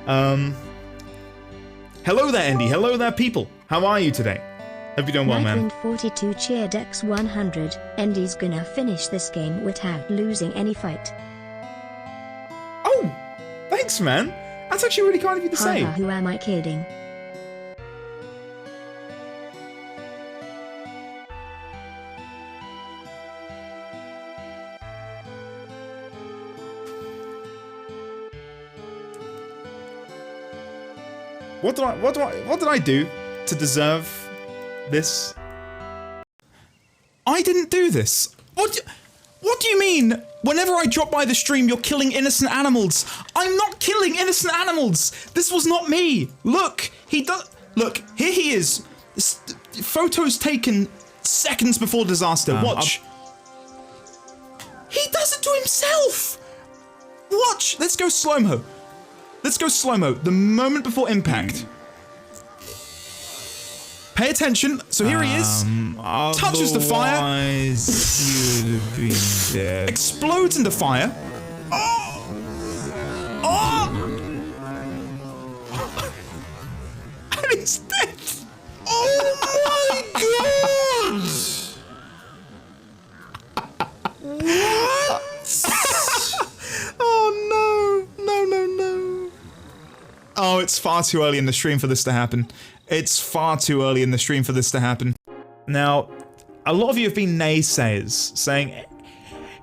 Hello there, Andy. Hello there, people. How are you today? Hope you're doing well, man. Friend42 cheered X100. Andy's gonna finish this game without losing any fight. Oh, thanks, man. That's actually really kind of you to say. Haha, who am I kidding? What did I do to deserve this? I didn't do this. What do you mean? Whenever I drop by the stream, you're killing innocent animals. I'm not killing innocent animals. This was not me. Look, look, here he is. Photos taken seconds before disaster. Watch. He does it to himself. Watch. Let's go slow-mo. Let's go slow-mo. The moment before impact. Pay attention. So here he is. Touches the fire. You'd have been dead. Explodes into fire. Oh! Oh! And he's dead. Oh my god! What? Oh no. No, no, no. Oh, it's far too early in the stream for this to happen. It's far too early in the stream for this to happen. Now, a lot of you have been naysayers, saying,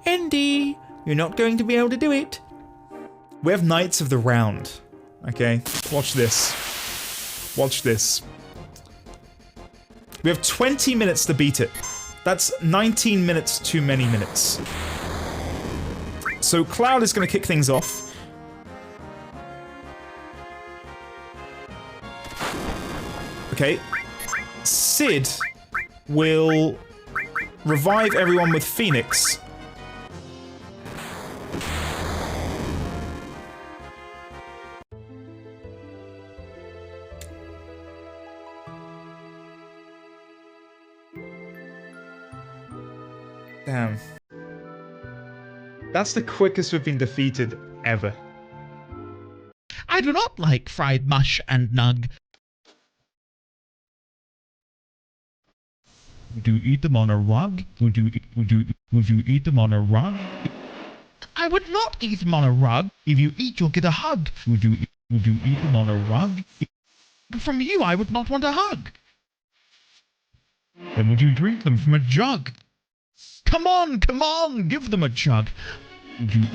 Andy, you're not going to be able to do it. We have Knights of the Round, okay? Watch this. Watch this. We have 20 minutes to beat it. That's 19 minutes too many minutes. So Cloud is going to kick things off. Okay, Sid will revive everyone with Phoenix. Damn. That's the quickest we've been defeated ever. I do not like fried mush and nug. Would you eat them on a rug? Would you eat them on a rug? I would not eat them on a rug. If you eat, you'll get a hug. Would you eat them on a rug? But from you, I would not want a hug. Then would you drink them from a jug? Come on, give them a chug.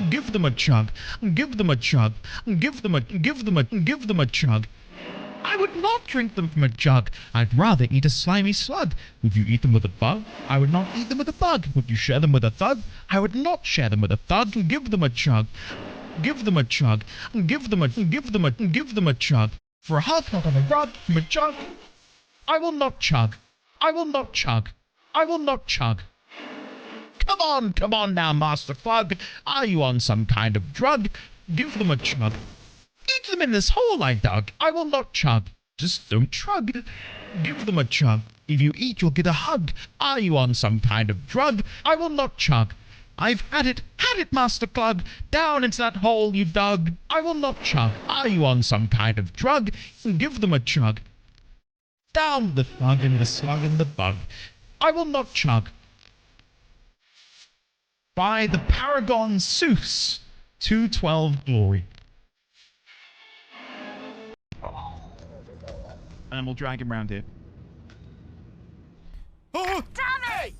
Give them a chug. Give them a chug. Give them a chug. I would not drink them from a jug. I'd rather eat a slimy slug. Would you eat them with a bug? I would not eat them with a bug. Would you share them with a thug? I would not share them with a thug. Give them a chug. Give them a chug. Give them a chug. For a hug, not on a rug, from a jug. I will not chug. I will not chug. I will not chug. Come on now, Master Clug. Are you on some kind of drug? Give them a chug. Eat them in this hole I dug. I will not chug. Just don't shrug. Give them a chug. If you eat, you'll get a hug. Are you on some kind of drug? I will not chug. I've had it, Master Clug. Down into that hole you dug. I will not chug. Are you on some kind of drug? Give them a chug. Down the thug and the slug and the bug. I will not chug. By the Paragon Seuss, 212 Glory. And we'll drag him round here. Oh! Damn it!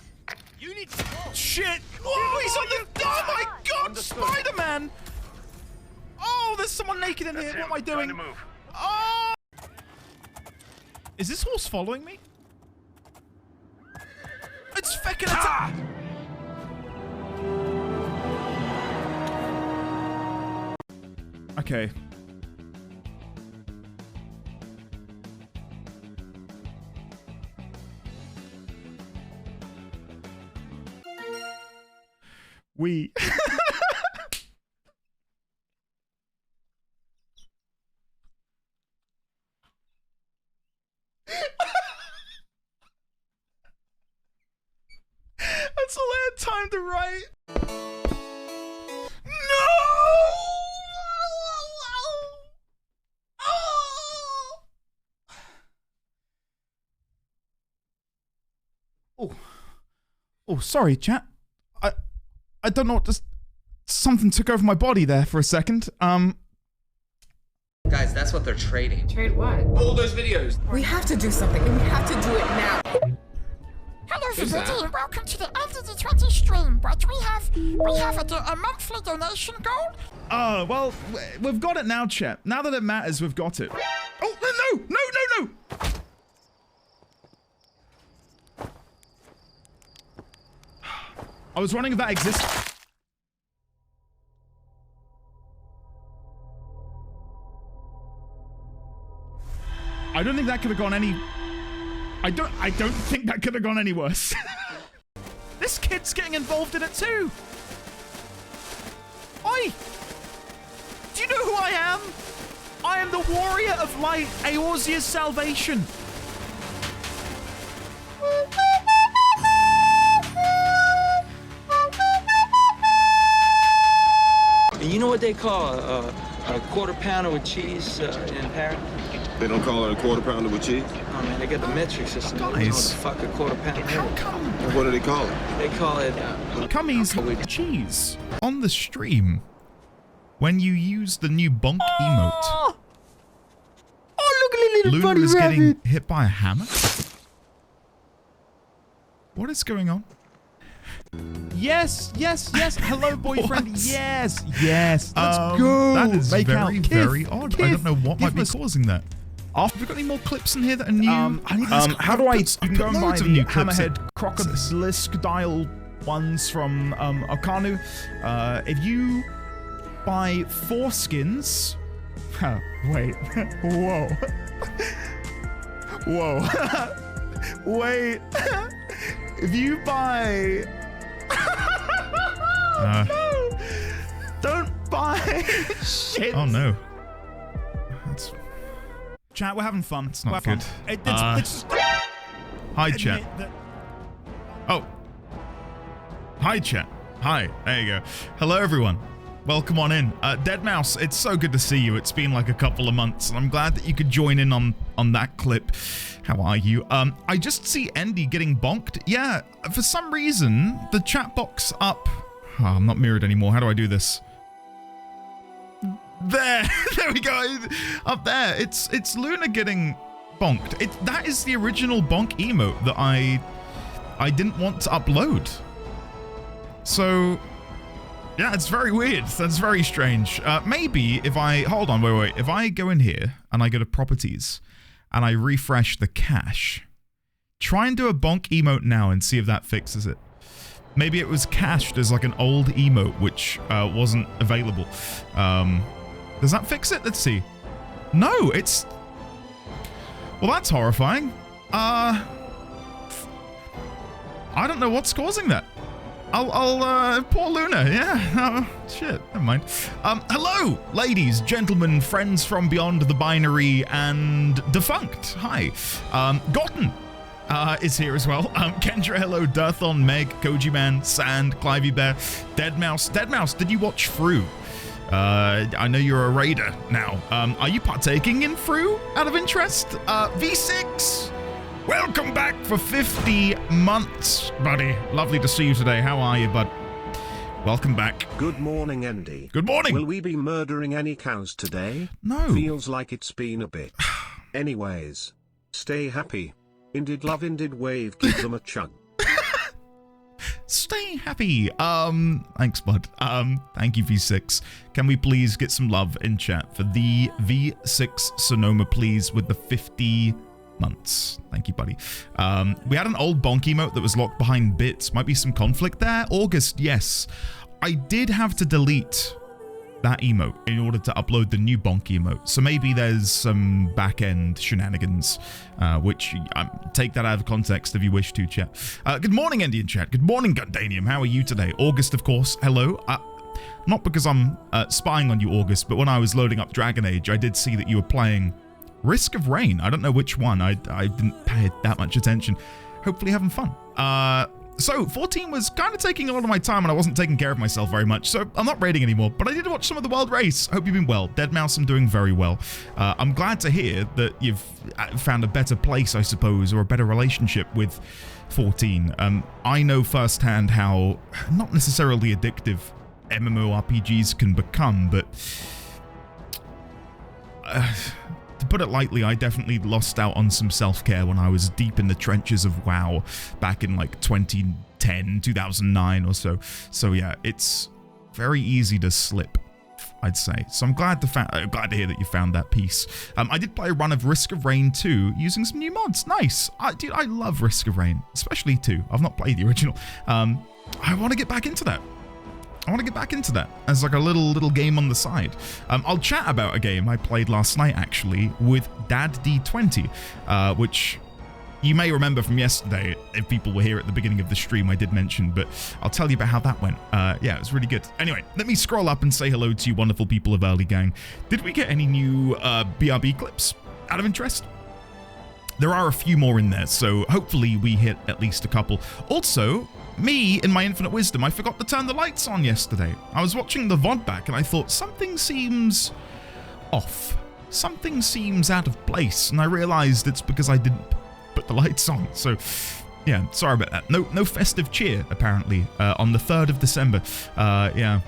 You need to... Shit! Oh, he's on the... Oh my god! Spider-Man! Oh, there's someone naked in here. What am I doing? Oh! Is this horse following me? It's feckin' attack! Okay. We... That's all I had time to write. No! Oh, sorry, chat. I don't know what just something took over my body there for a second. Guys, that's what they're trading. Trade what? All those videos. We have to do something, and we have to do it now. Hello everybody and welcome to the LDD20 stream. What do we have? We have a monthly donation goal. Oh, well, we've got it now, chat. Now that it matters, we've got it. Oh, no. I was wondering if that exists. I don't think that could have gone any... I don't think that could have gone any worse. This kid's getting involved in it too. Oi! Do you know who I am? I am the Warrior of Light, Eorzea's salvation. You know what they call a quarter pounder with cheese in Paris? They don't call it a quarter pounder with cheese? Oh man, they got the metric system. They don't know what the fuck a quarter pounder is. What do they call it? They call it Cummies with cheese. On the stream, when you use the new bonk emote, Oh, look at the little Luna bunny is rabbit. getting hit by a hammer? What is going on? Yes. Hello, boyfriend. What? Yes. Let's go. That is Make out. very, Kiff, very odd. I kiff. don't know what might Give be us- causing that. Have we got any more clips in here that are new? how do I? You can go and buy the the Hammerhead Hammerhead Crocodilisk dial ones from Okanu. If you buy 4 skins. Huh, wait. Whoa. Wait. If you buy. No! Don't buy shit. Oh no. That's Chat, we're having fun. It's not We're having good. fun. It's just hi, chat. admit that- Oh. Hi, chat. Hi. There you go. Hello, everyone. Welcome on in. Deadmau5, it's so good to see you. It's been like a couple of months, and I'm glad that you could join in on that clip. How are you? I just see Endy getting bonked. Yeah, for some reason, the chat box up... Oh, I'm not mirrored anymore. How do I do this? There! There we go! Up there. It's Luna getting bonked. That is the original bonk emote that I didn't want to upload. So... yeah, it's very weird. That's very strange. Maybe if I... hold on, wait. If I go in here and I go to properties and I refresh the cache, try and do a bonk emote now and see if that fixes it. Maybe it was cached as like an old emote which wasn't available. Does that fix it? Let's see. No, it's... well, that's horrifying. I don't know what's causing that. I'll poor Luna, yeah. Oh, shit, never mind. Hello, ladies, gentlemen, friends from beyond the binary and defunct. Hi. Gotten is here as well. Kendra, hello, Dirthon, Meg, Koji Man, Sand, Clivey Bear, Deadmau5. Deadmau5, did you watch Fru? I know you're a raider now. Are you partaking in Fru out of interest? V6! Welcome back for 50 months, buddy. Lovely to see you today. How are you, bud? Welcome back. Good morning, Andy. Good morning. Will we be murdering any cows today? No. Feels like it's been a bit. Anyways, stay happy. Indeed love, indeed wave, give them a chug. Stay happy. Thanks, bud. Thank you, V6. Can we please get some love in chat for the V6 Sonoma, please, with the 50 months. Thank you, buddy. We had an old bonk emote that was locked behind bits. Might be some conflict there. August, yes. I did have to delete that emote in order to upload the new bonk emote. So maybe there's some back-end shenanigans, which take that out of context if you wish to, chat. Good morning, Indian chat. Good morning, Gundanium. How are you today? August, of course. Hello. Not because I'm spying on you, August, but when I was loading up Dragon Age, I did see that you were playing Risk of Rain. I don't know which one. I didn't pay that much attention. Hopefully having fun. So 14 was kind of taking a lot of my time and I wasn't taking care of myself very much, so I'm not raiding anymore, but I did watched some of the World Race. Hope you've been well. Deadmau5, I'm doing very well. I'm glad to hear that you've found a better place, I suppose, or a better relationship with 14. I know firsthand how not necessarily addictive MMORPGs can become, but to put it lightly, I definitely lost out on some self-care when I was deep in the trenches of WoW back in like 2010, 2009 or so. So yeah, it's very easy to slip, I'd say. So I'm glad to hear that you found that peace. I did play a run of Risk of Rain 2 using some new mods. Nice. Dude, I love Risk of Rain, especially 2. I've not played the original. I want to get back into that. As like a little game on the side. I'll chat about a game I played last night actually with Dad D20, which you may remember from yesterday. If people were here at the beginning of the stream, I did mention, but I'll tell you about how that went. Yeah, it was really good. Anyway, let me scroll up and say hello to you wonderful people of Early Gang. Did we get any new BRB clips out of interest? There are a few more in there, so hopefully we hit at least a couple. Also, me, in my infinite wisdom, I forgot to turn the lights on yesterday. I was watching the VOD back and I thought something seems off. Something seems out of place, and I realized it's because I didn't put the lights on. So yeah, sorry about that. No festive cheer apparently on the 3rd of December. Yeah.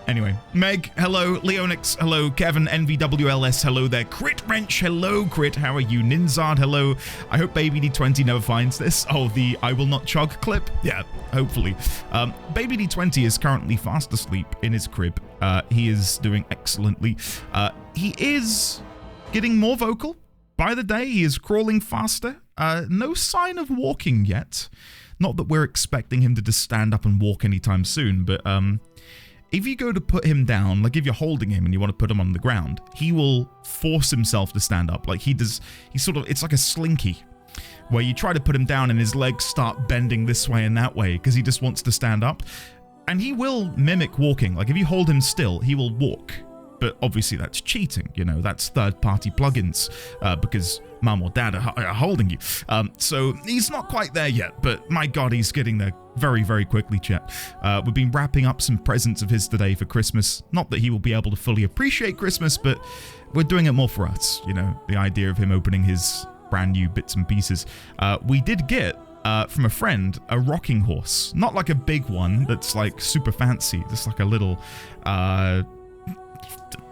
Anyway, Meg, hello. Leonix, hello. Kevin, NVWLS, hello there. Crit Wrench, hello. Crit, how are you? Ninzard, hello. I hope Baby D20 never finds this. Oh, the I will not chug clip? Yeah, hopefully. Baby D20 is currently fast asleep in his crib. He is doing excellently. He is getting more vocal by the day. He is crawling faster. No sign of walking yet. Not that we're expecting him to just stand up and walk anytime soon, but if you go to put him down, like if you're holding him and you want to put him on the ground, he will force himself to stand up. Like it's like a slinky where you try to put him down and his legs start bending this way and that way because he just wants to stand up. And he will mimic walking. Like if you hold him still, he will walk. But obviously that's cheating, you know, that's third-party plugins because mum or dad are holding you. So he's not quite there yet, but my God, he's getting there very, very quickly, chat. We've been wrapping up some presents of his today for Christmas. Not that he will be able to fully appreciate Christmas, but we're doing it more for us, you know, the idea of him opening his brand new bits and pieces. We did get from a friend a rocking horse, not like a big one that's like super fancy, just like a little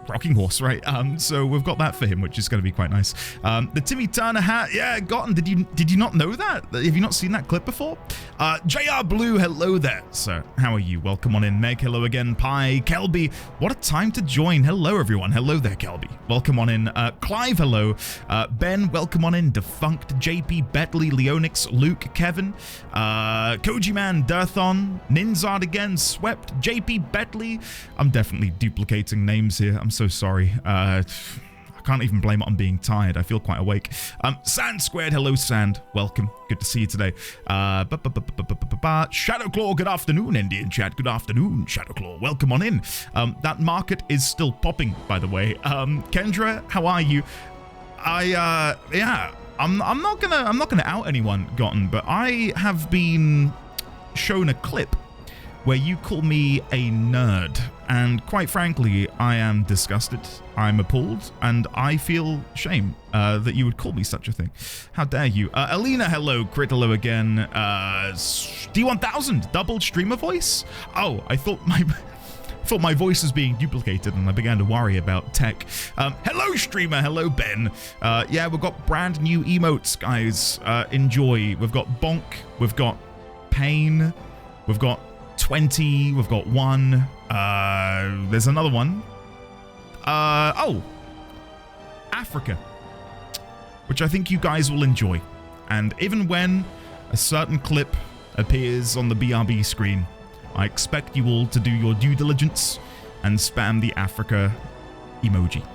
rocking horse, right? So we've got that for him, which is going to be quite nice. The Timmy Turner hat, yeah, gotten. Did you not know that? Have you not seen that clip before? JR Blue, hello there. So how are you? Welcome on in. Meg, hello again. Pi, Kelby, what a time to join. Hello everyone. Hello there, Kelby. Welcome on in. Clive, hello. Ben, welcome on in. Defunct, JP, Betley, Leonix, Luke, Kevin, Koji Man, Dirthon, Ninzard again, Swept, JP, Betley. I'm definitely duplicating names here. I'm so sorry. I can't even blame it on being tired. I feel quite awake. Sand Squared, hello Sand. Welcome. Good to see you today. Shadowclaw, good afternoon, Indian chat. Good afternoon, Shadowclaw. Welcome on in. That market is still popping, by the way. Kendra, how are you? Yeah, I'm not gonna out anyone, Gotten, but I have been shown a clip where you call me a nerd, and quite frankly, I am disgusted, I'm appalled, and I feel shame that you would call me such a thing. How dare you? Alina, hello. Crit, hello again. D1000, double streamer voice? Oh, I thought my voice was being duplicated, and I began to worry about tech. Hello, streamer. Hello, Ben. Yeah, we've got brand new emotes, guys. Enjoy. We've got Bonk. We've got Pain. We've got 20, we've got 1, there's another one, oh, Africa, which I think you guys will enjoy. And even when a certain clip appears on the BRB screen, I expect you all to do your due diligence and spam the Africa emoji.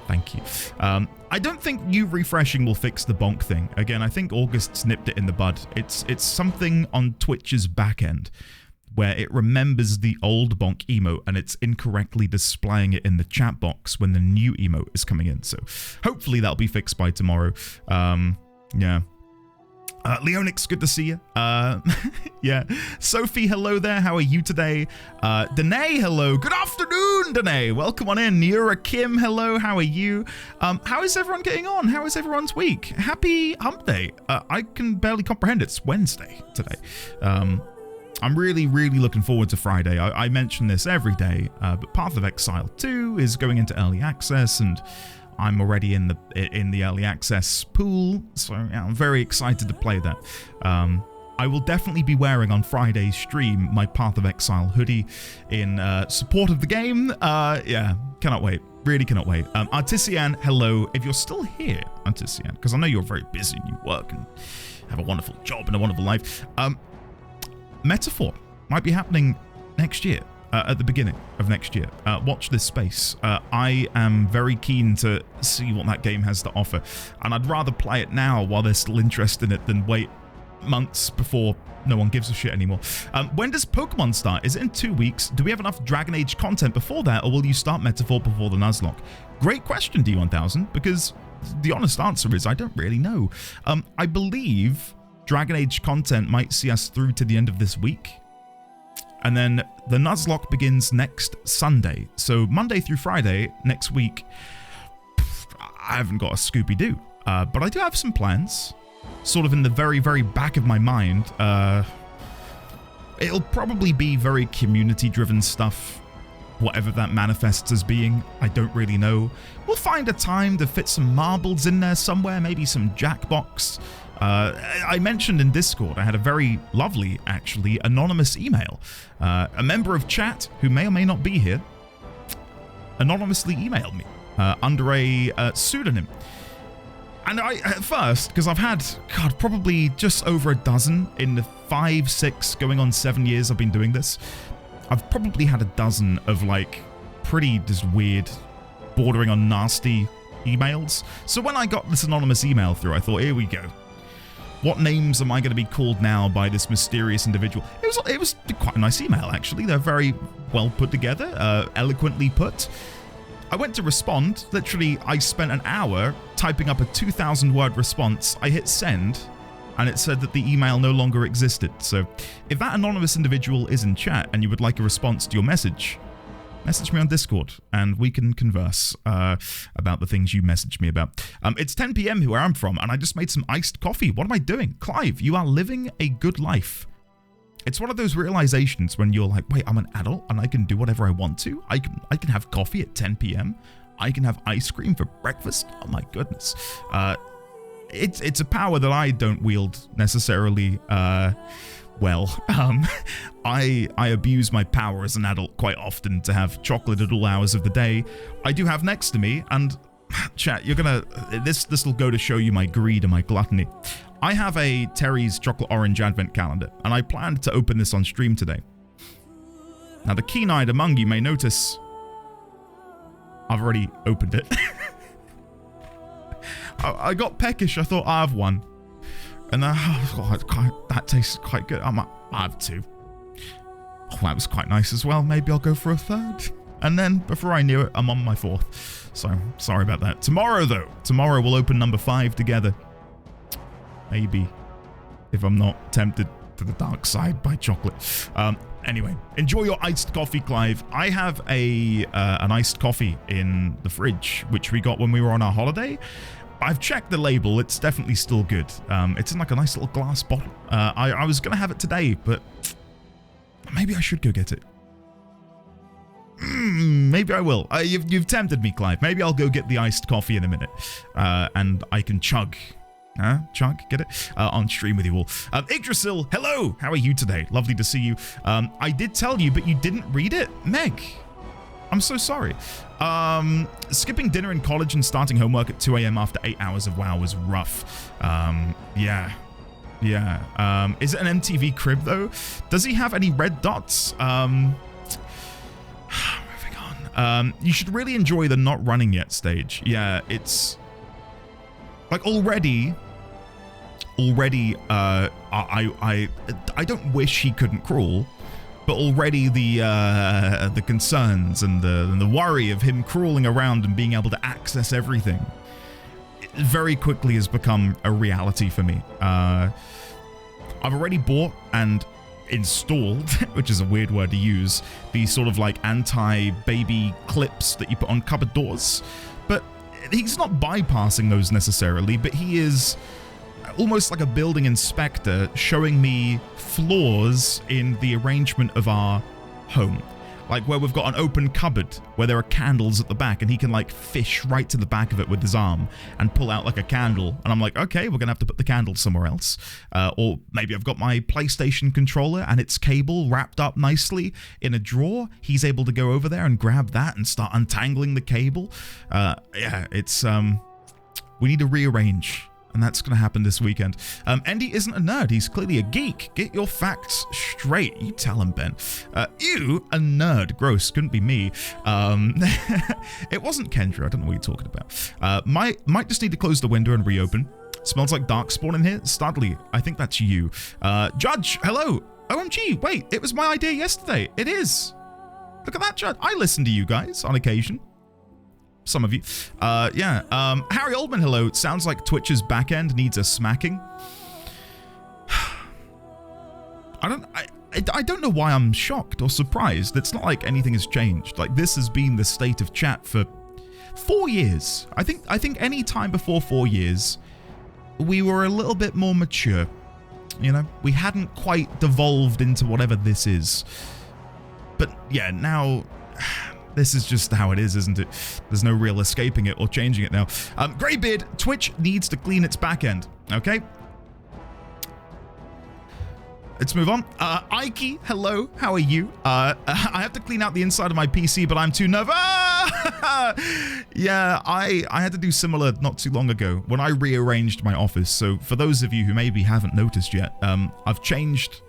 Thank you. I don't think you refreshing will fix the bonk thing. Again, I think August nipped it in the bud. It's something on Twitch's back end where it remembers the old bonk emote and it's incorrectly displaying it in the chat box when the new emote is coming in. So hopefully that'll be fixed by tomorrow. Yeah. Leonix, good to see you. Yeah. Sophie, hello there. How are you today? Danae, hello. Good afternoon, Danae. Welcome on in. Neura Kim, hello. How are you? How is everyone getting on? How is everyone's week? Happy Hump Day. I can barely comprehend it's Wednesday today. I'm really, really looking forward to Friday. I mention this every day, but Path of Exile 2 is going into early access, and I'm already in the early access pool, so yeah, I'm very excited to play that. I will definitely be wearing on Friday's stream my Path of Exile hoodie in support of the game. Yeah, cannot wait. Really cannot wait. Artisian, hello. If you're still here, Artisian, because I know you're very busy and you work and have a wonderful job and a wonderful life. Metaphor might be happening next year. At the beginning of next year. Watch this space. I am very keen to see what that game has to offer, and I'd rather play it now while there's still interest in it than wait months before no one gives a shit anymore. When does Pokemon start? Is it in 2 weeks? Do we have enough Dragon Age content before that, or will you start Metaphor before the Nuzlocke? Great question, D1000, because the honest answer is I don't really know. I believe Dragon Age content might see us through to the end of this week. And then the Nuzlocke begins next Sunday. So Monday through Friday next week, I haven't got a Scooby-Doo. But I do have some plans. Sort of in the very, very back of my mind. It'll probably be very community-driven stuff. Whatever that manifests as being, I don't really know. We'll find a time to fit some marbles in there somewhere. Maybe some Jackbox. I mentioned in Discord, I had a very lovely, actually, anonymous email. A member of chat, who may or may not be here, anonymously emailed me under a pseudonym. And I, at first, because I've had, God, probably just over a dozen in the 5, 6, going on 7 years I've been doing this. I've probably had a dozen of, like, pretty just weird, bordering on nasty emails. So when I got this anonymous email through, I thought, here we go. What names am I going to be called now by this mysterious individual? It was quite a nice email, actually. They're very well put together, eloquently put. I went to respond. Literally, I spent an hour typing up a 2,000-word response. I hit send, and it said that the email no longer existed. So if that anonymous individual is in chat and you would like a response to your message, message me on Discord and we can converse about the things you messaged me about. It's 10 p.m. where I'm from, and I just made some iced coffee. What am I doing? Clive, you are living a good life. It's one of those realizations when you're like, wait, I'm an adult and I can do whatever I want to. I can have coffee at 10 p.m. I can have ice cream for breakfast. Oh my goodness. It's a power that I don't wield necessarily well. I abuse my power as an adult quite often to have chocolate at all hours of the day. I do have next to me, and chat, you're gonna, this will go to show you my greed and my gluttony. I have a Terry's Chocolate Orange Advent Calendar, and I planned to open this on stream today. Now, the keen-eyed among you may notice I've already opened it. I got peckish. I thought I have one. And then, that tasted quite good. I have two. Oh, that was quite nice as well. Maybe I'll go for a third. And then, before I knew it, I'm on my fourth. So, sorry about that. Tomorrow, though. Tomorrow, we'll open number 5 together. Maybe. If I'm not tempted to the dark side by chocolate. Anyway, enjoy your iced coffee, Clive. I have an iced coffee in the fridge, which we got when we were on our holiday. I've checked the label. It's definitely still good. It's in like a nice little glass bottle. I was going to have it today, but maybe I should go get it. Maybe I will. You've tempted me, Clive. Maybe I'll go get the iced coffee in a minute. And I can chug. Chug, get it? On stream with you all. Yggdrasil, hello! How are you today? Lovely to see you. I did tell you, but you didn't read it? Meg, I'm so sorry. Skipping dinner in college and starting homework at 2 a.m. after 8 hours of WoW was rough. Yeah. Is it an MTV crib, though? Does he have any red dots? Moving on. You should really enjoy the not running yet stage. Yeah, it's... like, already, I don't wish he couldn't crawl, but already the concerns and the worry of him crawling around and being able to access everything, very quickly has become a reality for me. I've already bought and installed, which is a weird word to use, these sort of like anti-baby clips that you put on cupboard doors. But he's not bypassing those necessarily, but he is almost like a building inspector showing me flaws in the arrangement of our home. Like where we've got an open cupboard where there are candles at the back, and he can like fish right to the back of it with his arm and pull out like a candle. And I'm like, okay, we're gonna have to put the candle somewhere else. Or maybe I've got my PlayStation controller and its cable wrapped up nicely in a drawer. He's able to go over there and grab that and start untangling the cable. Yeah, it's we need to rearrange. And that's going to happen this weekend. Andy isn't a nerd. He's clearly a geek. Get your facts straight. You tell him, Ben. You, a nerd. Gross. Couldn't be me. It wasn't Kendra. I don't know what you're talking about. Might just need to close the window and reopen. Smells like Darkspawn in here. Studley, I think that's you. Judge, hello. OMG, wait. It was my idea yesterday. It is. Look at that, Judge. I listen to you guys on occasion. Some of you. Yeah. Harry Oldman, hello. It sounds like Twitch's backend needs a smacking. I don't know why I'm shocked or surprised. It's not like anything has changed. Like, this has been the state of chat for 4 years. I think any time before 4 years, we were a little bit more mature. You know, we hadn't quite devolved into whatever this is. But yeah, now this is just how it is, isn't it? There's no real escaping it or changing it now. Greybeard, Twitch needs to clean its back end, okay? Let's move on. Ike, hello, how are you? I have to clean out the inside of my PC, but I'm too nervous. Yeah, I had to do similar not too long ago when I rearranged my office. So for those of you who maybe haven't noticed yet, I've changed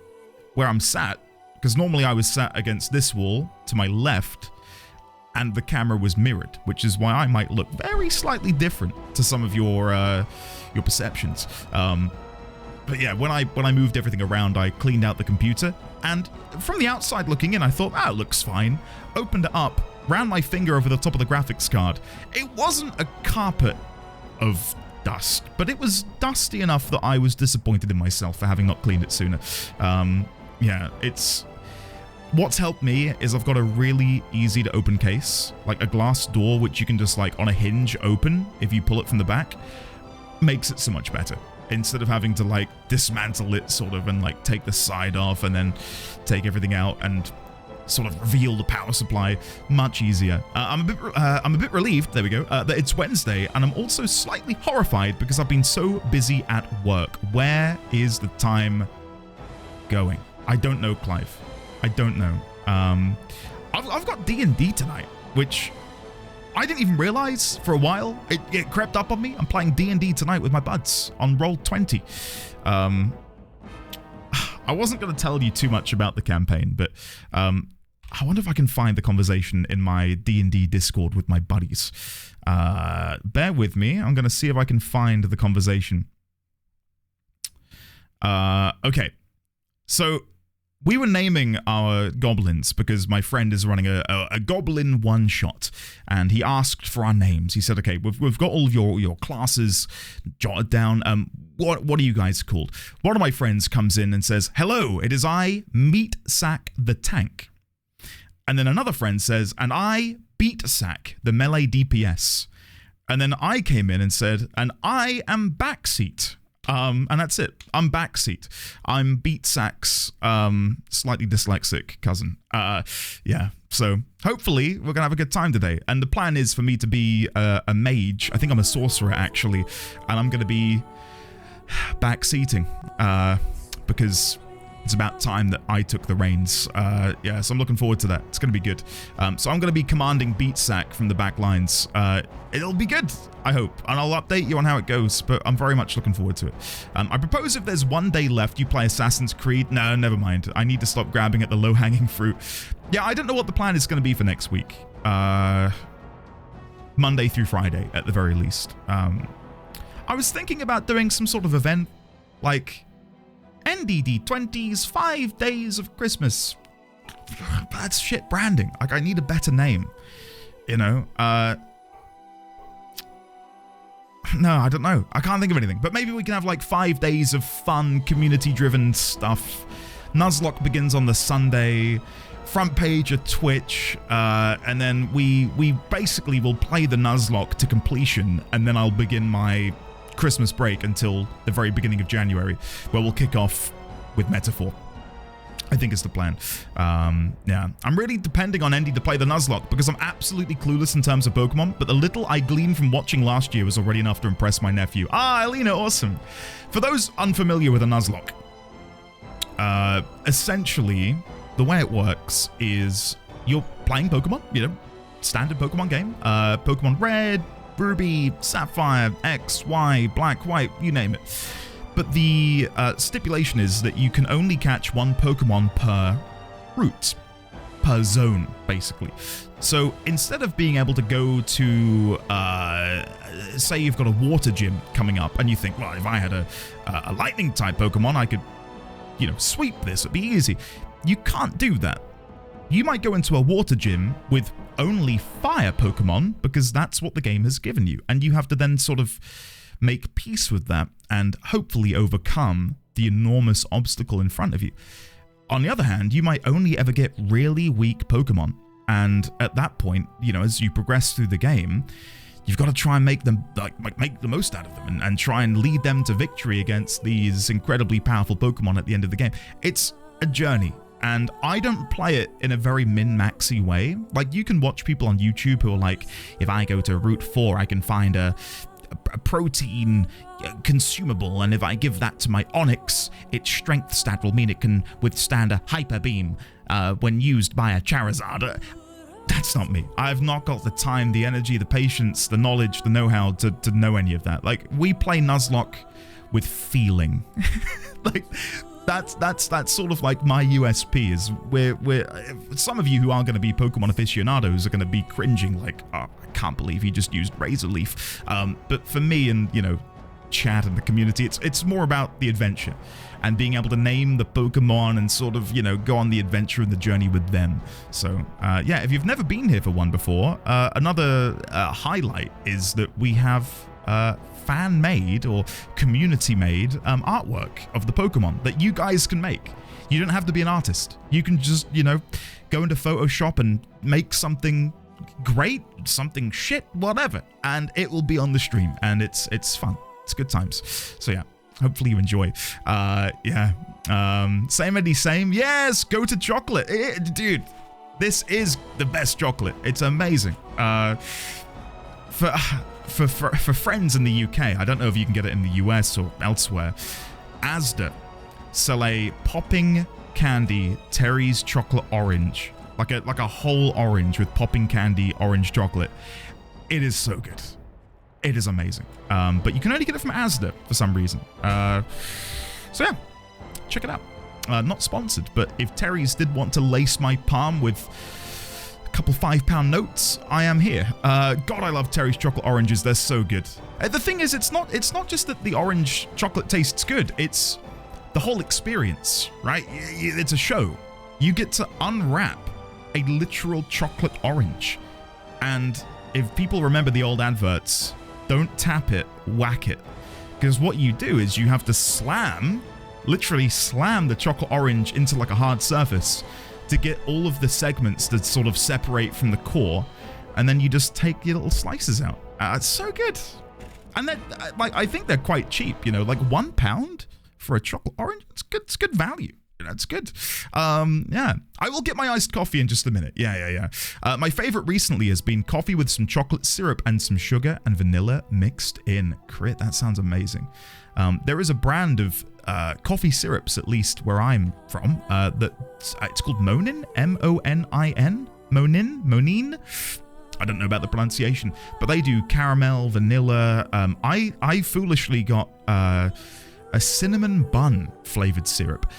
where I'm sat, because normally I was sat against this wall to my left, and the camera was mirrored, which is why I might look very slightly different to some of your perceptions. But yeah, when I moved everything around, I cleaned out the computer, and from the outside looking in, I thought, it looks fine. Opened it up, ran my finger over the top of the graphics card. It wasn't a carpet of dust, but it was dusty enough that I was disappointed in myself for having not cleaned it sooner. Yeah, what's helped me is I've got a really easy to open case, like a glass door which you can just like on a hinge open if you pull it from the back. Makes it so much better. Instead of having to like dismantle it sort of and like take the side off and then take everything out and sort of reveal the power supply, much easier. I'm a bit relieved, there we go, that it's Wednesday, and I'm also slightly horrified because I've been so busy at work. Where is the time going? I don't know, Clive. I don't know. I've got D&D tonight, which I didn't even realize for a while. It crept up on me. I'm playing D&D tonight with my buds on Roll20. I wasn't going to tell you too much about the campaign, but I wonder if I can find the conversation in my D&D Discord with my buddies. Bear with me. I'm going to see if I can find the conversation. Okay. So we were naming our goblins because my friend is running a goblin one-shot, and he asked for our names. He said, okay, we've got all of your classes jotted down. What are you guys called? One of my friends comes in and says, hello, it is I, Meat Sack the Tank. And then another friend says, and I, Beat Sack, the melee DPS. And then I came in and said, and I am Backseat. And that's it. I'm Backseat. I'm Beat Sack's slightly dyslexic cousin. Yeah. So hopefully we're gonna have a good time today. And the plan is for me to be a mage. I think I'm a sorcerer actually, and I'm gonna be backseating because it's about time that I took the reins. Yeah, so I'm looking forward to that. It's going to be good. So I'm going to be commanding Beat Sack from the back lines. It'll be good, I hope. And I'll update you on how it goes, but I'm very much looking forward to it. I propose if there's one day left, you play Assassin's Creed. No, never mind. I need to stop grabbing at the low-hanging fruit. Yeah, I don't know what the plan is going to be for next week. Monday through Friday, at the very least. I was thinking about doing some sort of event, like NDD20's 5 Days of Christmas. That's shit branding. Like, I need a better name. You know? No, I don't know. I can't think of anything. But maybe we can have like 5 days of fun, community-driven stuff. Nuzlocke begins on the Sunday. Front page of Twitch, and then we basically will play the Nuzlocke to completion, and then I'll begin my Christmas break until the very beginning of January, where we'll kick off with Metaphor. I think is the plan. Yeah, I'm really depending on Endy to play the Nuzlocke because I'm absolutely clueless in terms of Pokemon, but the little I gleaned from watching last year was already enough to impress my nephew. Ah, Elena, awesome. For those unfamiliar with a Nuzlocke, essentially, the way it works is you're playing Pokemon, you know, standard Pokemon game. Pokemon Red, Ruby, Sapphire, X, Y, Black, White, you name it. But the stipulation is that you can only catch one Pokemon per route, per zone, basically. So instead of being able to go to, say you've got a water gym coming up, and you think, well, if I had a lightning type Pokemon, I could, you know, sweep this, it'd be easy. You can't do that. You might go into a water gym with only fire Pokemon because that's what the game has given you. And you have to then sort of make peace with that and hopefully overcome the enormous obstacle in front of you. On the other hand, you might only ever get really weak Pokemon. And at that point, you know, as you progress through the game, you've got to try and make them, like make the most out of them and try and lead them to victory against these incredibly powerful Pokemon at the end of the game. It's a journey. And I don't play it in a very min-maxy way. Like, you can watch people on YouTube who are like, if I go to Route 4, I can find a protein consumable, and if I give that to my Onix, its strength stat will mean it can withstand a Hyper Beam when used by a Charizard. That's not me. I've not got the time, the energy, the patience, the knowledge, the know-how to know any of that. Like, we play Nuzlocke with feeling. Like, that's sort of like my USP is we're some of you who are going to be Pokemon aficionados are going to be cringing like, oh, I can't believe he just used Razor Leaf. But for me and, you know, chat and the community, it's more about the adventure and being able to name the Pokemon and sort of, you know, go on the adventure and the journey with them. So yeah, if you've never been here for one before, another highlight is that we have fan-made or community-made artwork of the Pokemon that you guys can make. You don't have to be an artist. You can just, you know, go into Photoshop and make something great, something shit, whatever, and it will be on the stream, and it's fun. It's good times. So yeah, hopefully you enjoy. Yeah. Same Eddie, same. Yes, go to chocolate. Dude, this is the best chocolate. It's amazing. For friends in the UK, I don't know if you can get it in the US or elsewhere, Asda sell a popping candy Terry's chocolate orange, like a whole orange with popping candy orange chocolate. It is so good. It is amazing. But you can only get it from Asda for some reason. So yeah, check it out. Not sponsored, but if Terry's did want to lace my palm with couple £5 notes, I am here. God, I love Terry's chocolate oranges. They're so good. The thing is, it's not just that the orange chocolate tastes good. It's the whole experience, right? It's a show. You get to unwrap a literal chocolate orange. And if people remember the old adverts, don't tap it, whack it. Because what you do is you have to literally slam the chocolate orange into like a hard surface to get all of the segments that sort of separate from the core, and then you just take your little slices out. It's so good. And then, like, I think they're quite cheap, you know, like £1 for a chocolate orange. It's good value. That's good. Yeah, I will get my iced coffee in just a minute. Yeah. My favorite recently has been coffee with some chocolate syrup and some sugar and vanilla mixed in. Crit, that sounds amazing. There is a brand of coffee syrups, at least where I'm from, that it's called Monin, M-O-N-I-N, Monin. I don't know about the pronunciation, but they do caramel, vanilla. I foolishly got a cinnamon bun flavored syrup,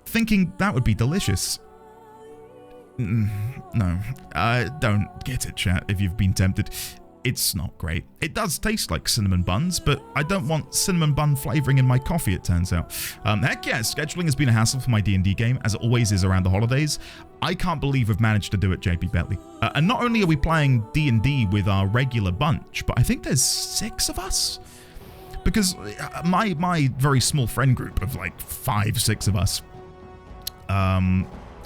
thinking that would be delicious. No, don't get it, chat, if you've been tempted. It's not great. It does taste like cinnamon buns, but I don't want cinnamon bun flavoring in my coffee, it turns out. Heck yeah, scheduling has been a hassle for my D&D game, as it always is around the holidays. I can't believe we've managed to do it, JP Bentley. And not only are we playing D&D with our regular bunch, but I think there's 6 of us. because my very small friend group of like 5-6 of us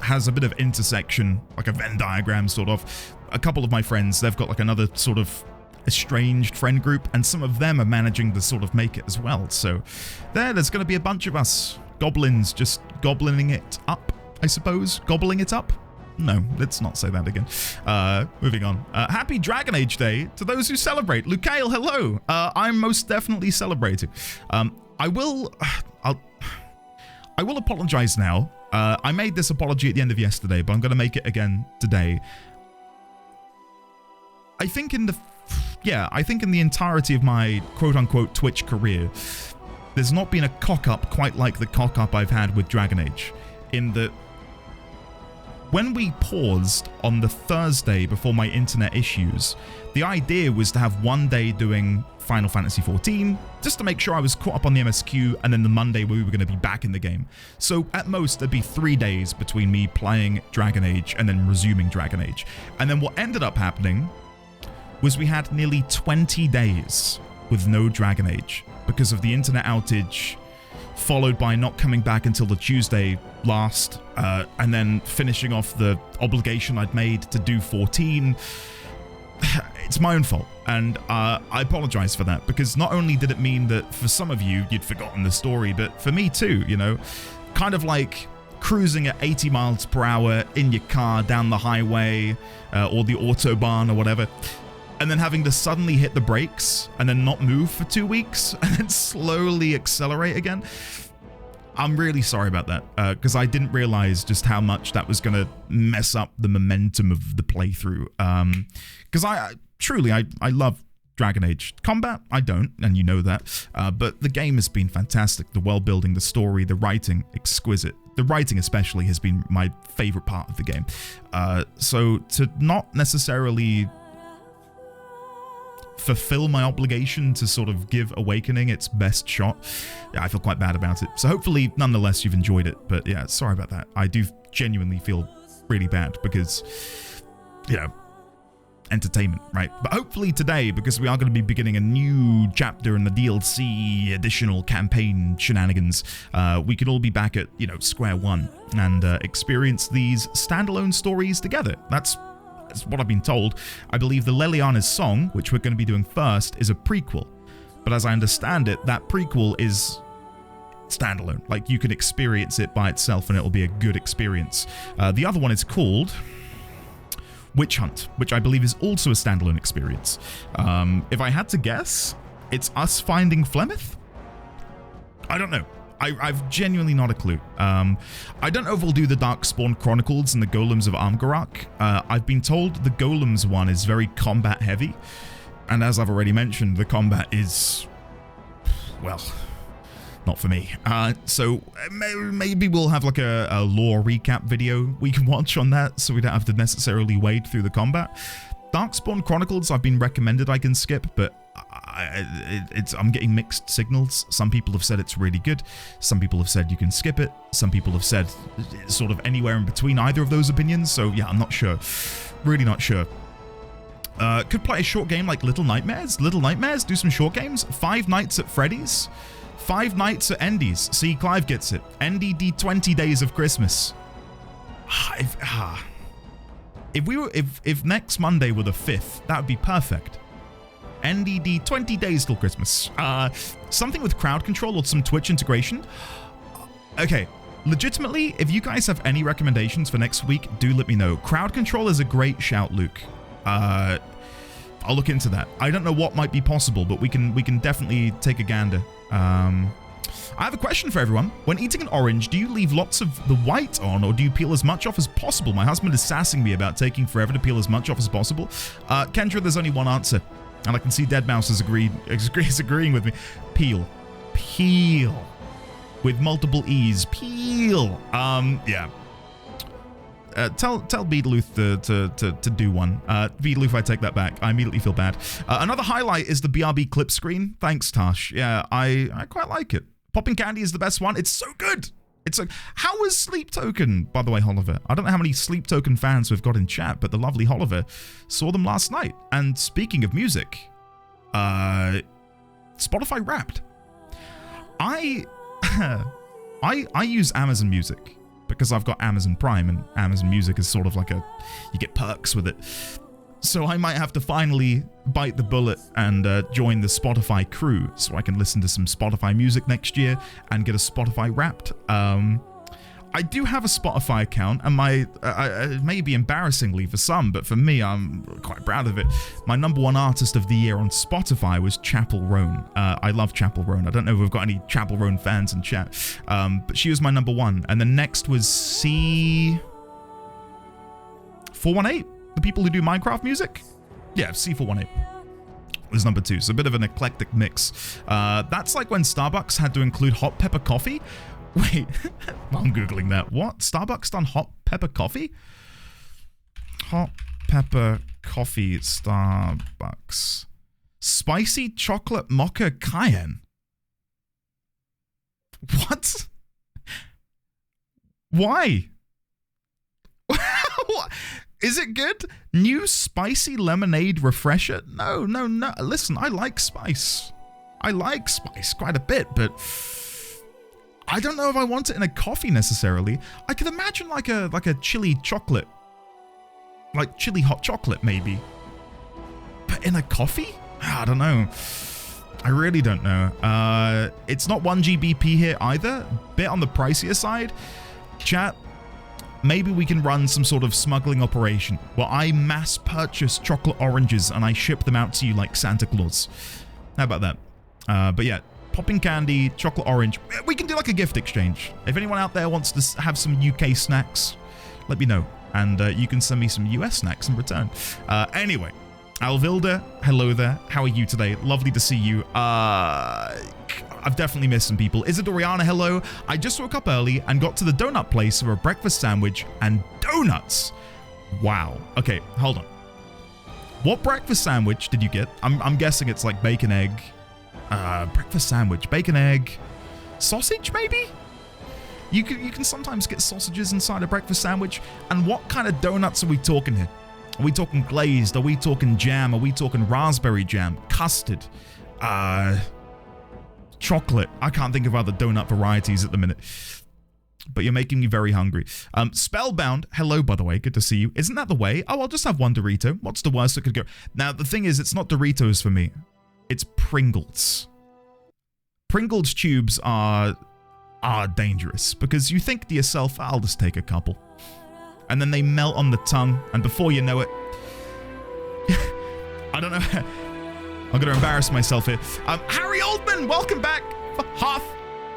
has a bit of intersection, like a Venn diagram sort of. A couple of my friends, they've got like another sort of estranged friend group, and some of them are managing to sort of make it as well. So there's going to be a bunch of us goblins just goblining it up, I suppose. Gobbling it up? No, let's not say that again. Moving on. Happy Dragon Age Day to those who celebrate. Lucail, hello. I'm most definitely celebrating. I will apologize now. I made this apology at the end of yesterday, but I'm going to make it again today. I think in the entirety of my quote-unquote Twitch career, there's not been a cock-up quite like the cock-up I've had with Dragon Age, in that when we paused on the Thursday before my internet issues, the idea was to have one day doing Final Fantasy XIV, just to make sure I was caught up on the MSQ, and then the Monday we were going to be back in the game. So at most, there'd be 3 days between me playing Dragon Age and then resuming Dragon Age. And then what ended up happening was we had nearly 20 days with no Dragon Age because of the internet outage, followed by not coming back until the Tuesday last, and then finishing off the obligation I'd made to do 14. It's my own fault, and I apologize for that, because not only did it mean that for some of you, you'd forgotten the story, but for me too, you know, kind of like cruising at 80 miles per hour in your car down the highway, or the Autobahn or whatever, and then having to suddenly hit the brakes and then not move for 2 weeks and then slowly accelerate again. I'm really sorry about that, because I didn't realize just how much that was going to mess up the momentum of the playthrough. Because I truly love Dragon Age. Combat, I don't, and you know that. But the game has been fantastic. The world building, the story, the writing, exquisite. The writing especially has been my favorite part of the game. So to not necessarily fulfill my obligation to sort of give Awakening its best shot, yeah, I feel quite bad about it. So hopefully, nonetheless, you've enjoyed it. But yeah, sorry about that. I do genuinely feel really bad because, you know, entertainment, right? But hopefully today, because we are going to be beginning a new chapter in the DLC additional campaign shenanigans, we could all be back at, you know, square one and experience these standalone stories together. That's what I've been told. I believe the Leliana's Song, which we're going to be doing first, is a prequel. But as I understand it, that prequel is standalone. Like, you can experience it by itself and it'll be a good experience. The other one is called Witch Hunt, which I believe is also a standalone experience. If I had to guess, it's us finding Flemeth? I don't know. I've genuinely not a clue. I don't know if we'll do the Darkspawn Chronicles and the Golems of Amgarak. I've been told the Golems one is very combat heavy, and as I've already mentioned, the combat is, well, not for me. So maybe we'll have like a lore recap video we can watch on that, so we don't have to necessarily wade through the combat. Darkspawn Chronicles I've been recommended I can skip, but I'm getting mixed signals. Some people have said it's really good. Some people have said you can skip it. Some people have said it's sort of anywhere in between either of those opinions. So yeah, I'm not sure. Really not sure. Could play a short game like Little Nightmares. Little Nightmares, do some short games. 5 Nights at Freddy's. 5 Nights at Endy's. See, Clive gets it. NDD 20 Days of Christmas. If next Monday were the 5th, that would be perfect. NDD 20 days till Christmas. Something with crowd control or some Twitch integration. Okay, legitimately, if you guys have any recommendations for next week, do let me know. Crowd control is a great shout, Luke. I'll look into that. I don't know what might be possible, but we can definitely take a gander. I have a question for everyone. When eating an orange, do you leave lots of the white on, or do you peel as much off as possible? My husband is sassing me about taking forever to peel as much off as possible. Kendra, there's only one answer. And I can see Deadmau5 is agreeing with me. Peel. Peel. With multiple E's. Peel. Yeah. Tell Beetleluth to do one. Beetleluth, I take that back. I immediately feel bad. Another highlight is the BRB clip screen. Thanks, Tash. Yeah, I quite like it. Popping Candy is the best one. It's so good. It's like, how was Sleep Token, by the way, Oliver? I don't know how many Sleep Token fans we've got in chat, but the lovely Oliver saw them last night. And speaking of music, Spotify Wrapped. I use Amazon Music because I've got Amazon Prime, and Amazon Music is sort of like you get perks with it. So I might have to finally bite the bullet and join the Spotify crew so I can listen to some Spotify music next year and get a Spotify Wrapped. I do have a Spotify account, and it may be embarrassingly for some, but for me, I'm quite proud of it. My #1 artist of the year on Spotify was Chapel Roan. I love Chapel Roan. I don't know if we've got any Chapel Roan fans in chat, but she was my #1. And the next was C418, the people who do Minecraft music. Yeah, C418 was #2. So a bit of an eclectic mix. That's like when Starbucks had to include hot pepper coffee. Wait, I'm Googling that. What? Starbucks done hot pepper coffee? Hot pepper coffee, Starbucks. Spicy chocolate mocha cayenne. What? Why? What? Is it good? New spicy lemonade refresher? No. Listen, I like spice. I like spice quite a bit, but I don't know if I want it in a coffee necessarily. I could imagine like a chili chocolate. Like chili hot chocolate maybe. But in a coffee? I don't know. I really don't know. It's not 1 GBP here either. Bit on the pricier side. Chat, maybe we can run some sort of smuggling operation where I mass purchase chocolate oranges and I ship them out to you like Santa Claus. How about that? But yeah. Popping candy, chocolate orange. We can do like a gift exchange. If anyone out there wants to have some UK snacks, let me know. And you can send me some US snacks in return. Anyway, Alvilda, hello there. How are you today? Lovely to see you. I've definitely missed some people. Isidoriana, hello. I just woke up early and got to the donut place for a breakfast sandwich and donuts. Wow. Okay, hold on. What breakfast sandwich did you get? I'm guessing it's like bacon, egg. Breakfast sandwich, bacon, egg, sausage maybe? You can sometimes get sausages inside a breakfast sandwich. And what kind of donuts are we talking here? Are we talking glazed? Are we talking jam? Are we talking raspberry jam? Custard? Chocolate? I can't think of other donut varieties at the minute. But you're making me very hungry. Spellbound, hello by the way, good to see you. Isn't that the way? Oh, I'll just have one Dorito. What's the worst that could go? Now the thing is, it's not Doritos for me. It's Pringles. Pringles tubes are dangerous because you think to yourself, I'll just take a couple. And then they melt on the tongue, and before you know it, I don't know. I'm going to embarrass myself here. Harry Oldman, welcome back for half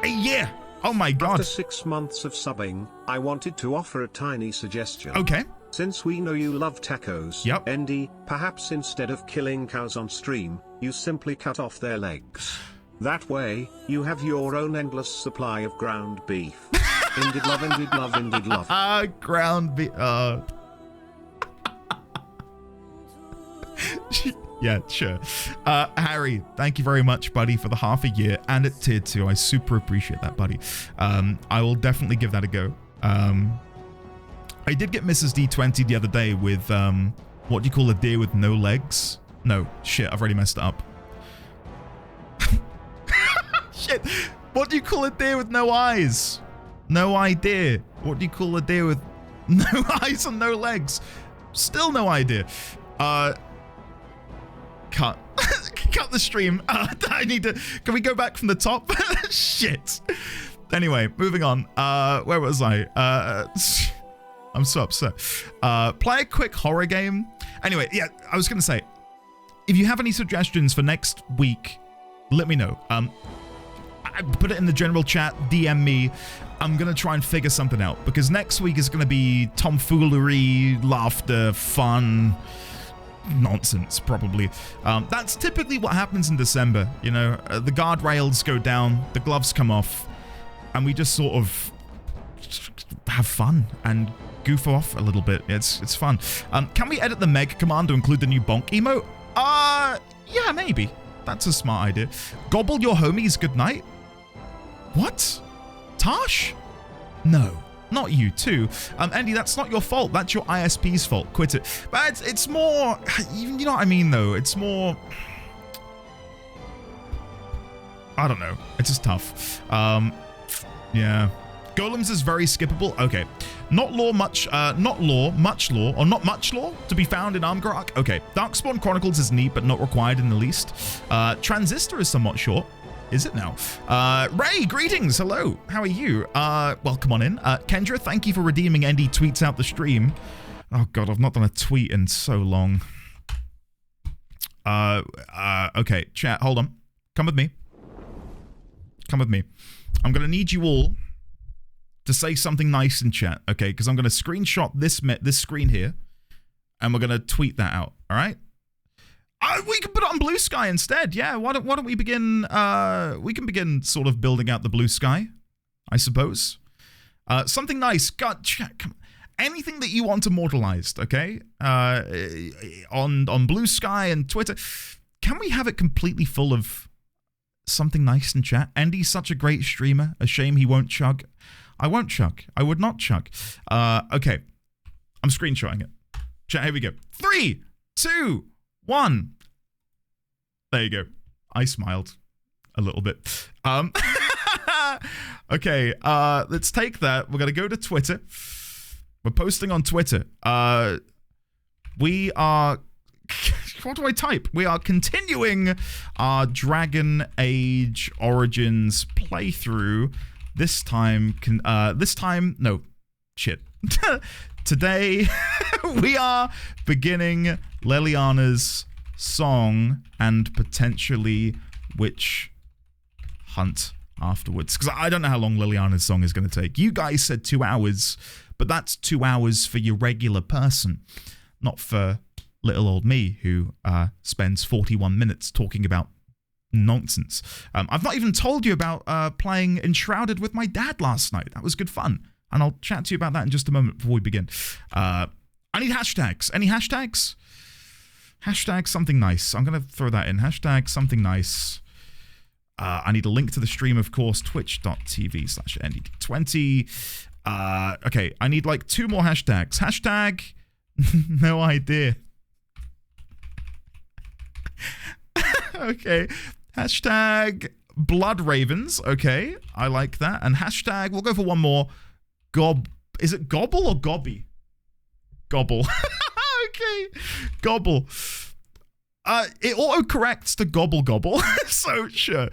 a year. Oh my God. After 6 months of subbing, I wanted to offer a tiny suggestion. Okay. Since we know you love tacos, yep. Andy, perhaps instead of killing cows on stream, you simply cut off their legs. That way, you have your own endless supply of ground beef. Indeed love, indeed love, indeed love. Ground beef. Yeah, sure. Harry, thank you very much, buddy, for the half a year and at tier 2. I super appreciate that, buddy. I will definitely give that a go. I did get Mrs. D20 the other day with, what do you call a deer with no legs? No, shit, I've already messed it up. Shit, what do you call a deer with no eyes? No idea. What do you call a deer with no eyes and no legs? Still no idea. Cut. Cut the stream. I need to, can we go back from the top? Shit. Anyway, moving on. Where was I? I'm so upset. Play a quick horror game. Anyway, yeah, I was going to say, if you have any suggestions for next week, let me know. I put it in the general chat, DM me. I'm going to try and figure something out because next week is going to be tomfoolery, laughter, fun, nonsense, probably. That's typically what happens in December. You know, the guardrails go down, the gloves come off, and we just sort of have fun and goof off a little bit. It's fun. Can we edit the Meg command to include the new bonk emote? Yeah, maybe. That's a smart idea. Gobble your homies goodnight. What? Tosh? No, not you too. Andy, that's not your fault. That's your ISP's fault. Quit it. But it's more, you know what I mean though. It's more, I don't know. It's just tough. Yeah. Golems is very skippable. Okay. Not much lore, or not much lore to be found in Armgrak. Okay. Darkspawn Chronicles is neat, but not required in the least. Transistor is somewhat short. Is it now? Ray, greetings. Hello. How are you? Well, come on in. Kendra, thank you for redeeming Andy tweets out the stream. Oh, God, I've not done a tweet in so long. Okay, chat, hold on. Come with me. Come with me. I'm going to need you all to say something nice in chat, okay? Because I'm going to screenshot this screen here, and we're going to tweet that out, all right? We can put it on Blue Sky instead. Yeah, why don't we begin? We can begin sort of building out the Blue Sky, I suppose. Something nice. God, come, anything that you want immortalized, okay? On Blue Sky and Twitter. Can we have it completely full of something nice in chat? Andy's such a great streamer. A shame he won't chug. I won't chug. I would not chug. Okay. I'm screenshotting it. Chat, here we go. 3, 2, 1. There you go. I smiled a little bit. Okay, let's take that. We're going to go to Twitter. We're posting on Twitter. We are... What do I type? We are continuing our Dragon Age Origins playthrough. This time... No. Shit. Today, we are beginning Leliana's song and potentially witch hunt afterwards. Because I don't know how long Leliana's song is going to take. You guys said 2 hours, but that's 2 hours for your regular person, not for little old me who spends 41 minutes talking about nonsense. I've not even told you about playing Enshrouded with my dad last night. That was good fun. And I'll chat to you about that in just a moment before we begin. I need hashtags. Any hashtags? Hashtag something nice. I'm going to throw that in. Hashtag something nice. I need a link to the stream, of course. Twitch.tv/ND20. Okay, I need like 2 more hashtags. Hashtag no idea. Okay. Hashtag Blood Ravens. Okay, I like that. And hashtag, we'll go for one more. Is it Gobble or Gobby? Gobble. Okay. Gobble. It auto-corrects to Gobble Gobble. So, sure.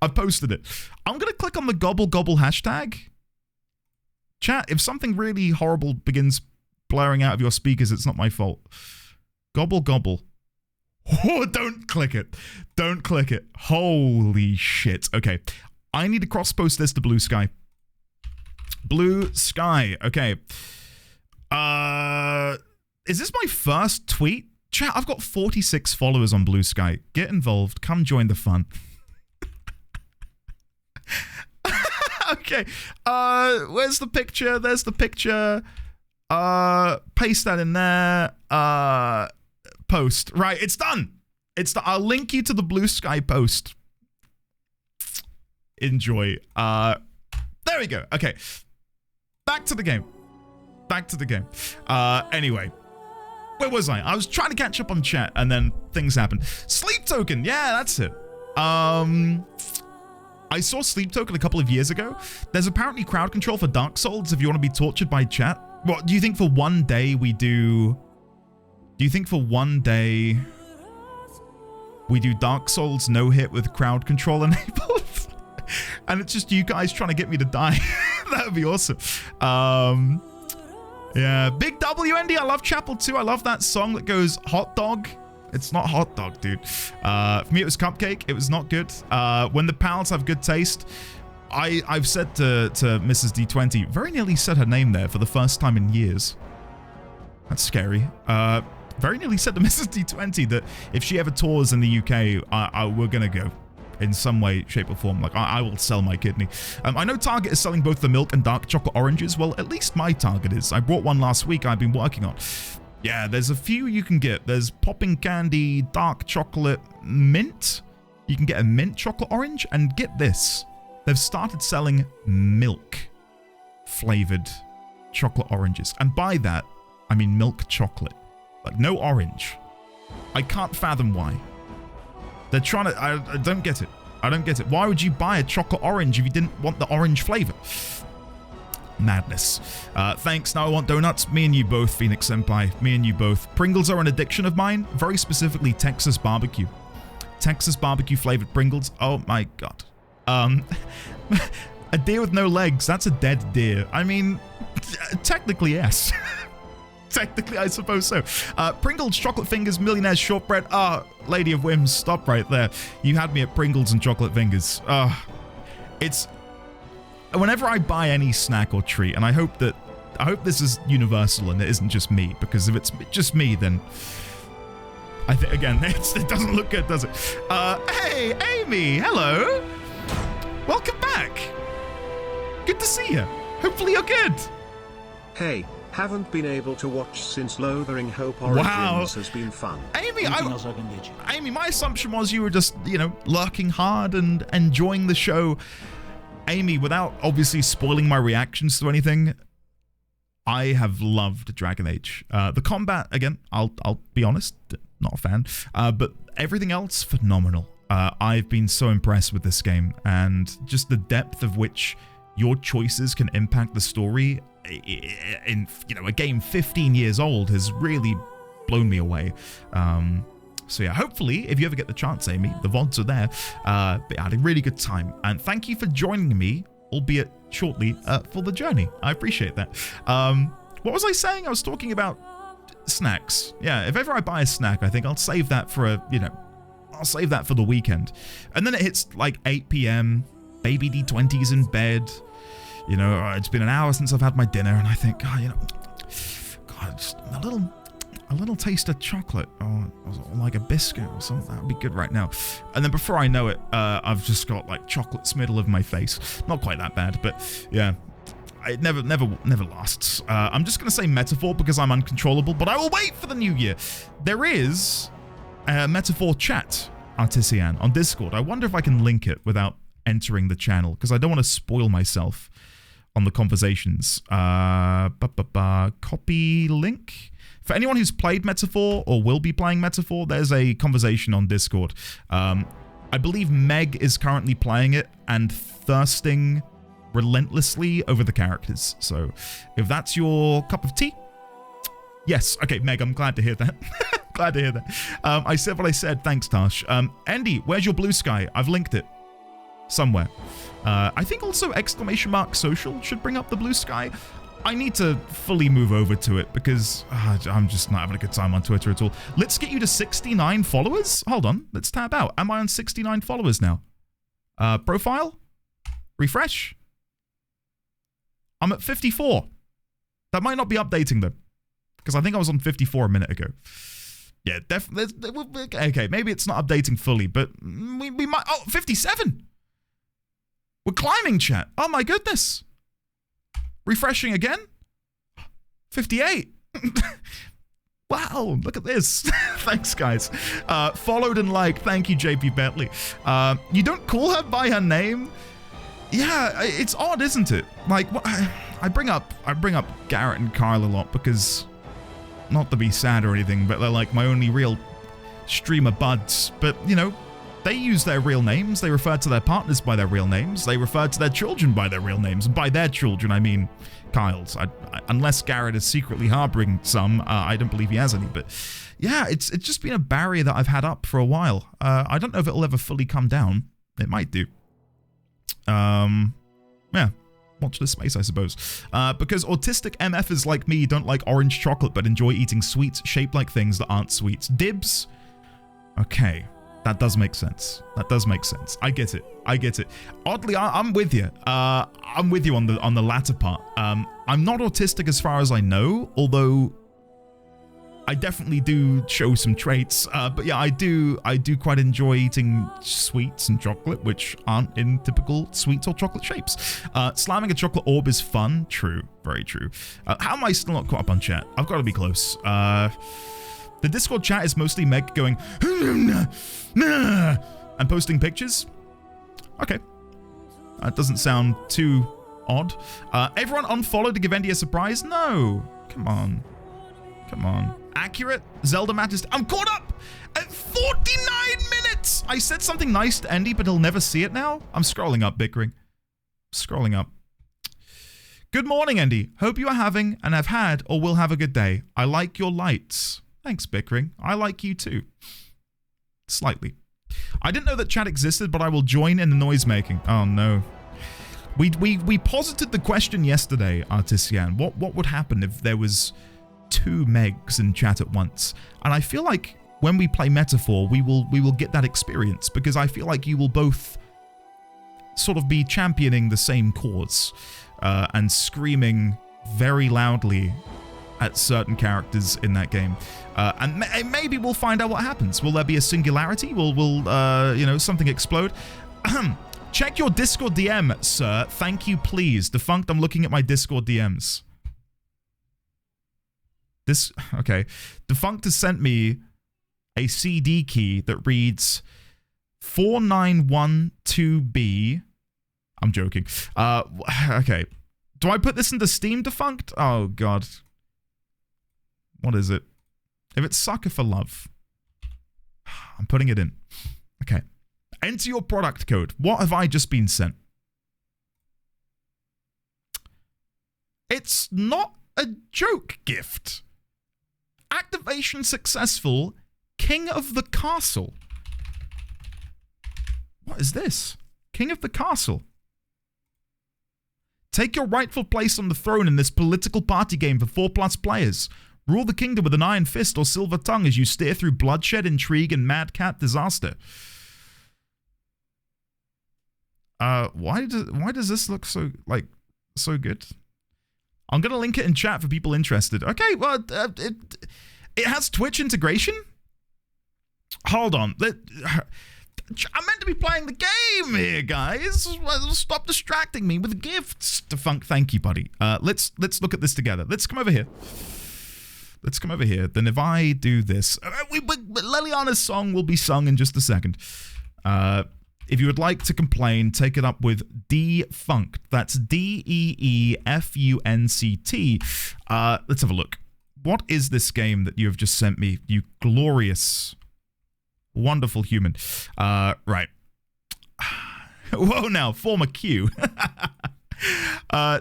I've posted it. I'm going to click on the Gobble Gobble hashtag. Chat, if something really horrible begins blaring out of your speakers, it's not my fault. Gobble Gobble. Oh, don't click it. Don't click it. Holy shit. Okay. I need to cross-post this to Blue Sky. Blue Sky. Okay. Is this my first tweet? Chat, I've got 46 followers on Blue Sky. Get involved. Come join the fun. Okay. Where's the picture? There's the picture. Paste that in there. Post. Right, it's done. I'll link you to the Blue Sky post. Enjoy. There we go. Okay. Back to the game. Anyway. Where was I? I was trying to catch up on chat and then things happened. Sleep Token. Yeah, that's it. I saw Sleep Token a couple of years ago. There's apparently crowd control for Dark Souls if you want to be tortured by chat. What, do you think for one day we do... Do you think for one day we do Dark Souls no hit with crowd control enabled? And it's just you guys trying to get me to die. That would be awesome. Yeah, Big WND, I love Chapel 2. I love that song that goes hot dog. It's not hot dog, dude. For me, it was Cupcake. It was not good. When the pals have good taste, I've said to Mrs. D20, very nearly said her name there for the first time in years. That's scary. Very nearly said to Mrs. D20 that if she ever tours in the UK, we're gonna go. In some way, shape, or form. Like, I will sell my kidney. I know Target is selling both the milk and dark chocolate oranges. Well, at least my Target is. I bought one last week I've been working on. Yeah, there's a few you can get. There's popping candy, dark chocolate, mint. You can get a mint chocolate orange. And get this. They've started selling milk-flavored chocolate oranges. And by that, I mean milk chocolate. Like, no orange. I can't fathom why. They're trying to... I don't get it. I don't get it. Why would you buy a chocolate orange if you didn't want the orange flavor? Madness. Thanks. Now I want donuts. Me and you both, Phoenix Senpai. Me and you both. Pringles are an addiction of mine. Very specifically, Texas barbecue. Texas barbecue flavored Pringles. Oh my god. A deer with no legs. That's a dead deer. I mean, technically, yes. Technically, I suppose so. Pringles, chocolate fingers, millionaire's shortbread. Lady of Whims, stop right there. You had me at Pringles and chocolate fingers. It's whenever I buy any snack or treat, and I hope this is universal and it isn't just me, because if it's just me, then I think again it doesn't look good, does it? Hey, Amy, hello. Welcome back. Good to see you. Hopefully you're good. Hey, haven't been able to watch since Lothering Hope Origins has been fun. Amy, Amy, my assumption was you were just, lurking hard and enjoying the show. Amy, without obviously spoiling my reactions to anything, I have loved Dragon Age. The combat, again, I'll be honest, not a fan, but everything else, phenomenal. I've been so impressed with this game, and just the depth of which your choices can impact the story in a game 15 years old has really blown me away. So yeah, hopefully, if you ever get the chance, Amy, the VODs are there. But I had a really good time. And thank you for joining me, albeit shortly, for the journey. I appreciate that. What was I saying? I was talking about snacks. Yeah, if ever I buy a snack, I think I'll save that for I'll save that for the weekend. And then it hits like 8 p.m. Baby D20's in bed. It's been an hour since I've had my dinner, and I think, God, just a little taste of chocolate, or like a biscuit or something, that would be good right now. And then before I know it, I've just got like chocolate smiddle of my face. Not quite that bad, but yeah, it never lasts. I'm just gonna say metaphor because I'm uncontrollable, but I will wait for the new year. There is a metaphor chat, Artisian, on Discord. I wonder if I can link it without entering the channel, because I don't want to spoil myself on the conversations. Copy link. For anyone who's played Metaphor or will be playing Metaphor, there's a conversation on Discord. I believe Meg is currently playing it and thirsting relentlessly over the characters. So if that's your cup of tea, yes. Okay, Meg, I'm glad to hear that. Glad to hear that. I said what I said. Thanks, Tash. Andy, where's your blue sky? I've linked it somewhere. I think also !social should bring up the blue sky. I need to fully move over to it because I'm just not having a good time on Twitter at all. Let's get you to 69 followers. Hold on. Let's tab out. Am I on 69 followers now? Profile? Refresh? I'm at 54. That might not be updating though, because I think I was on 54 a minute ago. Yeah, definitely. Okay, maybe it's not updating fully, but we might. Oh, 57. We're climbing, chat. Oh my goodness. Refreshing again. 58. Wow, look at this. Thanks, guys. Followed and liked. Thank you, JP Bentley. You don't call her by her name? Yeah, it's odd, isn't it? Like, I bring up Garrett and Kyle a lot because, not to be sad or anything, but they're like my only real streamer buds. But, they use their real names. They refer to their partners by their real names. They refer to their children by their real names. And by their children, I mean Kyle's. Unless Garrett is secretly harboring some, I don't believe he has any. But yeah, it's just been a barrier that I've had up for a while. I don't know if it'll ever fully come down. It might do. Yeah. Watch this space, I suppose. Because autistic MFers like me don't like orange chocolate, but enjoy eating sweets shaped like things that aren't sweets. Dibs? Okay. That does make sense. That does make sense. I get it. I get it. Oddly, I'm with you. I'm with you on the latter part. I'm not autistic as far as I know, although I definitely do show some traits. But yeah, I do quite enjoy eating sweets and chocolate, which aren't in typical sweets or chocolate shapes. Slamming a chocolate orb is fun. True. Very true. How am I still not caught up on chat? I've got to be close. The Discord chat is mostly Meg going and posting pictures. Okay. That doesn't sound too odd. Everyone unfollow to give Andy a surprise? No. Come on. Come on. Accurate? Zelda matters. I'm caught up at 49 minutes. I said something nice to Andy, but he'll never see it now? I'm scrolling up, bickering. Scrolling up. Good morning, Andy. Hope you are having and have had or will have a good day. I like your lights. Thanks, bickering. I like you too. Slightly. I didn't know that chat existed, but I will join in the noise making. Oh no. We posited the question yesterday, Artisan. What would happen if there was 2 Megs in chat at once? And I feel like when we play Metaphor, we will get that experience, because I feel like you will both sort of be championing the same cause and screaming very loudly at certain characters in that game. And maybe we'll find out what happens. Will there be a singularity? Will you know, something explode? Check your Discord DM, sir. Thank you, please. Defunct, I'm looking at my Discord DMs. Okay. Defunct has sent me a CD key that reads 4912B. I'm joking. Okay. Do I put this into Steam, Defunct? Oh, God. What is it? If it's Sucker for Love. I'm putting it in. Okay. Enter your product code. What have I just been sent? It's not a joke gift. Activation successful. King of the Castle. What is this? King of the Castle. Take your rightful place on the throne in this political party game for 4+ players. Rule the kingdom with an iron fist or silver tongue as you steer through bloodshed, intrigue, and madcap disaster. Why does this look so good? I'm gonna link it in chat for people interested. Okay, well, it has Twitch integration. Hold on, I'm meant to be playing the game here, guys. Stop distracting me with gifts. Defunct, thank you, buddy. Let's look at this together. Let's come over here. Let's come over here. Then if I do this, Leliana's song will be sung in just a second. If you would like to complain, take it up with Defunct. That's DEEFUNCT. Let's have a look. What is this game that you have just sent me, you glorious, wonderful human? Right. Whoa, now, form a queue.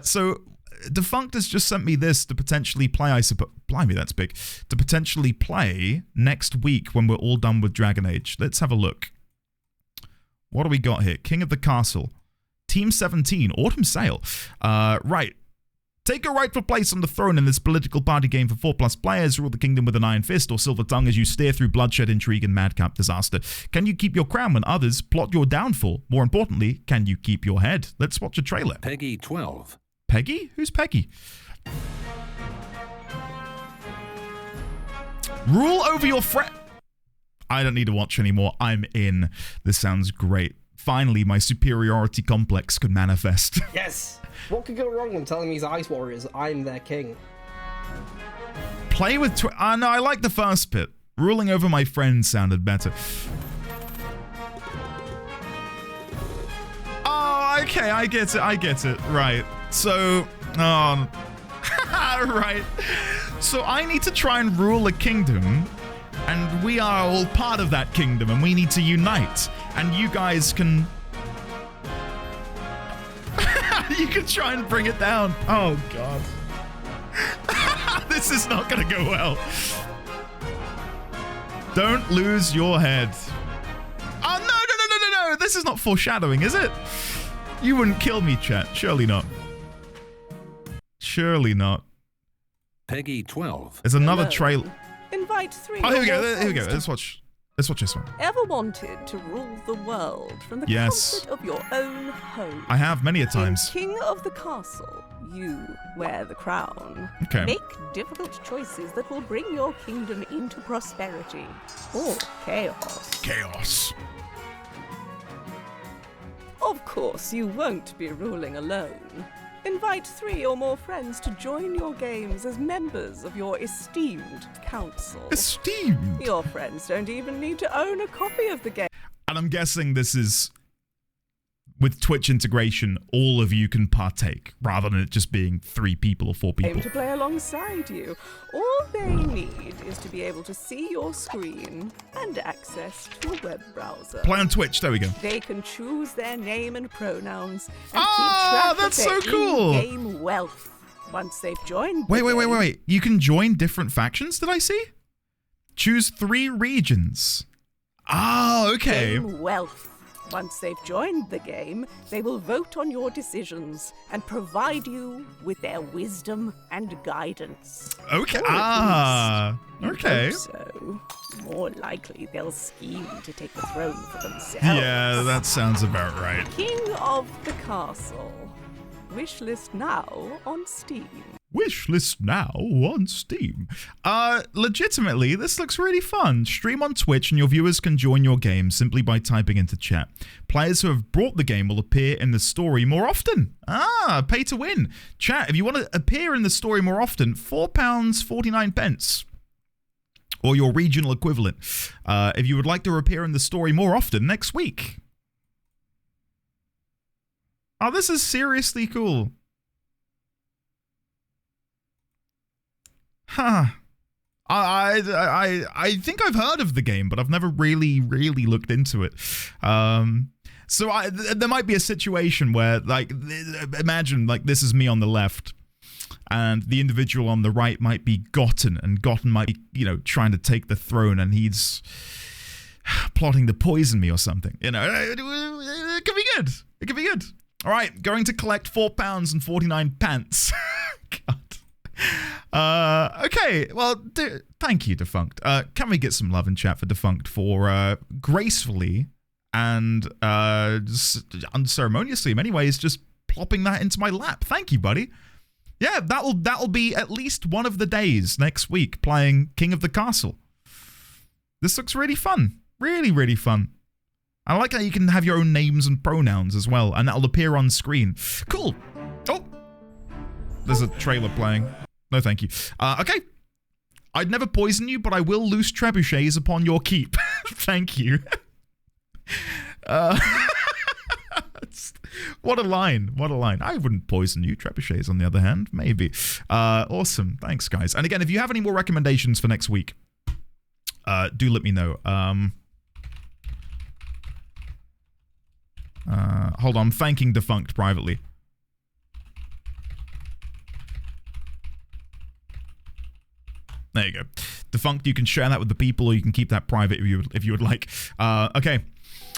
So, Defunct has just sent me this to potentially play, I suppose. Blimey, that's big. To potentially play next week when we're all done with Dragon Age. Let's have a look. What do we got here? King of the Castle. Team 17. Autumn Sale. Right. Take your rightful place on the throne in this political party game for 4+ players. Rule the kingdom with an iron fist or silver tongue as you steer through bloodshed, intrigue, and madcap disaster. Can you keep your crown when others plot your downfall? More importantly, can you keep your head? Let's watch a trailer. Peggy 12. Peggy? Who's Peggy? Rule over your friend. I don't need to watch anymore. I'm in. This sounds great. Finally, my superiority complex could manifest. Yes! What could go wrong when telling these Ice Warriors I'm their king? Play with... no, I like the first bit. Ruling over my friends sounded better. Oh, okay, I get it. Right. So... right. So I need to try and rule a kingdom... And we are all part of that kingdom, and we need to unite. And you guys can... you can try and bring it down. Oh, God. This is not going to go well. Don't lose your head. Oh, no. This is not foreshadowing, is it? You wouldn't kill me, chat. Surely not. Surely not. Peggy 12. There's another trailer. Invite 3. Oh, here we go. Let's watch this one. Ever wanted to rule the world from the comfort of your own home? I have many a times. King of the castle, you wear the crown. Okay. Make difficult choices that will bring your kingdom into prosperity or chaos. Chaos. Of course, you won't be ruling alone. Invite 3 or more friends to join your games as members of your esteemed council. Esteemed? Your friends don't even need to own a copy of the game. And I'm guessing this is with Twitch integration, all of you can partake, rather than it just being 3 people or 4 people. Aim to play alongside you. All they need is to be able to see your screen and access to a web browser. Play on Twitch, there we go. They can choose their name and pronouns and Ah, keep track that's of their so cool. in-game wealth. Once they've joined the Wait. You can join different factions, did I see? Choose 3 regions. Oh, okay. game wealth. Once they've joined the game, they will vote on your decisions and provide you with their wisdom and guidance. Okay. Or at least you Okay. hope so. More likely they'll scheme to take the throne for themselves. Yeah, that sounds about right. King of the Castle. Wishlist now on Steam. Wishlist now on Steam. Legitimately, this looks really fun. Stream on Twitch and your viewers can join your game simply by typing into chat. Players who have brought the game will appear in the story more often. Pay to win. Chat, if you want to appear in the story more often, £4.49. Or your regional equivalent. If you would like to appear in the story more often next week. Oh, this is seriously cool. Huh. I think I've heard of the game, but I've never really looked into it. So there might be a situation where, like, imagine, like, this is me on the left, and the individual on the right might be Gotten, and Gotten might be, you know, trying to take the throne, and he's plotting to poison me or something. You know, it could be good. It could be good. All right, going to collect £4.49. God. Okay, well, thank you, Defunct. Can we get some love in chat for Defunct for gracefully and unceremoniously, in many ways, just plopping that into my lap? Thank you, buddy. Yeah, that'll be at least one of the days next week playing King of the Castle. This looks really fun. Really fun. I like how you can have your own names and pronouns as well, and that'll appear on screen. Cool. Oh, there's a trailer playing. No, thank you. Okay. I'd never poison you, but I will loose trebuchets upon your keep. Thank you. What a line. What a line. I wouldn't poison you. Trebuchets, on the other hand, maybe. Awesome. Thanks, guys. And again, if you have any more recommendations for next week, do let me know. Hold on, I'm thanking Defunct privately. There you go. Defunct, you can share that with the people, or you can keep that private if you would like. Okay.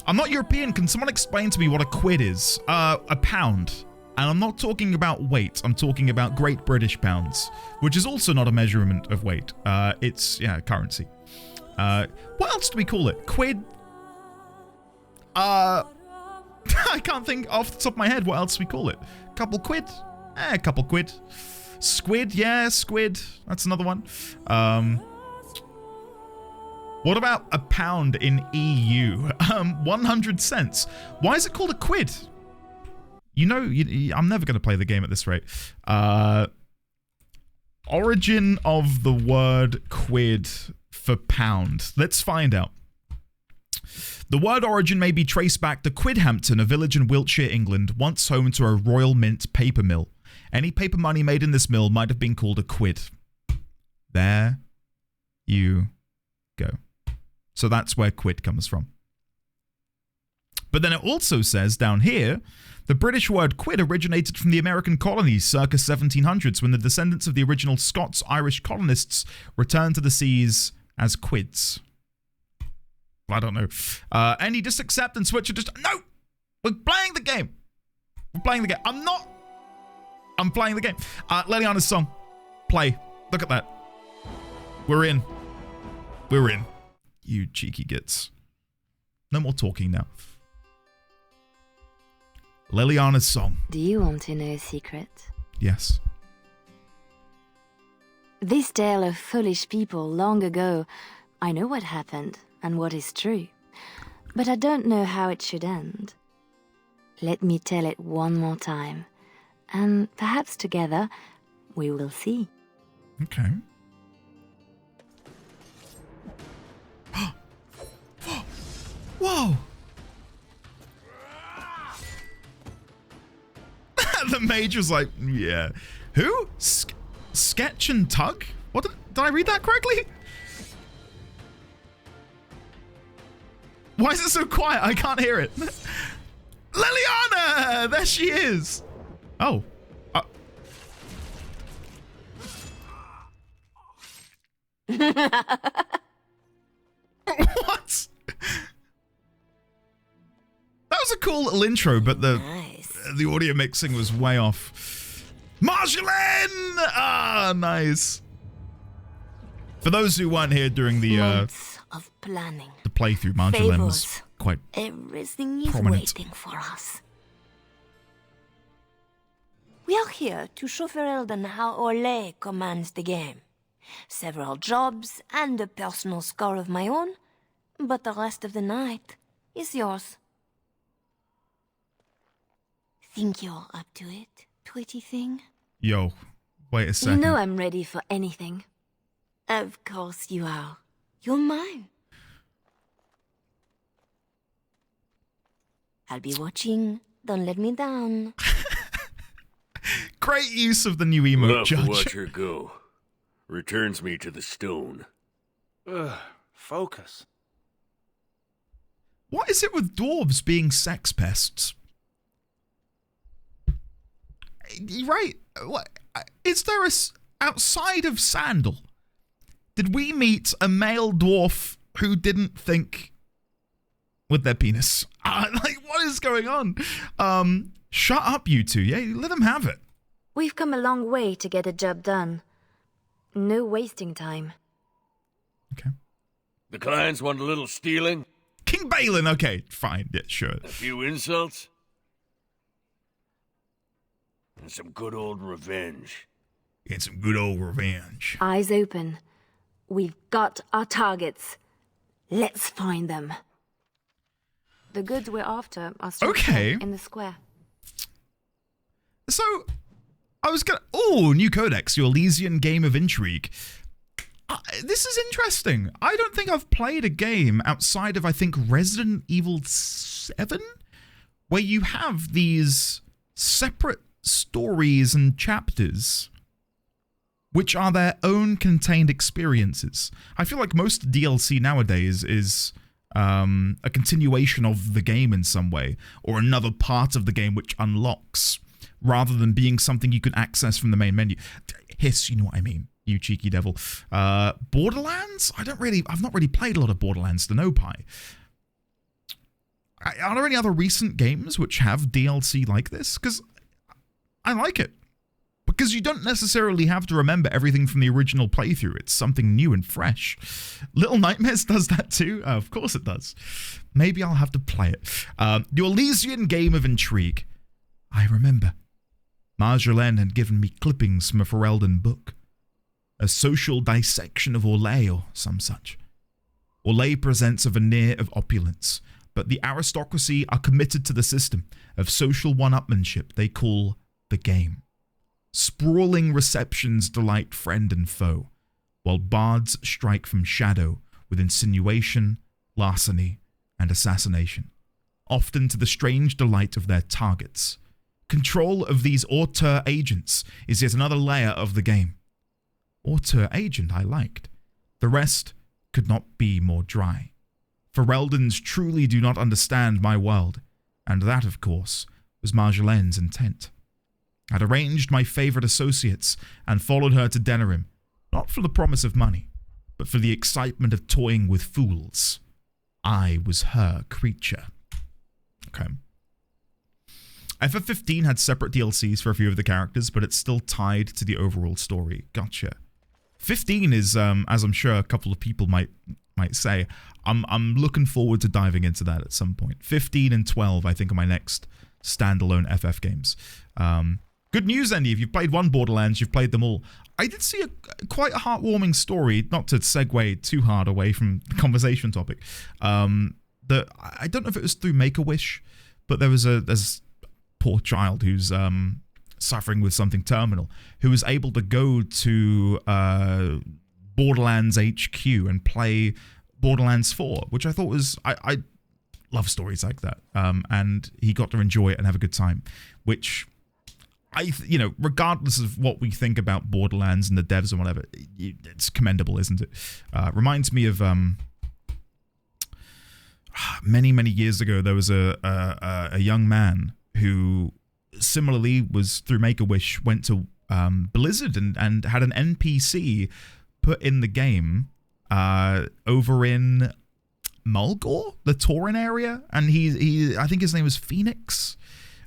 I'm not European. Can someone explain to me what a quid is? A pound. And I'm not talking about weight. I'm talking about Great British pounds, which is also not a measurement of weight. It's, yeah, currency. What else do we call it? Quid? I can't think off the top of my head what else we call it. Couple quid? A couple quid. Squid? Yeah, squid. That's another one. What about a pound in EU? 100 cents. Why is it called a quid? You know, I'm never going to play the game at this rate. Origin of the word quid for pound. Let's find out. The word origin may be traced back to Quidhampton, a village in Wiltshire, England, once home to a Royal Mint paper mill. Any paper money made in this mill might have been called a quid. There you go. So that's where quid comes from. But then it also says down here, the British word quid originated from the American colonies circa 1700s, when the descendants of the original Scots-Irish colonists returned to the seas as quids. I don't know. Any just accept and switch or just... No! We're playing the game. We're playing the game. I'm playing the game. Leliana's song. Play. Look at that. We're in. We're in. You cheeky gits. No more talking now. Leliana's song. Do you want to know a secret? Yes. This tale of foolish people long ago, I know what happened and what is true, but I don't know how it should end. Let me tell it one more time, and perhaps together we will see. Okay. Whoa! mage was like, yeah. Who? Sketch and Tug? What? Did I read that correctly? Why is it so quiet? I can't hear it. Liliana! There she is. Oh. What? That was a cool little intro, but the audio mixing was way off. Marjolaine! Ah, nice. For those who weren't here during the Months of planning. The playthrough, Marjolaine was Fables. quite Everything is prominent. waiting for us. We are here to show Ferelden how Orlais commands the game. Several jobs and a personal score of my own, but the rest of the night is yours. Think you're up to it, pretty thing? Yo, wait a You second. know I'm ready for anything. Of course you are. You're mine. I'll be watching. Don't let me down. Great use of the new emote, Love to Judge. watch her go. Returns me to the stone. Focus. What is it with dwarves being sex pests? You're right. What is there outside of Sandal? Did we meet a male dwarf who didn't think with their penis? Like, what is going on? Shut up, you two. Yeah, let them have it. We've come a long way to get a job done. No wasting time. The clients want a little stealing? King Balin, okay, fine, yeah, sure. A few insults? And some good old revenge. Get some good old revenge. Eyes open. We've got our targets. Let's find them. The goods we're after are still in the square. So, I was gonna... Oh, new codex, your Elysian Game of Intrigue. This is interesting. I don't think I've played a game outside of, I think, Resident Evil 7, where you have these separate stories and chapters which are their own contained experiences. I feel like most DLC nowadays is a continuation of the game in some way, or another part of the game which unlocks, rather than being something you can access from the main menu. Hiss, you know what I mean, you cheeky devil. Borderlands? I've not really played a lot of Borderlands to know Pi. Are there any other recent games which have DLC like this? Because I like it. Because you don't necessarily have to remember everything from the original playthrough. It's something new and fresh. Little Nightmares does that too. Of course it does. Maybe I'll have to play it. The Elysian Game of Intrigue. I remember. Marjolaine had given me clippings from a Ferelden book. A social dissection of Orlais or some such. Orlais presents a veneer of opulence, but the aristocracy are committed to the system of social one-upmanship they call the game. Sprawling receptions delight friend and foe, while bards strike from shadow with insinuation, larceny, and assassination, often to the strange delight of their targets. Control of these auteur agents is yet another layer of the game. Auteur agent I liked. The rest could not be more dry. Fereldans truly do not understand my world, and that, of course, was Marjolaine's intent. I'd arranged my favourite associates and followed her to Denerim, not for the promise of money, but for the excitement of toying with fools. I was her creature. Okay. FF15 had separate DLCs for a few of the characters, but it's still tied to the overall story. Gotcha. 15 is, as I'm sure a couple of people might say, I'm looking forward to diving into that at some point. 15 and 12, I think, are my next standalone FF games. Good news, Andy. If you've played one Borderlands, you've played them all. I did see quite a heartwarming story, not to segue too hard away from the conversation topic. I don't know if it was through Make-A-Wish, but there's a poor child who's suffering with something terminal, who was able to go to Borderlands HQ and play Borderlands 4, which I thought was... I love stories like that. And he got to enjoy it and have a good time, which... regardless of what we think about Borderlands and the devs and whatever, it's commendable, isn't it? Reminds me of many years ago, there was a young man who similarly was through Make-A-Wish, went to Blizzard and had an NPC put in the game over in Mulgore, the Tauren area, and he I think his name was Phoenix,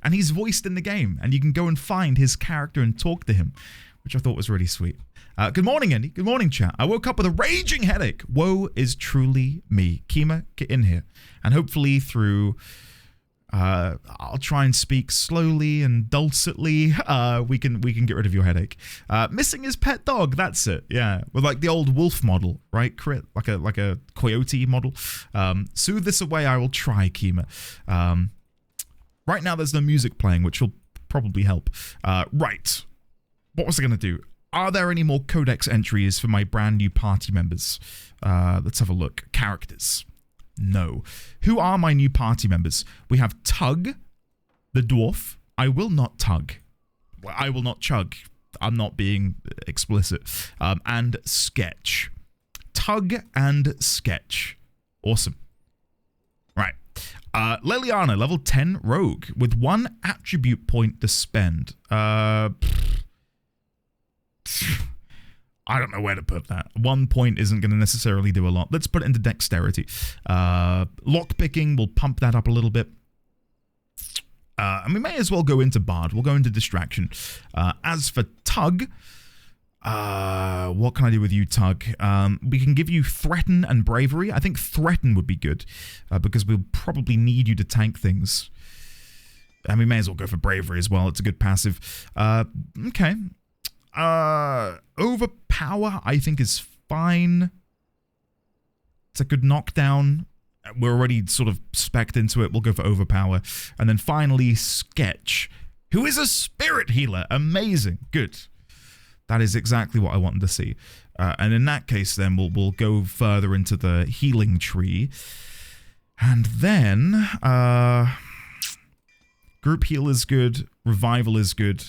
and he's voiced in the game, and you can go and find his character and talk to him, which I thought was really sweet. Good morning, Andy. Good morning, chat. I woke up with a raging headache. Woe is truly me. Kima, get in here. And hopefully through, I'll try and speak slowly and dulcetly. We can get rid of your headache. Missing his pet dog. That's it. Yeah, with like the old wolf model, right? Crit, like a coyote model. Soothe this away. I will try, Kima. Right now, there's no music playing, which will probably help. Right. What was I going to do? Are there any more codex entries for my brand new party members? Let's have a look. Characters. No. Who are my new party members? We have Tug, the dwarf. I will not tug. I will not chug. I'm not being explicit. And Sketch. Tug and Sketch. Awesome. Right. Leliana, level 10 rogue with 1 attribute point to spend. I don't know where to put that. 1 point isn't going to necessarily do a lot. Let's put it into dexterity. Lockpicking, we'll pump that up a little bit. And we may as well go into Bard. We'll go into Distraction. As for Tug, what can I do with you, Tug? We can give you Threaten and Bravery. I think Threaten would be good, because we'll probably need you to tank things. And we may as well go for Bravery as well. It's a good passive. Okay. Overpower, I think, is fine. It's a good knockdown. We're already sort of spec'd into it. We'll go for Overpower. And then finally, Sketch, who is a spirit healer. Amazing. Good. That is exactly what I wanted to see. And in that case, then, we'll go further into the healing tree. And then, Group Heal is good. Revival is good.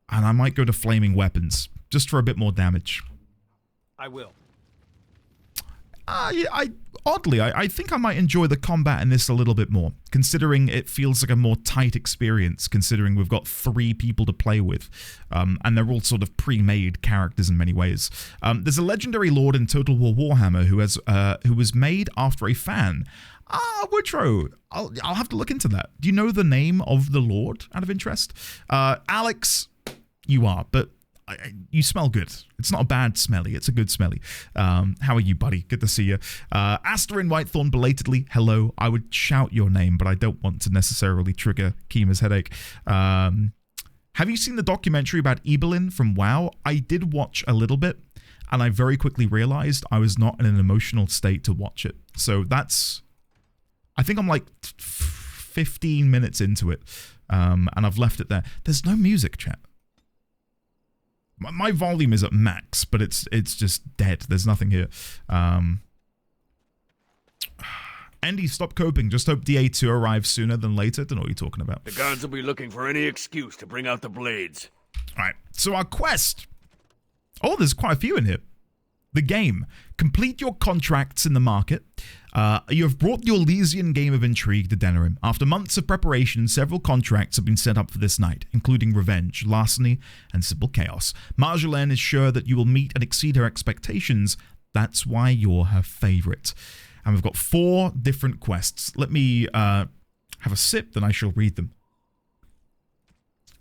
And I might go to Flaming Weapons, just for a bit more damage. I will. Oddly, I think I might enjoy the combat in this a little bit more, considering it feels like a more tight experience, considering we've got 3 people to play with, and they're all sort of pre-made characters in many ways. There's a legendary lord in Total War Warhammer who was made after a fan. Woodrow, I'll have to look into that. Do you know the name of the lord, out of interest? Alex, you are, but you smell good. It's not a bad smelly, it's a good smelly. How are you, buddy? Good to see you. Asterin Whitethorn, belatedly, hello. I would shout your name, but I don't want to necessarily trigger Kima's headache. Have you seen the documentary about Ibelin from WoW? I did watch a little bit, and I very quickly realized I was not in an emotional state to watch it. So that's... I think I'm like 15 minutes into it, and I've left it there. There's no music, chat. My volume is at max, but it's just dead. There's nothing here. Andy, stop coping. Just hope DA2 arrives sooner than later. Don't know what you're talking about. The gods will be looking for any excuse to bring out the blades. All right, so our quest. Oh, there's quite a few in here. The game. Complete your contracts in the market. You have brought the Orlesian game of intrigue to Denerim. After months of preparation, several contracts have been set up for this night, including Revenge, Larceny, and Simple Chaos. Marjolaine is sure that you will meet and exceed her expectations. That's why you're her favorite. And we've got 4 different quests. Let me have a sip, then I shall read them.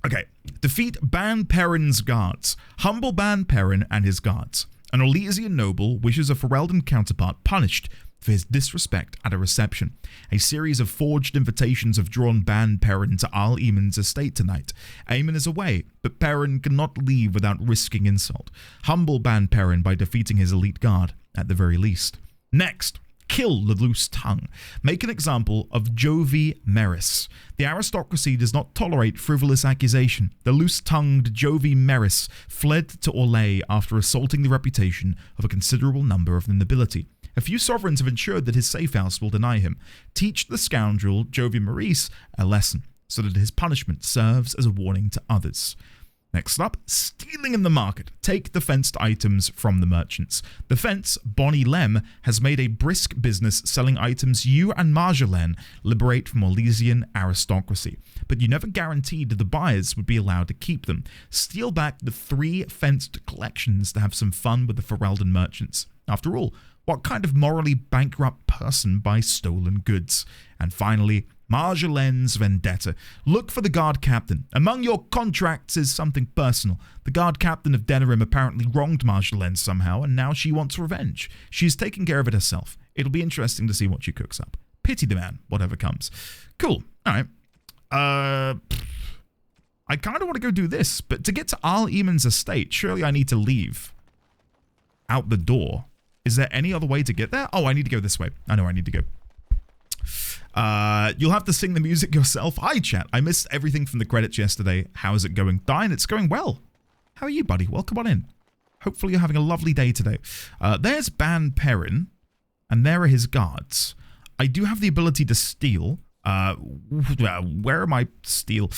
Okay. Defeat Ban Perrin's guards. Humble Ban Perrin and his guards. An Orlesian noble wishes a Ferelden counterpart punished for his disrespect at a reception. A series of forged invitations have drawn Ban Perrin to Al Eamon's estate tonight. Aemon is away, but Perrin cannot leave without risking insult. Humble Ban Perrin by defeating his elite guard, at the very least. Next, kill the Loose Tongue. Make an example of Jovi Merris. The aristocracy does not tolerate frivolous accusation. The loose-tongued Jovi Merris fled to Orlais after assaulting the reputation of a considerable number of the nobility. A few sovereigns have ensured that his safe house will deny him. Teach the scoundrel Jovi Maurice a lesson. so that his punishment serves as a warning to others. Next up, stealing in the market. Take the fenced items from the merchants. The fence, Bonnie Lem, has made a brisk business selling items you and Marjolaine liberate from Orlesian aristocracy, but you never guaranteed the buyers would be allowed to keep them. Steal back the 3 fenced collections to have some fun with the Ferelden merchants. After all, what kind of morally bankrupt person buys stolen goods? And finally, Marjolaine's vendetta. Look for the guard captain. Among your contracts is something personal. The guard captain of Denerim apparently wronged Marjolaine somehow, and now she wants revenge. She's taking care of it herself. It'll be interesting to see what she cooks up. Pity the man, whatever comes. Cool. All right. I kind of want to go do this, but to get to Al Eamon's estate, surely I need to leave out the door. Is there any other way to get there? Oh, I need to go this way. I know where I need to go. You'll have to sing the music yourself. Hi, chat. I missed everything from the credits yesterday. How's it going? Dine, it's going well. How are you, buddy? Welcome on in. Hopefully you're having a lovely day today. There's Ban Perrin, and there are his guards. I do have the ability to steal. Where am I steal?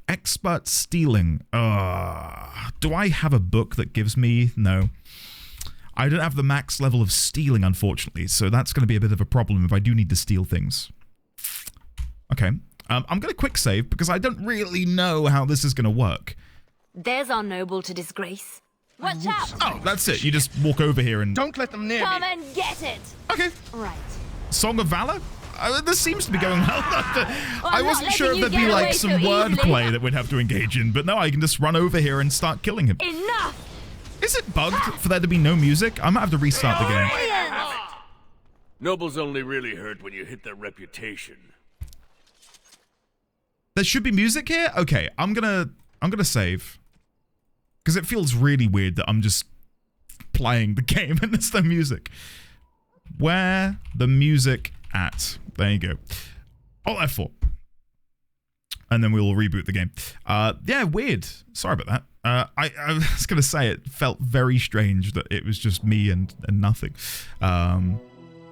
Expert stealing. Do I have a book that gives me? No. I don't have the max level of stealing, unfortunately, so that's going to be a bit of a problem if I do need to steal things. Okay, I'm going to quick save because I don't really know how this is going to work. There's our noble to disgrace. Watch out! Oh, that's it. You just walk over here and... Don't let them near Come me. and get it! Okay. Right. Song of Valor? This seems to be going well. I wasn't not sure if letting there'd you be get like away some so wordplay easily. that we'd have to engage in, but no, I can just run over here and start killing him. Enough! Is it bugged for there to be no music? I might have to restart the game. Nobles only really hurt when you hit their reputation. There should be music here? Okay, I'm gonna save. Because it feels really weird that I'm just playing the game and there's no music. Where the music at? There you go. Alt F4. And then we'll reboot the game. Yeah, weird. Sorry about that. I was going to say it felt very strange that it was just me and nothing.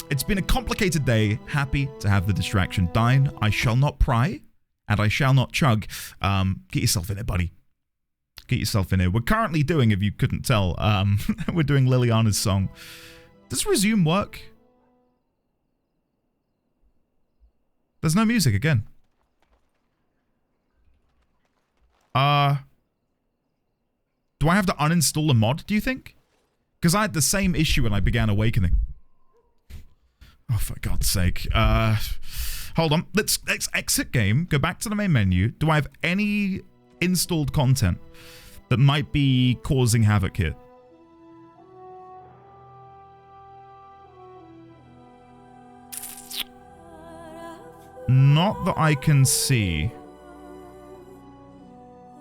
It's been a complicated day. Happy to have the distraction. Dine, I shall not pry, and I shall not chug. Get yourself in it, buddy. Get yourself in here. We're currently doing, if you couldn't tell, we're doing Liliana's song. Does resume work? There's no music again. Do I have to uninstall a mod, do you think? Because I had the same issue when I began Awakening. Oh, for God's sake. Hold on. Let's exit game. Go back to the main menu. Do I have any installed content that might be causing havoc here? Not that I can see.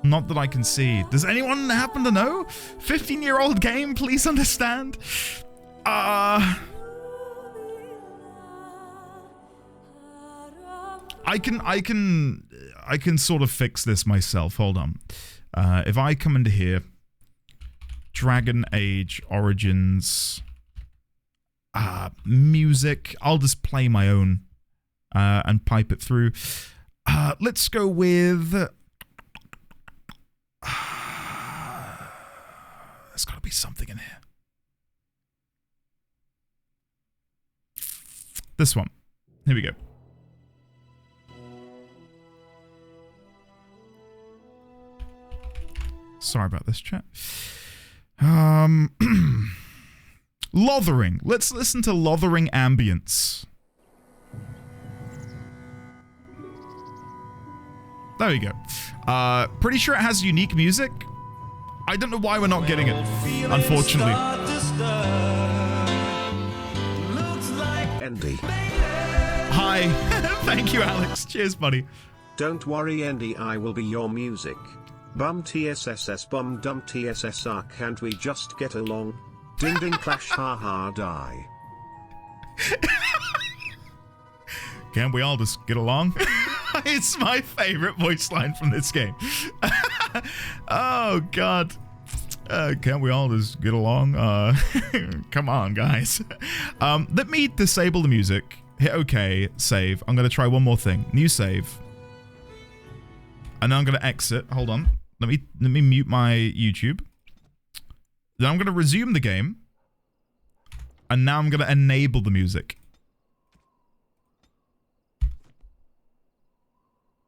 Not that I can see. Does anyone happen to know? 15-year-old game, please understand. I can sort of fix this myself. Hold on. If I come into here, Dragon Age Origins, music, I'll just play my own and pipe it through. Let's go with... There's got to be something in here. This one. Here we go. Sorry about this, chat. Lothering. Let's listen to Lothering ambience. There we go. Pretty sure it has unique music. I don't know why we're not getting it, unfortunately. Andy. Hi. Thank you, Alex. Cheers, buddy. Don't worry, Andy, I will be your music. Bum TSSS bum dum TSSR, can't we just get along? Ding ding clash ha ha die. Can't we all just get along? It's my favorite voice line from this game. Oh, God. Can't we all just get along? Come on, guys. Let me disable the music. Hit OK. Save. I'm going to try one more thing. New save. And then I'm going to exit. Hold on. Let me mute my YouTube. Then I'm going to resume the game. And now I'm going to enable the music.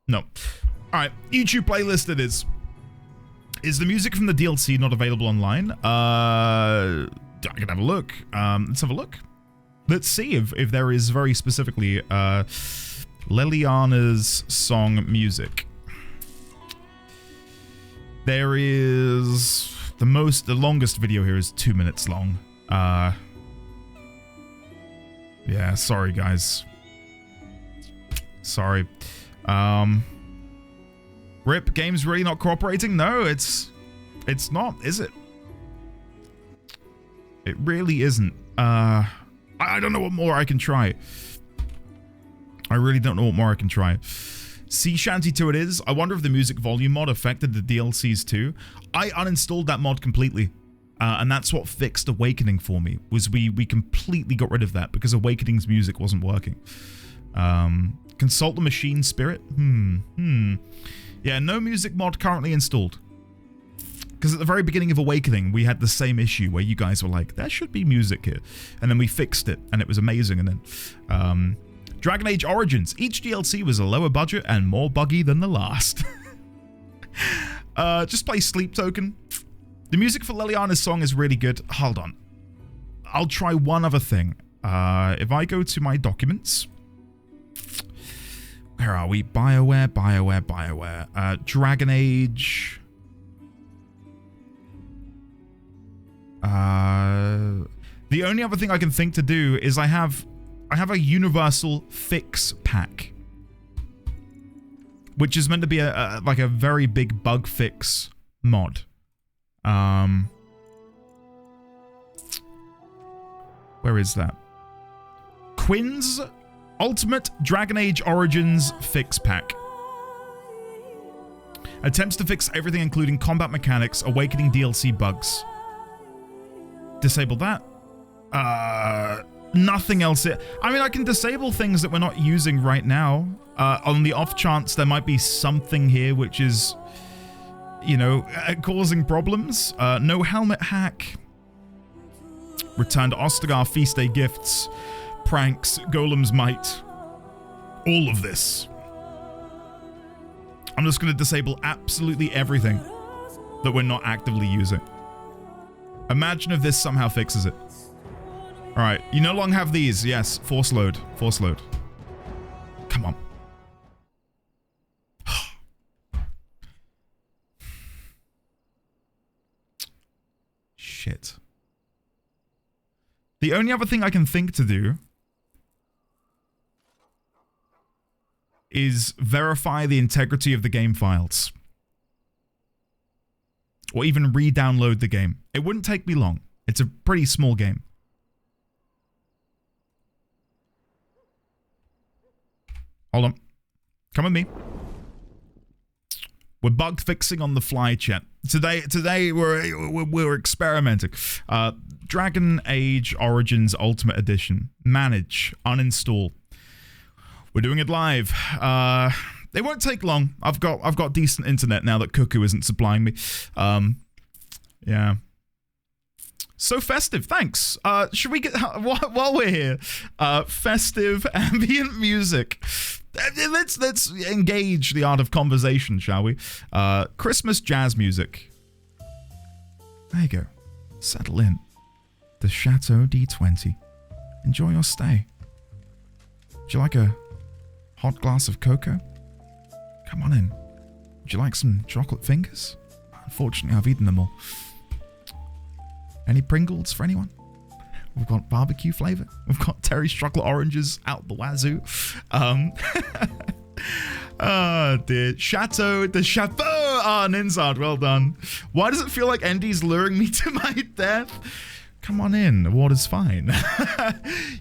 No. Alright, YouTube playlist it is. Is the music from the DLC not available online? I can have a look. Let's have a look. Let's see if there is very specifically Leliana's song music. There is the longest video here is 2 minutes long. Yeah, sorry guys. Sorry. Rip, game's really not cooperating? No, it's not, is it? It really isn't. I don't know what more I can try. I really don't know what more I can try. Sea Shanty 2 it is. I wonder if the music volume mod affected the DLCs too. I uninstalled that mod completely. And that's what fixed Awakening for me, was we completely got rid of that because Awakening's music wasn't working. Consult the machine spirit? Yeah, no music mod currently installed. Because at the very beginning of Awakening, we had the same issue where you guys were like, there should be music here. And then we fixed it, and it was amazing. And then, Dragon Age Origins. Each DLC was a lower budget and more buggy than the last. Just play Sleep Token. The music for Leliana's song is really good. Hold on. I'll try one other thing. If I go to my documents... Where are we? BioWare. Dragon Age. The only other thing I can think to do is I have a universal fix pack, which is meant to be like a very big bug fix mod. Where is that? Quinn's Ultimate Dragon Age Origins Fix Pack. Attempts to fix everything including combat mechanics, Awakening DLC bugs. Disable that. Nothing else. I mean, I can disable things that we're not using right now. On the off chance there might be something here which is, you know, causing problems. No helmet hack. Return to Ostagar, Feast Day gifts. Pranks, Golem's Might, all of this. I'm just going to disable absolutely everything that we're not actively using. Imagine if this somehow fixes it. Alright, you no longer have these. Yes, force load. Force load. Come on. Shit. The only other thing I can think to do is verify the integrity of the game files. Or even re-download the game. It wouldn't take me long. It's a pretty small game. Hold on. Come with me. We're bug fixing on the fly, chat. Today we're experimenting. Dragon Age Origins Ultimate Edition. Manage. Uninstall. We're doing it live. It won't take long. I've got decent internet now that Cuckoo isn't supplying me. Yeah. So festive. Thanks. Should we get while we're here? Festive ambient music. Let's engage the art of conversation, shall we? Christmas jazz music. There you go. Settle in. The Chateau D20. Enjoy your stay. Would you like a hot glass of cocoa? Come on in. Would you like some chocolate fingers? Unfortunately, I've eaten them all. Any Pringles for anyone? We've got barbecue flavor. We've got Terry's chocolate oranges out the wazoo. Oh dear. Chateau de Chapeau. Ah, Ninzard, well done. Why does it feel like Endy's luring me to my death? Come on in, the water's fine.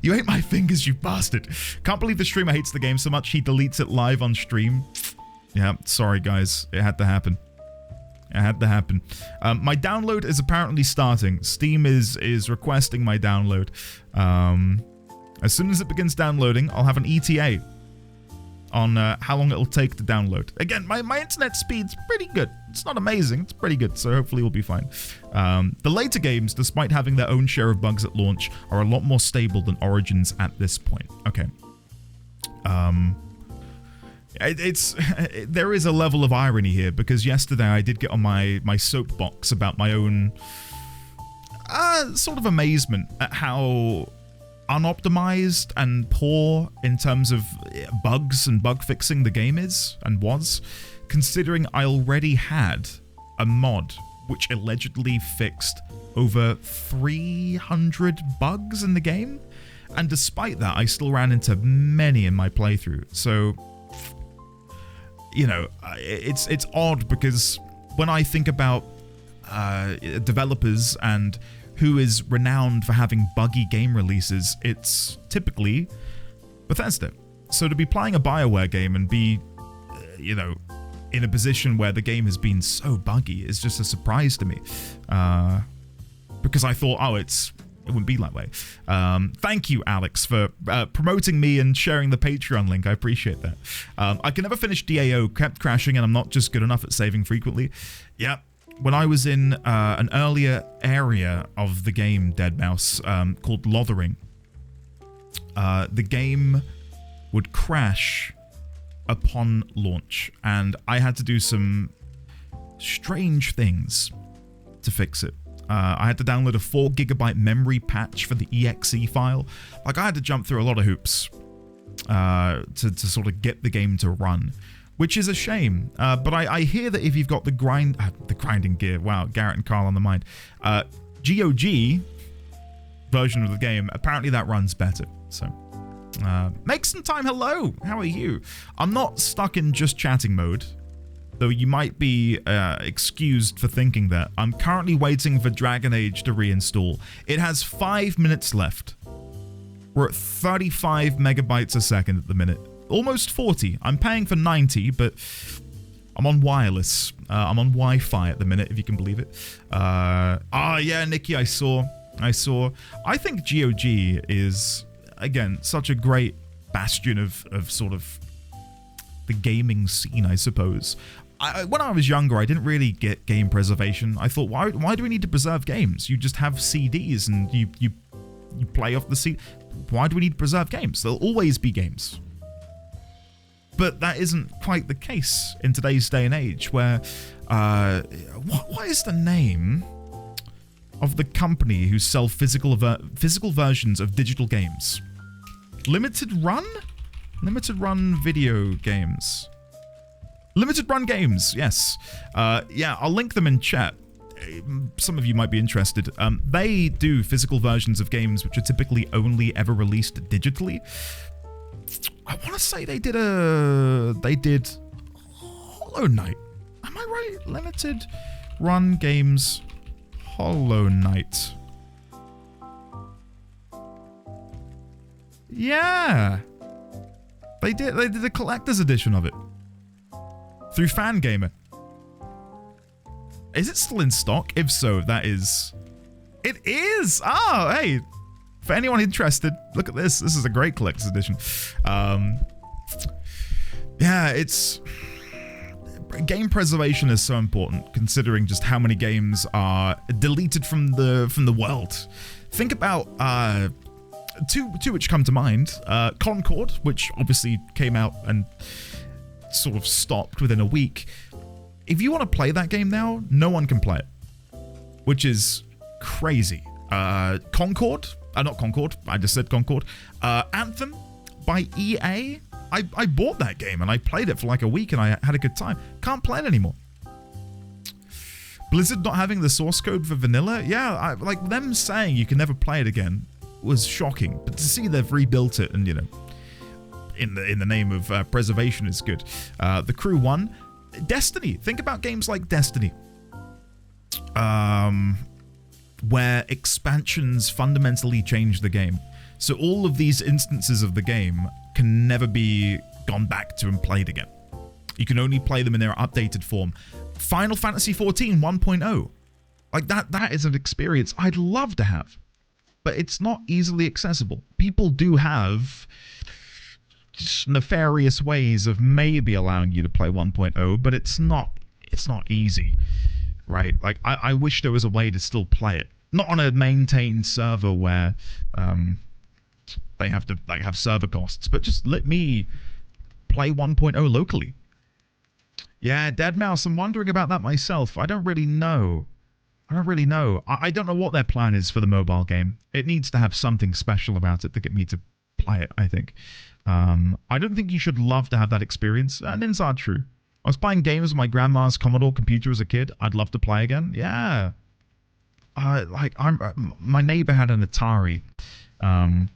You ate my fingers, you bastard. Can't believe the streamer hates the game so much he deletes it live on stream. Yeah, sorry guys, it had to happen. It had to happen. My download is apparently starting. Steam is requesting my download. As soon as it begins downloading, I'll have an ETA. on how long it'll take to download. Again, my internet speed's pretty good. It's not amazing, it's pretty good, so hopefully we'll be fine. The later games, despite having their own share of bugs at launch, are a lot more stable than Origins at this point. Okay. There is a level of irony here, because yesterday I did get on my soapbox about my own sort of amazement at how unoptimized and poor in terms of bugs and bug fixing the game is and was, considering I already had a mod which allegedly fixed over 300 bugs in the game, and despite that I still ran into many in my playthrough. So, you know, it's odd, because when I think about developers and who is renowned for having buggy game releases, it's typically Bethesda. So to be playing a BioWare game and be, you know, in a position where the game has been so buggy is just a surprise to me. Because I thought, oh, it wouldn't be that way. Thank you, Alex, for promoting me and sharing the Patreon link. I appreciate that. I can never finish DAO, kept crashing, and I'm not just good enough at saving frequently. Yeah. When I was in an earlier area of the game, Deadmau5, called Lothering, the game would crash upon launch, and I had to do some strange things to fix it. I had to download a 4 GB memory patch for the exe file. Like, I had to jump through a lot of hoops to sort of get the game to run, which is a shame. But I hear that if you've got the grinding gear, wow, Garrett and Carl on the mind, GOG version of the game, apparently that runs better. So, make some time. Hello, how are you? I'm not stuck in just chatting mode, though you might be excused for thinking that. I'm currently waiting for Dragon Age to reinstall. It has 5 minutes left. We're at 35 megabytes a second at the minute. Almost 40. I'm paying for 90, but I'm on wireless. I'm on Wi-Fi at the minute, if you can believe it. Yeah, Nikki, I saw. I think GOG is, again, such a great bastion of sort of the gaming scene, I suppose. When I was younger, I didn't really get game preservation. I thought, why do we need to preserve games? You just have CDs and you play off the CD. Why do we need to preserve games? There'll always be games. But that isn't quite the case in today's day and age, where what is the name of the company who sell physical versions of digital games? Limited Run Video Games. Limited Run Games, yes. Yeah, I'll link them in chat. Some of you might be interested. They do physical versions of games which are typically only ever released digitally. I want to say they did Hollow Knight. Am I right? Limited Run Games Hollow Knight. Yeah. They did a collector's edition of it. Through Fangamer. Is it still in stock? If so, that is... It is! Oh, hey. For anyone interested, look at this. This is a great collector's edition. Yeah, it's... Game preservation is so important, considering just how many games are deleted from the world. Think about two which come to mind. Concord, which obviously came out and sort of stopped within a week. If you want to play that game now, no one can play it, which is crazy. Concord, not Concord, I just said Concord. Anthem by EA. I bought that game and I played it for like a week and I had a good time. Can't play it anymore. Blizzard not having the source code for vanilla, yeah, like them saying you can never play it again was shocking. But to see they've rebuilt it and, you know, in the name of preservation is good. The Crew 1. Destiny. Think about games like Destiny. Where expansions fundamentally change the game. So all of these instances of the game can never be gone back to and played again. You can only play them in their updated form. Final Fantasy XIV 1.0. Like that is an experience I'd love to have. But it's not easily accessible. People do have nefarious ways of maybe allowing you to play 1.0, but it's not easy, right? Like, I wish there was a way to still play it. Not on a maintained server where they have to like have server costs, but just let me play 1.0 locally. Yeah, Deadmau5, I'm wondering about that myself. I don't really know. I don't know what their plan is for the mobile game. It needs to have something special about it to get me to play it, I think. I don't think you should love to have that experience. And it's not true. I was playing games with my grandma's Commodore computer as a kid. I'd love to play again. Yeah. My neighbor had an Atari. And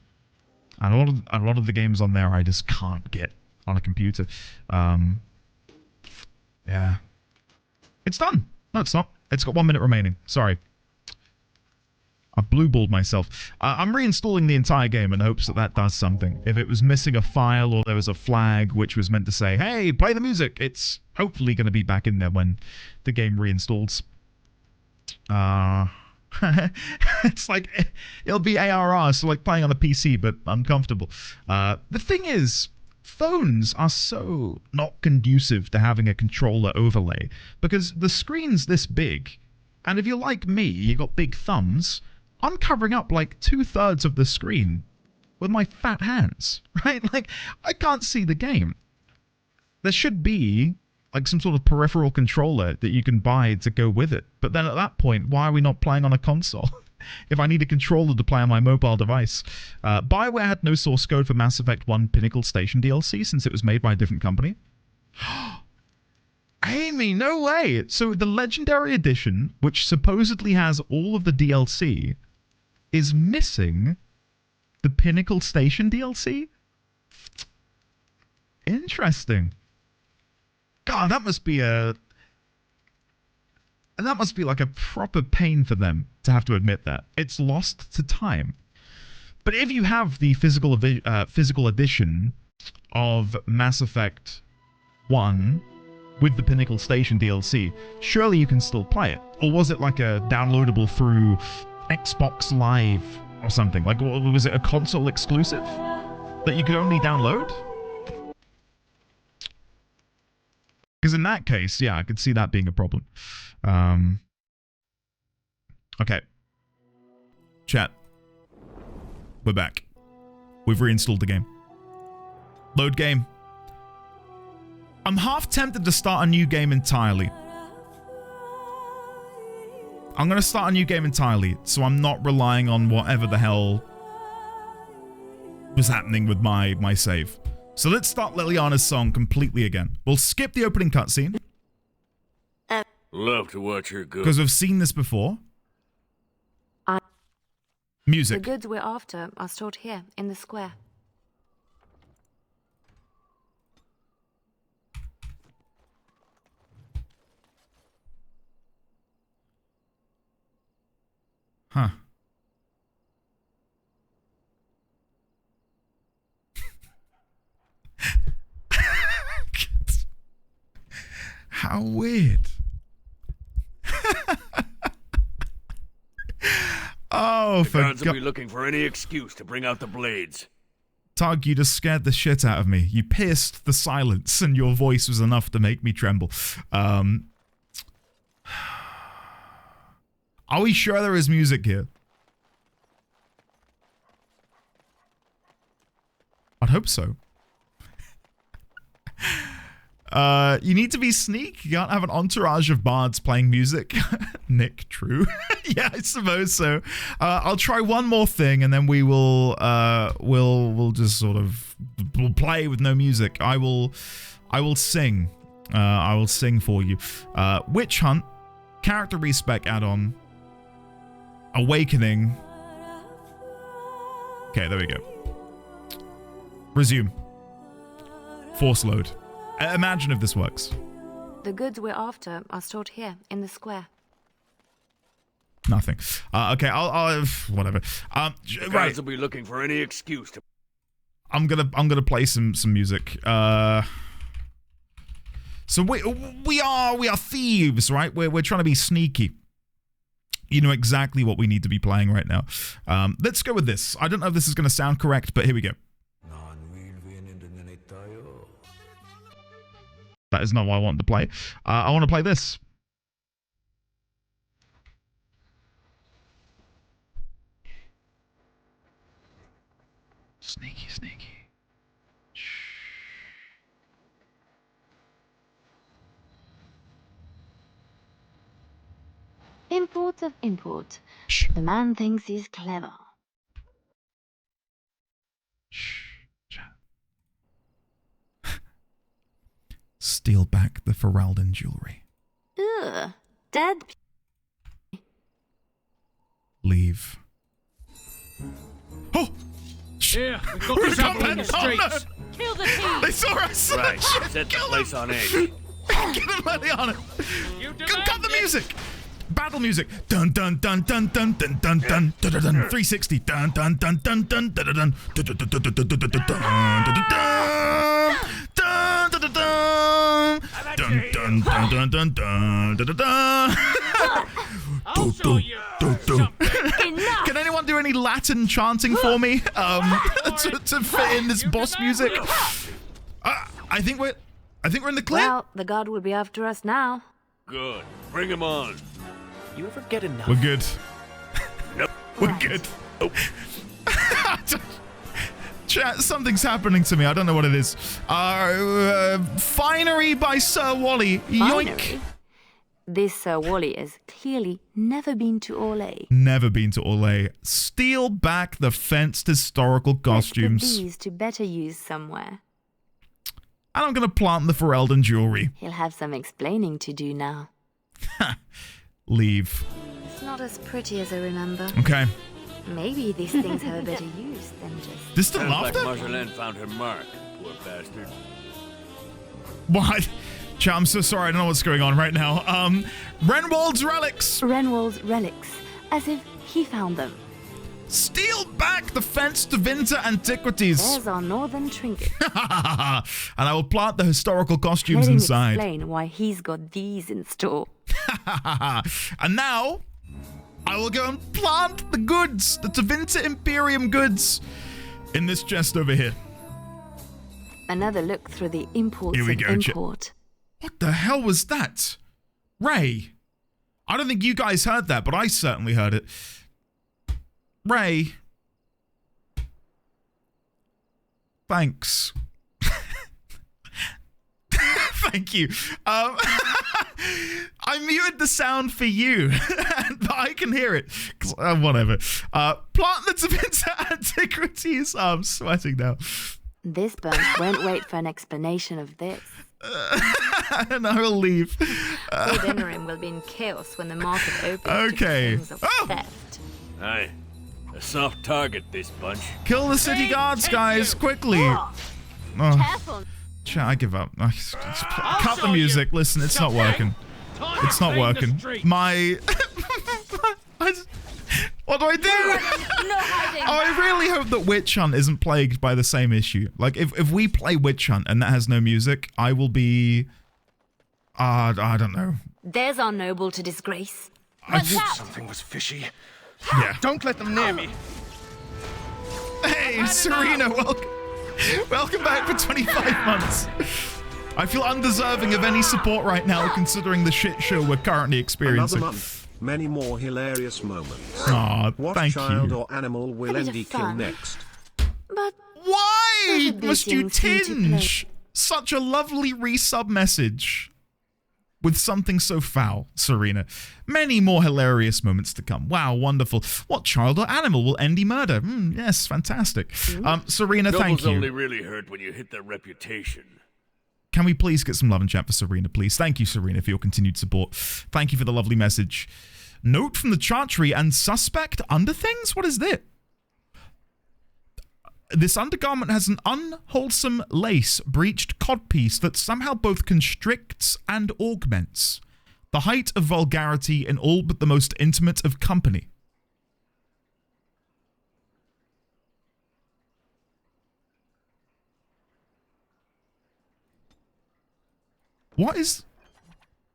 a lot of the games on there I just can't get on a computer. Yeah. It's done. No, it's not. It's got 1 minute remaining. Sorry. I blue-balled myself. I'm reinstalling the entire game in hopes that that does something. If it was missing a file or there was a flag which was meant to say, hey, play the music, it's hopefully going to be back in there when the game reinstalls. It's like, it'll be ARR, so like playing on a PC, but uncomfortable. The thing is, phones are so not conducive to having a controller overlay, because the screen's this big, and if you're like me, you got big thumbs, I'm covering up like 2/3 of the screen with my fat hands, right? Like, I can't see the game. There should be like some sort of peripheral controller that you can buy to go with it. But then at that point, why are we not playing on a console? If I need a controller to play on my mobile device. BioWare had no source code for Mass Effect 1 Pinnacle Station DLC since it was made by a different company. Amy, no way! So the Legendary Edition, which supposedly has all of the DLC, is missing the Pinnacle Station DLC? Interesting. God, that must be like a proper pain for them to have to admit that. It's lost to time. But if you have the physical edition of Mass Effect 1 with the Pinnacle Station DLC, surely you can still play it. Or was it like a downloadable through Xbox Live or something? Like, was it a console exclusive that you could only download? Because in that case, yeah, I could see that being a problem. Okay. Chat. We're back. We've reinstalled the game. Load game. I'm half tempted to start a new game entirely. I'm going to start a new game entirely, so I'm not relying on whatever the hell was happening with my save. So let's start Liliana's song completely again. We'll skip the opening cutscene. Love to watch her go. Because we've seen this before. Music. The goods we're after are stored here in the square. Huh. How weird. Oh, the for guards will be looking for any excuse to bring out the blades. Tug, you just scared the shit out of me. You pierced the silence, and your voice was enough to make me tremble. Are we sure there is music here? I'd hope so. You need to be sneak. You can't have an entourage of bards playing music. Nick, true. Yeah, I suppose so. I'll try one more thing, and then we will we'll just sort of we'll play with no music. I will sing. I will sing for you. Witch Hunt, character respec add-on, Awakening. Okay, there we go. Resume. Force load. Imagine if this works. The goods we're after are stored here in the square. Nothing. Okay, I'll whatever. The guards will be looking for any excuse to. I'm gonna play some music. So we are thieves, right? We're trying to be sneaky. You know exactly what we need to be playing right now. Let's go with this. I don't know if this is gonna sound correct, but here we go. That is not what I want to play. I want to play this. Sneaky, sneaky. Import of import. The man thinks he's clever. Steal back the Ferelden jewelry. Ugh, dead. Leave. Oh! Yeah, we've got this apple in the streets. Kill the team. They saw us! Right, set the place on edge. Get him early on it! Cut the music! Battle music! Dun dun dun dun dun dun dun dun dun dun 360 dun dun dun dun dun dun dun dun dun dun dun dun dun dun dun dun. Can anyone do any Latin chanting for me? To fit in this boss music? I think we're in the clear. Well, the god will be after us now. Good. Bring him on. You ever get enough? We're good. Nope. We're good. Nope. Chat, something's happening to me. I don't know what it is. Finery by Sir Wally. Yoink. Finery? This Sir Wally has clearly never been to Orlais. Never been to Orlais. Steal back the fenced historical costumes. Let's put these to better use somewhere. And I'm going to plant the Ferelden jewelry. He'll have some explaining to do now. Leave. It's not as pretty as I remember. Okay. Maybe these things have a better use than just... Distant laughter? Like Marjolaine found her mark, poor bastard. What? Chat, I'm so sorry. I don't know what's going on right now. Renwald's relics. Renwald's relics. As if he found them. Steal back the fenced Vinter antiquities. There's our northern trinket. And I will plant the historical costumes Let him inside. explain why he's got these in store. And now, I will go and plant the goods, the Tevinter Imperium goods, in this chest over here. Another look through the imports Here we of go, import. What the hell was that? Ray, I don't think you guys heard that, but I certainly heard it. Ray. Thanks. Thank you. I muted the sound for you, but I can hear it. Whatever. Plant the Tevinter antiquities. I'm sweating now. This bunch won't wait for an explanation of this. And I will leave. Old Emerim will be in chaos when the market opens Okay. to things of theft. Aye. A soft target, this bunch. Kill the city guards, guys, quickly. Careful. Chat, I give up. Cut the music. Listen, it's not working. It's not working. My... What do I do? No hiding. Oh, I really hope that Witch Hunt isn't plagued by the same issue. Like, if we play Witch Hunt and that has no music, I will be... I don't know. There's our noble to disgrace. Something was fishy. Yeah. Don't let them near me. Hey, Serena, welcome. Welcome back for 25 months. I feel undeserving of any support right now, considering the shit show we're currently experiencing. Another month, many more hilarious moments. Aw, What thank child you. or animal will A bit of Andy kill fun. next? But Why Those are must you things you need to tinge such a lovely resub message with something so foul, Serena? Many more hilarious moments to come. Wow, wonderful. What child or animal will Andy murder? Yes, fantastic. Serena, thank Nobles you. only really hurt when you hit their reputation. Can we please get some love and chat for Serena, please? Thank you, Serena, for your continued support. Thank you for the lovely message. Note from the chart tree and suspect under things? What is this? This undergarment has an unwholesome lace breeched codpiece that somehow both constricts and augments. The height of vulgarity in all but the most intimate of company. What is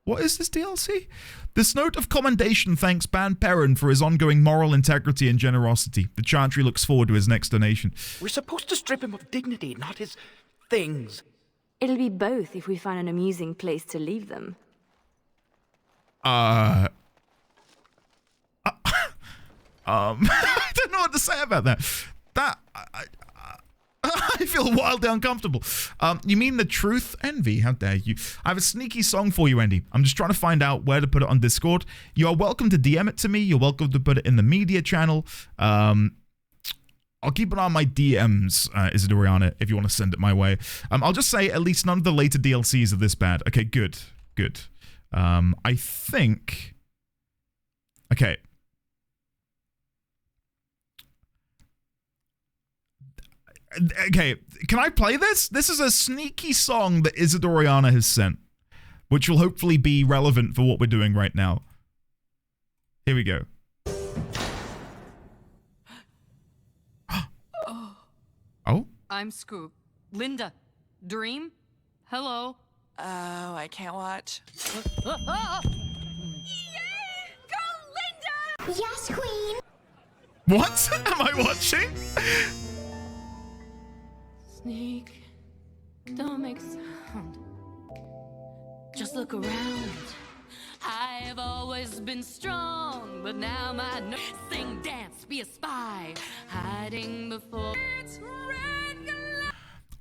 this DLC? This note of commendation thanks Ban Perrin for his ongoing moral integrity and generosity. The Chantry looks forward to his next donation. We're supposed to strip him of dignity, not his things. It'll be both if we find an amusing place to leave them. I don't know what to say about that. I feel wildly uncomfortable. You mean the truth? Envy, how dare you. I have a sneaky song for you, Andy. I'm just trying to find out where to put it on Discord. You are welcome to DM it to me. You're welcome to put it in the media channel. I'll keep an eye on my DMs, Isidoriana, if you want to send it my way. I'll just say at least none of the later DLCs are this bad. Okay, good. Good. I think... Okay. Okay, can I play this? This is a sneaky song that Isidoriana has sent, which will hopefully be relevant for what we're doing right now. Here we go. Oh? I'm Scoop. Linda. Dream? Hello? Oh, I can't watch. Go, Linda! Yes, Queen! What am I watching? Sneak. Don't make sound. Just look around. I've always been strong, but now my sing, dance, be a spy, hiding before.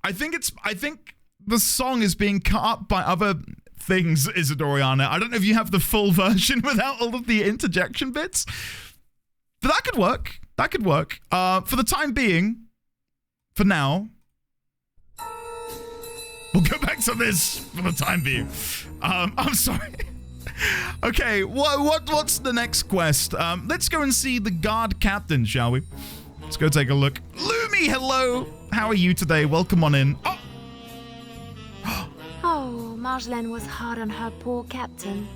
I think the song is being cut up by other things, Isidoriana. I don't know if you have the full version without all of the interjection bits, but that could work. That could work. For the time being, for now, we'll go back to this for the time being. I'm sorry. Okay, what's the next quest? Let's go and see the guard captain, shall we? Let's go take a look. Lumi, hello. How are you today? Welcome on in. Oh, Oh, Marjolaine was hard on her poor captain.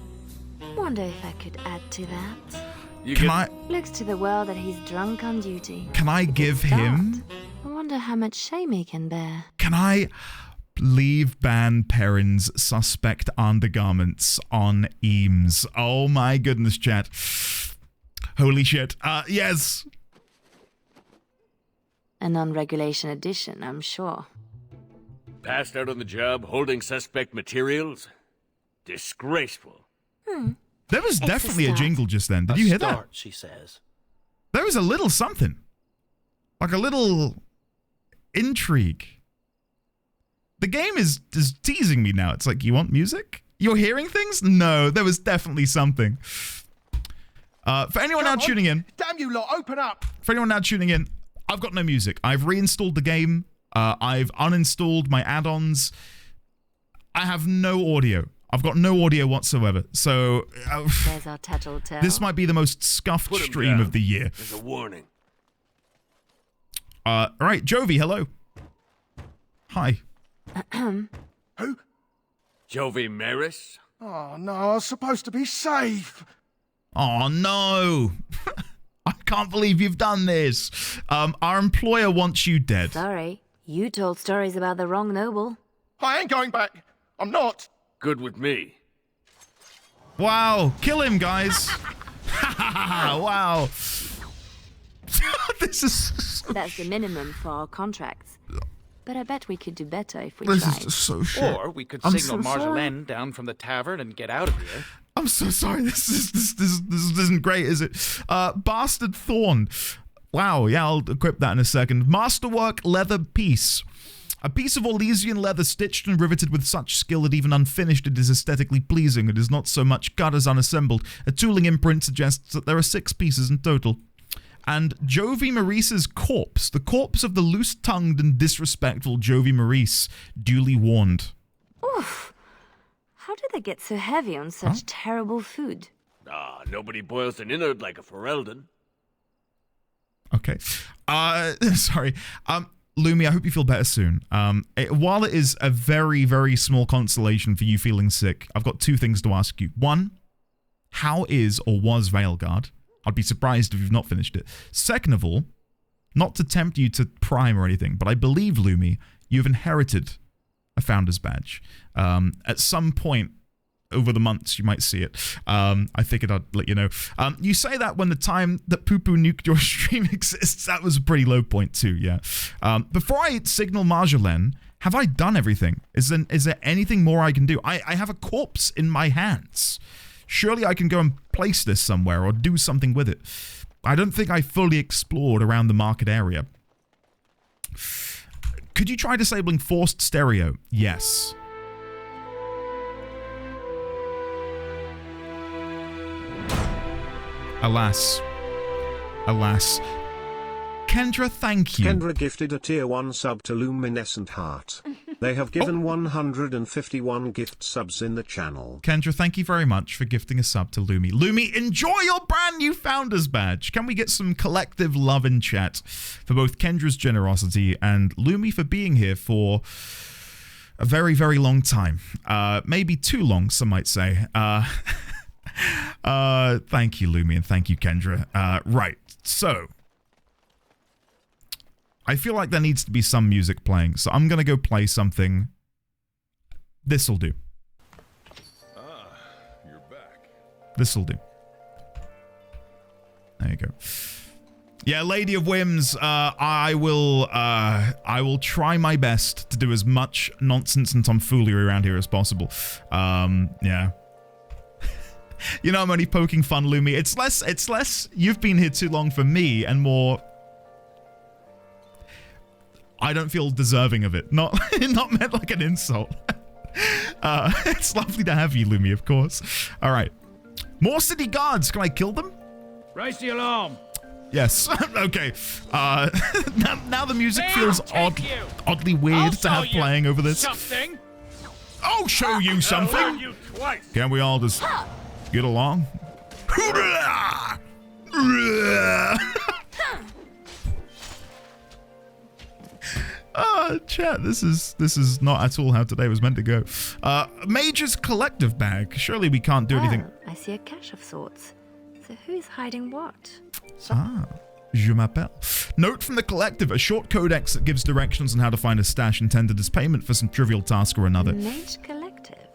Wonder if I could add to that. Looks to the world that he's drunk on duty. Can I give him? I wonder how much shame he can bear. Can I leave ban Perrin's suspect undergarments on Eames? Oh my goodness, chat. Holy shit. Yes. A non-regulation addition, I'm sure. Passed out on the job holding suspect materials? Disgraceful. There was It's a definitely a start. jingle just then. Did you hear that? She says. There was a little something. Like a little intrigue. The game is teasing me now. It's like, you want music? You're hearing things? No, there was definitely something. For anyone now tuning in. Damn you lot, open up! For anyone now tuning in, I've got no music. I've reinstalled the game. I've uninstalled my add-ons. I have no audio. I've got no audio whatsoever. So There's our tattletale. this might be the most scuffed Put 'em stream down. of the year. There's a warning. All right, Jovi, hello. Hi. Who? Jovi Maris? Oh no, I was supposed to be safe. Oh no. I can't believe you've done this. Our employer wants you dead. Sorry, you told stories about the wrong noble. I ain't going back. I'm not. Good with me. Wow, kill him, guys. Wow. This is... That's the minimum for our contracts. But I bet we could do better if we This tried. is just so shit. Or we could I'm signal so sorry. Marjolaine down from the tavern and get out of here. I'm so sorry. This isn't great, is it? Bastard Thorn. Wow, yeah, I'll equip that in a second. Masterwork leather piece. A piece of Orlesian leather stitched and riveted with such skill that even unfinished it is aesthetically pleasing. It is not so much cut as unassembled. A tooling imprint suggests that there are 6 pieces in total. And Jovi Maurice's corpse. The corpse of the loose-tongued and disrespectful Jovi Maurice. Duly warned. Oof. How do they get so heavy on such terrible food? Nobody boils an innard like a Ferelden. Okay. Sorry. Lumi, I hope you feel better soon. While it is a very, very small consolation for you feeling sick, I've got 2 things to ask you. 1, how is or was Veilguard? I'd be surprised if you've not finished it. Second of all, not to tempt you to prime or anything, but I believe, Lumi, you've inherited a Founder's Badge. At some point over the months, you might see it. I figured I'd let you know. You say that when the time that Poo-Poo nuked your stream exists. That was a pretty low point too, yeah. Before I signal Marjolaine, Have I done everything? Is there anything more I can do? I have a corpse in my hands. Surely I can go and place this somewhere or do something with it. I don't think I fully explored around the market area. Could you try disabling forced stereo? Yes. Alas. Alas. Kendra, thank you. Kendra gifted a tier 1 sub to Luminescent Heart. They have given 151 gift subs in the channel. Kendra, thank you very much for gifting a sub to Lumi. Lumi, enjoy your brand new Founders Badge. Can we get some collective love in chat for both Kendra's generosity and Lumi for being here for a very, very long time. Maybe too long, some might say. Thank you, Lumi, and thank you, Kendra. Right, so I feel like there needs to be some music playing, so I'm gonna go play something. This'll do. You're back. This'll do. There you go. Yeah, Lady of Whims, I will try my best to do as much nonsense and tomfoolery around here as possible. Yeah. You know, I'm only poking fun, Lumi. It's less you've been here too long for me and more I don't feel deserving of it. Not meant like an insult. It's lovely to have you, Lumi, of course. All right. More city guards. Can I kill them? Raise the alarm. Yes. Okay. Now the music feels oddly weird to have playing over this. Something. I'll show you something. You twice. Can we all just get along? Chat, this is not at all how today was meant to go. Mage's collective bag. Surely we can't do anything. I see a cache of sorts. So who's hiding what? Je m'appelle. Note from the collective, a short codex that gives directions on how to find a stash intended as payment for some trivial task or another. Mage collective.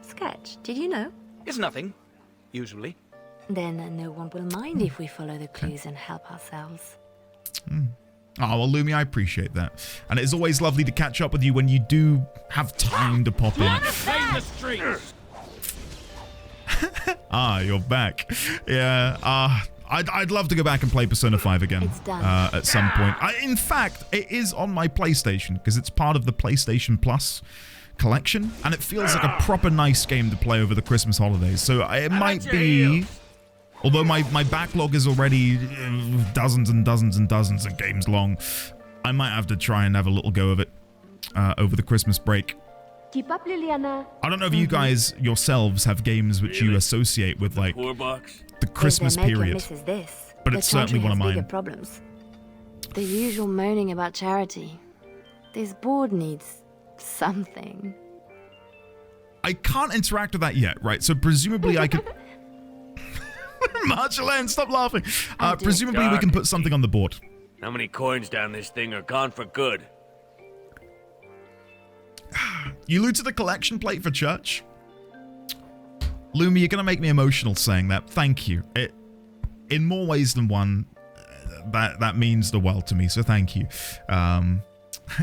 Sketch, did you know? It's nothing, usually. Then no one will mind if we follow the clues and help ourselves. Oh, well, Lumi, I appreciate that. And it's always lovely to catch up with you when you do have time to pop in. Clean the streets. You're back. Yeah, I'd love to go back and play Persona 5 again at some point. In fact, it is on my PlayStation because it's part of the PlayStation Plus collection, and it feels like a proper nice game to play over the Christmas holidays. So it might be... Although my backlog is already dozens and dozens and dozens of games long, I might have to try and have a little go of it over the Christmas break. Keep up, Liliana. I don't know if you guys yourselves have games which you associate with like the Christmas period, but it's certainly one of mine. Problems. The usual moaning about charity. This board needs something. I can't interact with that yet, right? So presumably I could... Marjolaine, stop laughing. Presumably we can put something on the board. How many coins down this thing are gone for good? You looted the collection plate for church? Lumi, you're going to make me emotional saying that. Thank you. In more ways than one, that means the world to me, so thank you.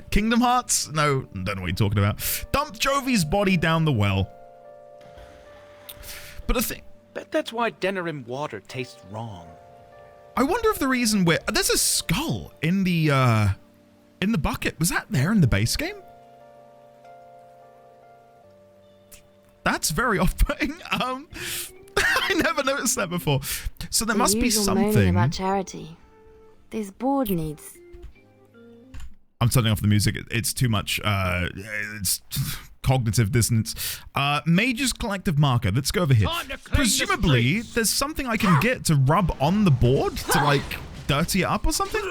Kingdom Hearts? No, don't know what you're talking about. Dump Jovi's body down the well. But the thing... Bet that's why Denerim water tastes wrong. I wonder if the reason there's a skull in the bucket. Was that there in the base game? That's very off-putting. I never noticed that before. So there must be something about charity. This board needs... I'm turning off the music. It's too much. It's cognitive dissonance. Mage's collective marker. Let's go over here. Presumably, there's something I can get to rub on the board to like dirty it up or something.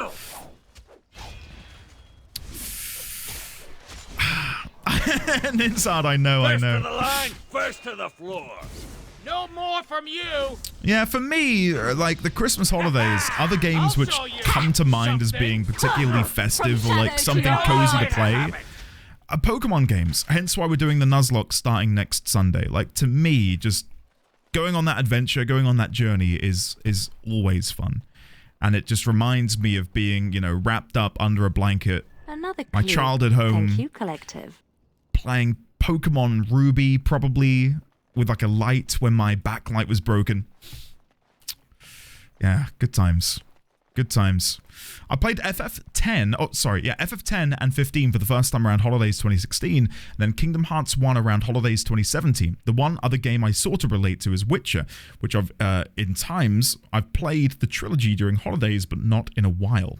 And inside, I know. First to the line, first to the floor. No more from you. Yeah, for me, like the Christmas holidays, other games which come to mind as being particularly festive or like something cozy to play are Pokemon games. Hence why we're doing the Nuzlocke starting next Sunday. Like to me, just going on that adventure, going on that journey is always fun. And it just reminds me of being, you know, wrapped up under a blanket Another My clue. childhood home. Thank you, Collective. Playing Pokemon Ruby, probably with like a light when my backlight was broken. Yeah, good times. Good times. I played FF10, FF10 and 15 for the first time around Holidays 2016, and then Kingdom Hearts 1 around Holidays 2017. The one other game I sort of relate to is Witcher, which I've played the trilogy during Holidays, but not in a while.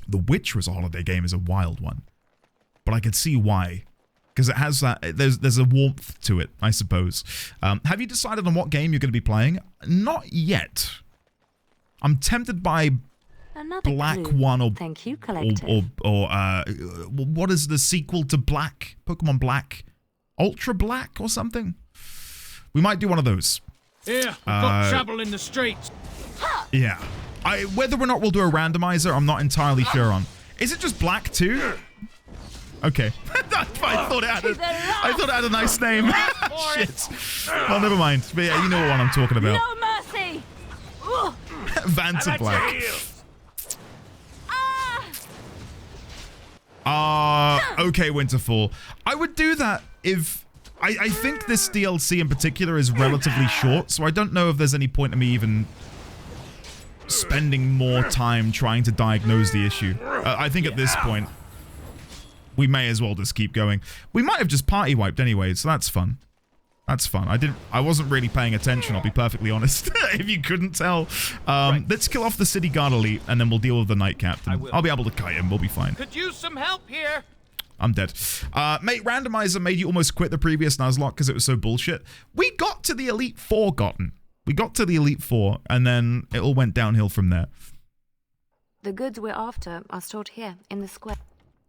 The Witcher as a holiday game is a wild one, but I could see why. Because it has that, there's a warmth to it, I suppose. Have you decided on what game you're going to be playing? Not yet. I'm tempted by Another Black clue. 1 or Thank you, Collective. or what is the sequel to Black? Pokemon Black? Ultra Black or something? We might do one of those. Here, we've got trouble in the streets. Yeah. Whether or not we'll do a randomizer, I'm not entirely sure on. Is it just Black 2? Okay. I thought it had a nice name. Shit. Well, never mind. But yeah, you know what one I'm talking about. No mercy! Vanta Black. Okay, Winterfall. I would do that if... I think this DLC in particular is relatively short, so I don't know if there's any point in me even spending more time trying to diagnose the issue. I think at this point, we may as well just keep going. We might have just party wiped anyway, so that's fun. That's fun. I wasn't really paying attention, I'll be perfectly honest, if you couldn't tell. Let's kill off the City Guard Elite, and then we'll deal with the Knight Captain. I'll be able to kite him, we'll be fine. Could use some help here. I'm dead. Mate, Randomizer made you almost quit the previous Nuzlocke because it was so bullshit. We got to the Elite Four, We got to the Elite Four, and then it all went downhill from there. The goods we're after are stored here in the square.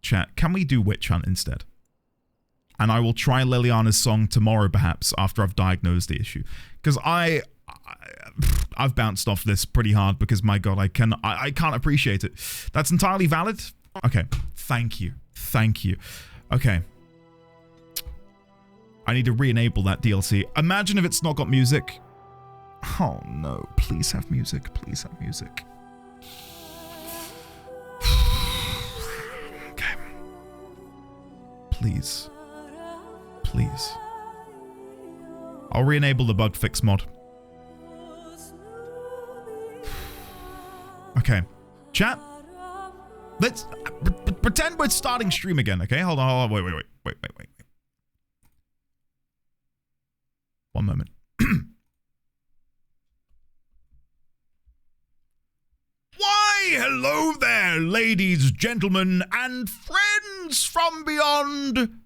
Chat, can we do Witch Hunt instead? And I will try Liliana's song tomorrow, perhaps, after I've diagnosed the issue. Because I've bounced off this pretty hard because, my God, I can't appreciate it. That's entirely valid? Okay. Thank you. Thank you. Okay. I need to re-enable that DLC. Imagine if it's not got music. Oh, no. Please have music. Please have music. Okay. Please. Please. I'll re-enable the bug fix mod. Okay. Chat. Let's pretend we're starting stream again, okay? Hold on. Wait. One moment. Why, hello there, ladies, gentlemen, and friends from beyond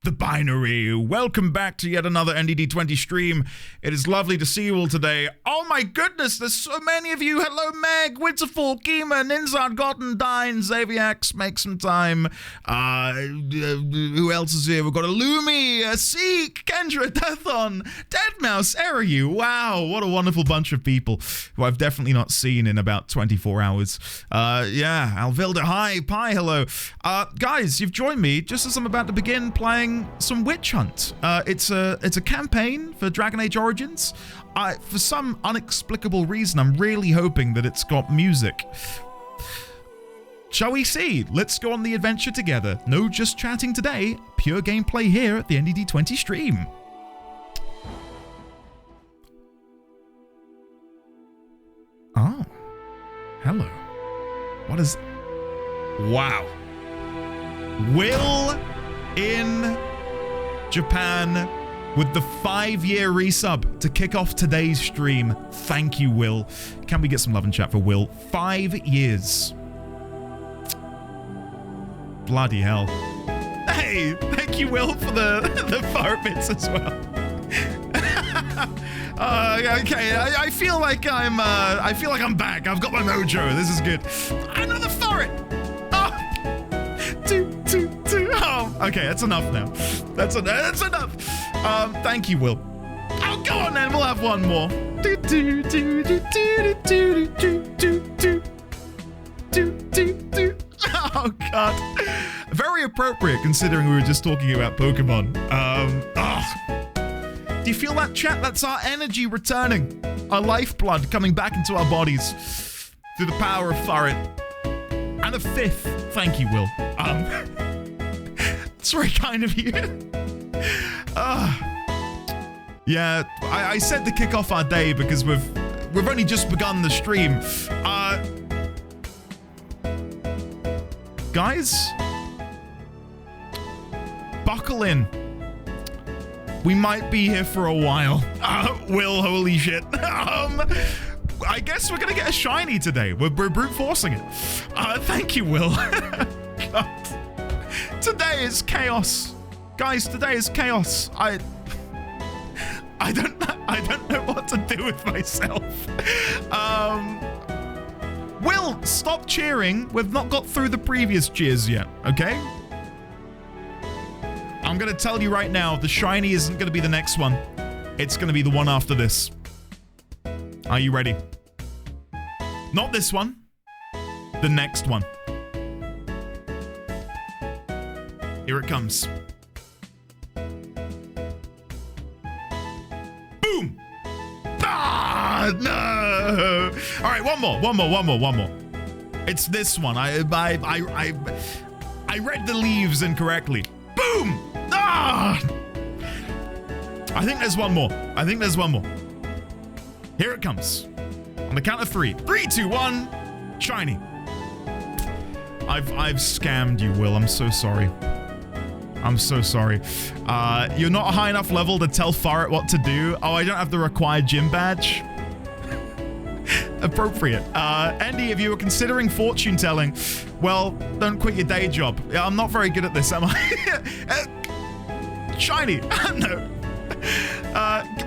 the binary. Welcome back to yet another NDD20 stream. It is lovely to see you all today. Oh my goodness, there's so many of you. Hello, Meg, Winterfall, Kima, Ninzard, Gotten, Dine, Xaviax, make some time. Who else is here? We've got Illumi, Seek, Kendra, Deathon, Deadmouse, Eriu. Wow, what a wonderful bunch of people who I've definitely not seen in about 24 hours. Yeah, Alvilda, hi, Pi, hello. Guys, you've joined me just as I'm about to begin playing some Witch Hunt. It's a campaign for Dragon Age Origins. For some inexplicable reason, I'm really hoping that it's got music. Shall we see? Let's go on the adventure together. No just chatting today. Pure gameplay here at the NDD20 stream. Oh. Hello. What is... Wow. Will in Japan with the 5-year resub to kick off today's stream. Thank you, Will. Can we get some love and chat for Will? 5 years. Bloody hell. Hey, thank you, Will, for the fire bits as well. Okay, I feel like I'm back. I've got my mojo. This is good. Another ferret. Two. Oh, okay, that's enough now. That's enough. Thank you, Will. Oh, go on then. We'll have one more. Oh God. Very appropriate considering we were just talking about Pokemon. Do you feel that, chat? That's our energy returning. Our lifeblood coming back into our bodies through the power of Furret. And a 5th. Thank you, Will. It's very kind of you. Yeah, I said to kick off our day because we've only just begun the stream. Guys, buckle in. We might be here for a while. Will, holy shit. I guess we're gonna get a shiny today. We're brute forcing it. Thank you, Will. God. Today is chaos. Guys, today is chaos. I don't know what to do with myself. Will, stop cheering. We've not got through the previous cheers yet, okay? I'm gonna tell you right now, the shiny isn't gonna be the next one. It's gonna be the one after this. Are you ready? Not this one. The next one. Here it comes. Boom! Ah, no! All right, one more. It's this one. I read the leaves incorrectly. Boom! Ah! I think there's one more. Here it comes. On the count of 3. 3, 2, 1. Shiny. I've scammed you, Will. I'm so sorry. You're not a high enough level to tell Farret what to do. Oh, I don't have the required gym badge. Appropriate. Andy, if you were considering fortune telling, well, don't quit your day job. Yeah, I'm not very good at this, am I? Shiny. No.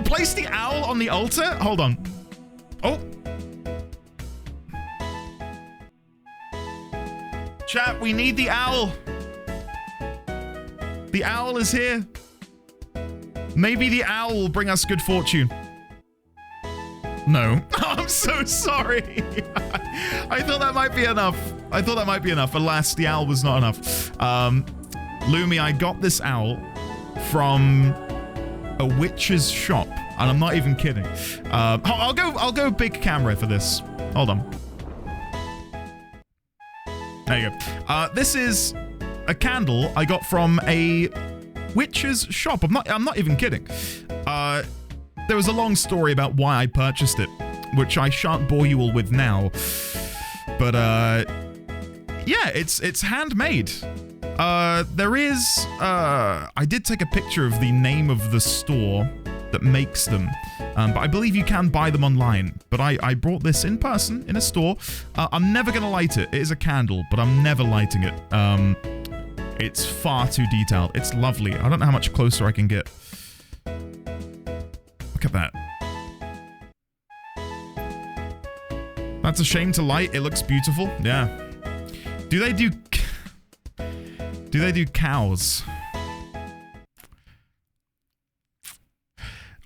Place the owl on the altar. Hold on. Oh. Chat, we need the owl. The owl is here. Maybe the owl will bring us good fortune. No. I'm so sorry. I thought that might be enough. Alas, the owl was not enough. Lumi, I got this owl from a witch's shop, and I'm not even kidding. I'll go big camera for this. Hold on. There you go. This is a candle I got from a witch's shop. I'm not even kidding. There was a long story about why I purchased it, which I shan't bore you all with now. But yeah, it's handmade. There is I did take a picture of the name of the store that makes them, but I believe you can buy them online. But I brought this in person in a store. I'm never gonna light it. It is a candle, but I'm never lighting it. It's far too detailed. It's lovely. I don't know how much closer I can get. Look at that. That's a shame to light. It looks beautiful. Yeah. Do they do cows?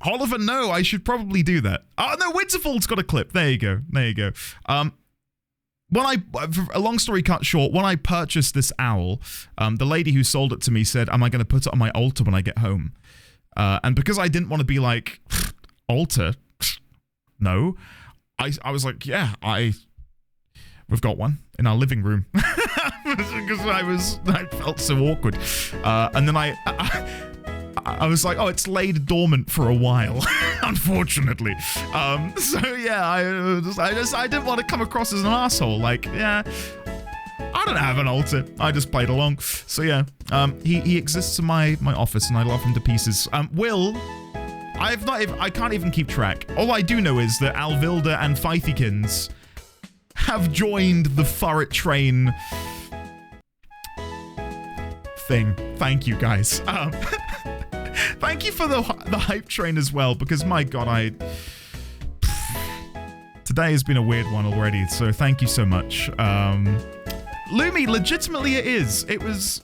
Oliver, no, I should probably do that. Oh, no, Winterfall's got a clip. There you go. A long story cut short, when I purchased this owl, the lady who sold it to me said, am I going to put it on my altar when I get home? And because I didn't want to be like, altar? No. I was like, yeah, we've got one in our living room. Because I felt so awkward. And then I was like, oh, it's laid dormant for a while, unfortunately. So yeah, I didn't want to come across as an asshole. Like, yeah, I don't have an altar. I just played along. So yeah, he exists in my office, and I love him to pieces. Will, I can't even keep track. All I do know is that Alvilda and Fythikins have joined the Farret train thing. Thank you, guys. Thank you for the hype train as well, because my god, today has been a weird one already, so thank you so much. Lumi, legitimately it is. The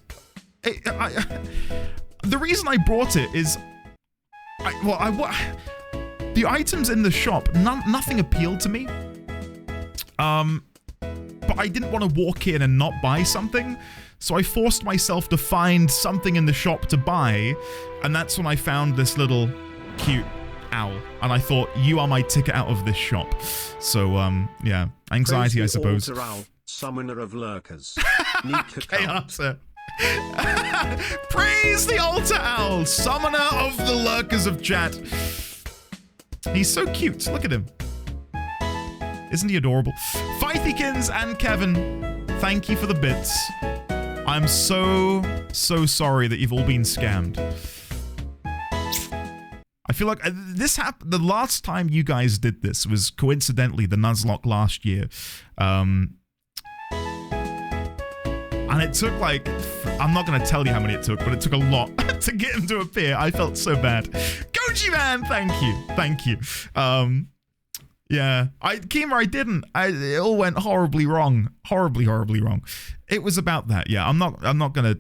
reason I brought it is, the items in the shop, nothing appealed to me. But I didn't want to walk in and not buy something, so I forced myself to find something in the shop to buy, and that's when I found this little cute owl, and I thought, you are my ticket out of this shop. So, yeah, anxiety, I suppose. Owl. summoner of lurkers. Need to Okay, come. answer. Praise the altar owl, summoner of the lurkers of chat. He's so cute. Look at him. Isn't he adorable? Fifeykins and Kevin, thank you for the bits. I'm so sorry that you've all been scammed. I feel like this happened. The last time you guys did this was coincidentally the Nuzlocke last year. And it took like, I'm not going to tell you how many it took, but it took a lot to get him to appear. I felt so bad. Goji Man, thank you. Thank you. Yeah, Kima, I didn't. It all went horribly wrong. Horribly wrong. It was about that. Yeah, I'm not gonna,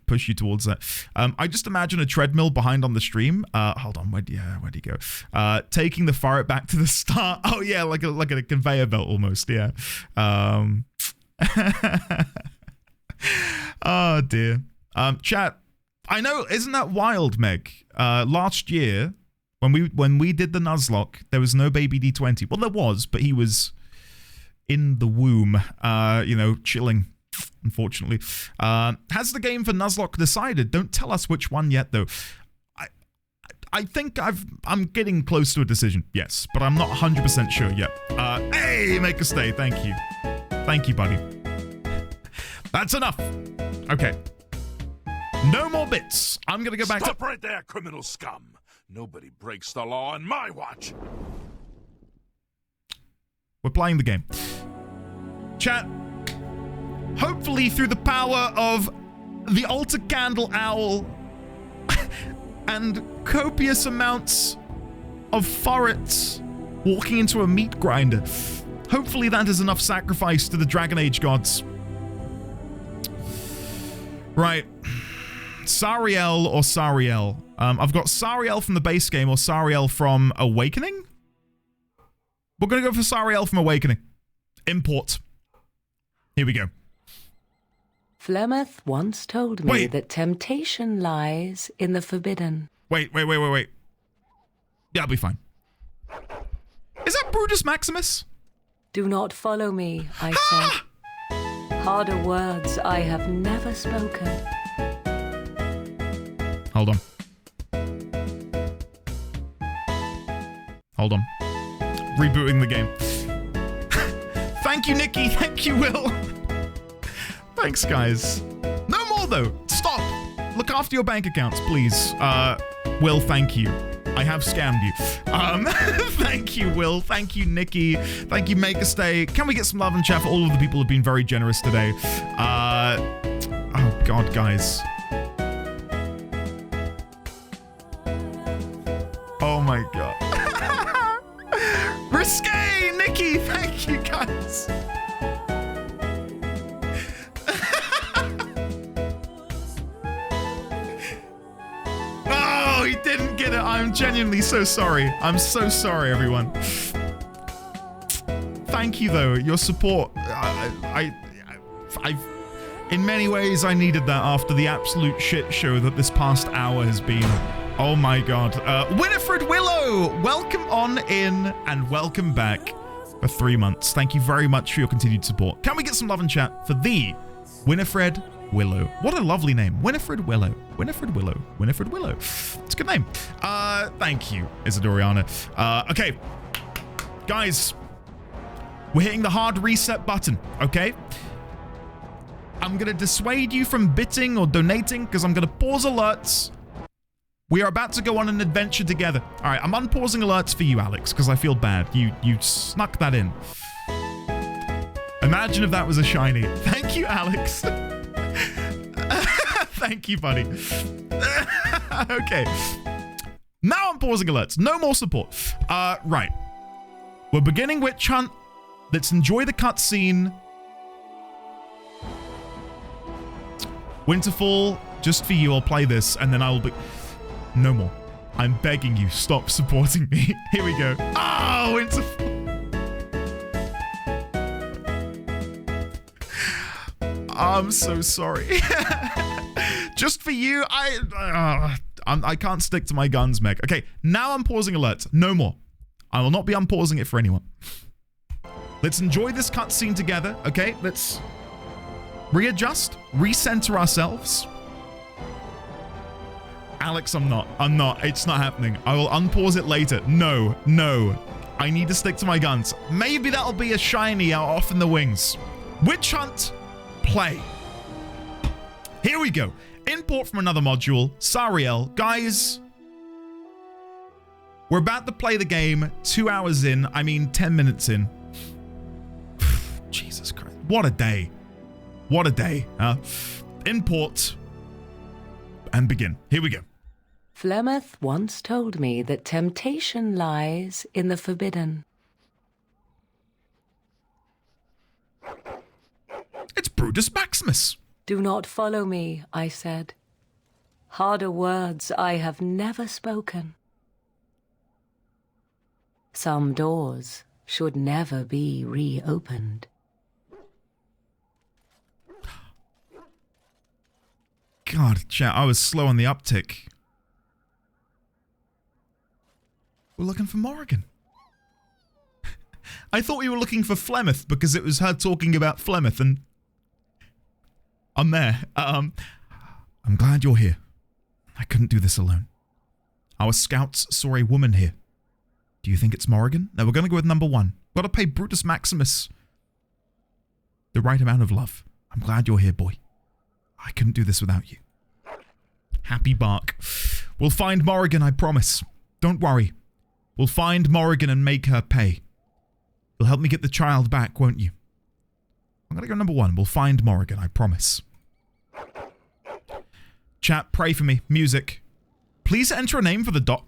push you towards that. I just imagine a treadmill behind on the stream. Hold on, where'd he go? Taking the ferret back to the start. Oh yeah, like a conveyor belt almost. Yeah. Oh dear. Chat. I know, isn't that wild, Meg? Last year, when we did the Nuzlocke, there was no baby D20. Well, there was, but he was in the womb, chilling, unfortunately. Has the game for Nuzlocke decided? Don't tell us which one yet, though. I think I'm getting close to a decision, yes, but I'm not 100% sure yet. Hey, make a stay, thank you. Thank you, buddy. That's enough. Okay. No more bits. I'm gonna go back Stop right there, criminal scum. Nobody breaks the law on my watch. We're playing the game. Chat, hopefully through the power of the altar candle owl and copious amounts of ferrets walking into a meat grinder, hopefully that is enough sacrifice to the Dragon Age gods. Right. Sariel or Sariel? I've got Sariel from the base game or Sariel from Awakening? We're going to go for Sariel from Awakening. Import. Here we go. Flemeth once told me that temptation lies in the forbidden. Wait. Yeah, I'll be fine. Is that Brutus Maximus? Do not follow me, I said. Harder words I have never spoken. Hold on. Rebooting the game. Thank you, Nikki. Thank you, Will. Thanks, guys. No more, though. Stop. Look after your bank accounts, please. Will, thank you. I have scammed you. Thank you, Will. Thank you, Nikki. Thank you, Make a Stay. Can we get some love and chat for all of the people who've been very generous today? Oh, God, guys. Oh, my God. Risque, Nikki. Thank you, guys. Oh, he didn't get it. I'm genuinely so sorry. I'm so sorry, everyone. Thank you, though. Your support. I've in many ways, I needed that after the absolute shit show that this past hour has been. Oh my God. Winifred Willow, welcome on in and welcome back for 3 months. Thank you very much for your continued support. Can we get some love and chat for the Winifred Willow? What a lovely name. Winifred Willow. Winifred Willow. Winifred Willow. It's a good name. Thank you, Isadoriana. Okay. Guys, we're hitting the hard reset button, okay? I'm going to dissuade you from bidding or donating because I'm going to pause alerts. We are about to go on an adventure together. All right, I'm unpausing alerts for you, Alex, because I feel bad. You snuck that in. Imagine if that was a shiny. Thank you, Alex. Thank you, buddy. Okay. Now I'm pausing alerts. No more support. Right. We're beginning Witch Hunt. Let's enjoy the cutscene. Winterfall, just for you, I'll play this, and then I will be... No more. I'm begging you, stop supporting me. Here we go. Oh, Winterfall. I'm so sorry. Just for you, I can't stick to my guns, Meg. Okay, now I'm pausing alerts. No more. I will not be unpausing it for anyone. Let's enjoy this cutscene together, okay? Let's readjust, recenter ourselves. Alex, I'm not. It's not happening. I will unpause it later. No. I need to stick to my guns. Maybe that'll be a shiny out off in the wings. Witch Hunt, play. Here we go. Import from another module. Sariel. Guys, we're about to play the game 2 hours in. 10 minutes in. Jesus Christ. What a day. What a day. Import and begin. Here we go. Flemeth once told me that temptation lies in the forbidden. It's Brutus Maximus. Do not follow me, I said. Harder words I have never spoken. Some doors should never be reopened. God, chat, I was slow on the uptick. We're looking for Morrigan. I thought we were looking for Flemeth because it was her talking about Flemeth, and I'm there. I'm glad you're here. I couldn't do this alone. Our scouts saw a woman here. Do you think it's Morrigan? No, we're going to go with number one. Got to pay Brutus Maximus the right amount of love. I'm glad you're here, boy. I couldn't do this without you. Happy bark. We'll find Morrigan, I promise. Don't worry. We'll find Morrigan and make her pay. You'll help me get the child back, won't you? I'm gonna go number one. We'll find Morrigan, I promise. Chat, pray for me. Music. Please enter a name for the dog.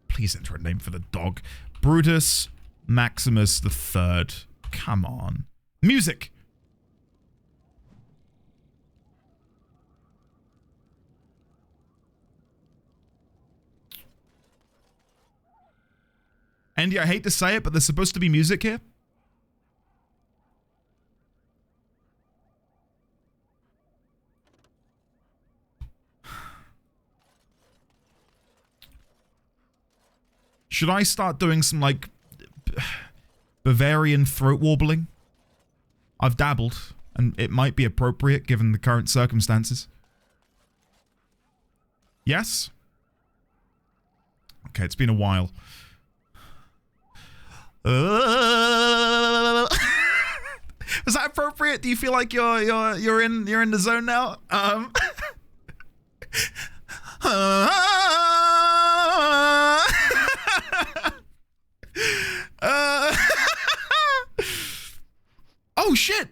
Please enter a name for the dog. Brutus Maximus III. Come on. Music. Andy, I hate to say it, but there's supposed to be music here. Should I start doing some, like, Bavarian throat warbling? I've dabbled, and it might be appropriate given the current circumstances. Yes? Okay, it's been a while. Was that appropriate? Do you feel like you're in the zone now? Oh shit!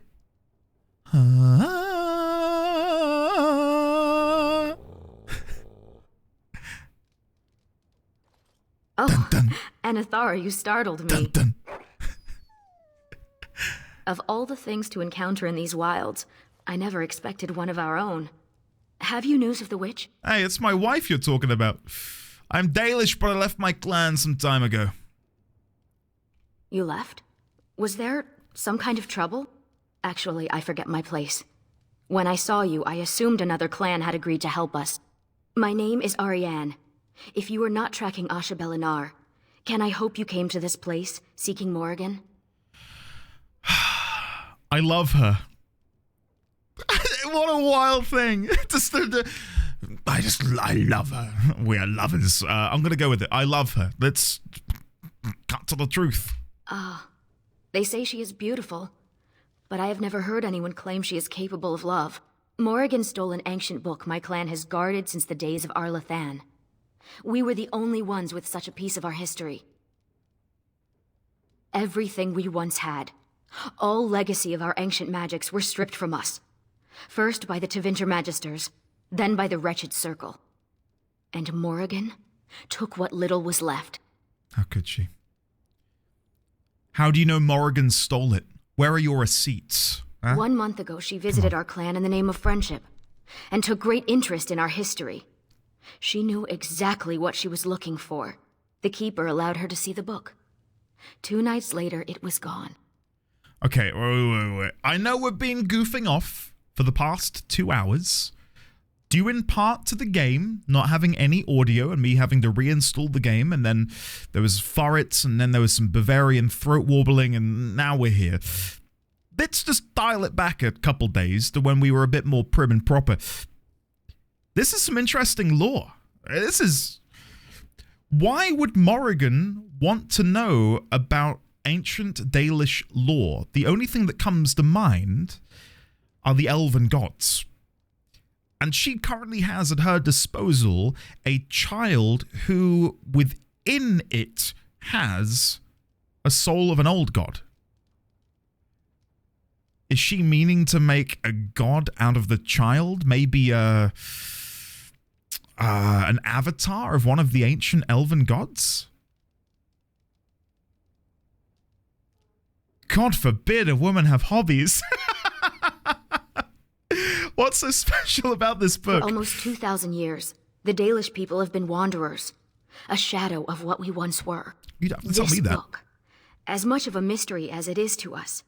Oh, dun, dun. Anathara, you startled me. Dun, dun. Of all the things to encounter in these wilds, I never expected one of our own. Have you news of the witch? Hey, it's my wife you're talking about. I'm Dalish, but I left my clan some time ago. You left? Was there some kind of trouble? Actually, I forget my place. When I saw you, I assumed another clan had agreed to help us. My name is Ariane. If you are not tracking Asha Belinar, can I hope you came to this place, seeking Morrigan? I love her. What a wild thing. I love her. We are lovers. I'm going to go with it. I love her. Let's cut to the truth. They say she is beautiful, but I have never heard anyone claim she is capable of love. Morrigan stole an ancient book my clan has guarded since the days of Arlathan. We were the only ones with such a piece of our history. Everything we once had, all legacy of our ancient magics, were stripped from us. First by the Tevinter Magisters, then by the Wretched Circle. And Morrigan took what little was left. How could she? How do you know Morrigan stole it? Where are your receipts? Huh? 1 month ago, she visited our clan in the name of friendship, and took great interest in our history. She knew exactly what she was looking for. The Keeper allowed her to see the book. 2 nights later, it was gone. Okay, wait. I know we've been goofing off for the past 2 hours. due in part to the game not having any audio and me having to reinstall the game, and then there was Furrets, and then there was some Bavarian throat warbling, and now we're here. Let's just dial it back a couple days to when we were a bit more prim and proper. This is some interesting lore. This is... Why would Morrigan want to know about ancient Dalish lore? The only thing that comes to mind are the elven gods. And she currently has at her disposal a child who, within it, has a soul of an old god. Is she meaning to make a god out of the child? Maybe an avatar of one of the ancient elven gods? God forbid a woman have hobbies. What's so special about this book? For almost 2,000 years, the Dalish people have been wanderers, a shadow of what we once were. You don't have to tell me that. This book, as much of a mystery as it is to us,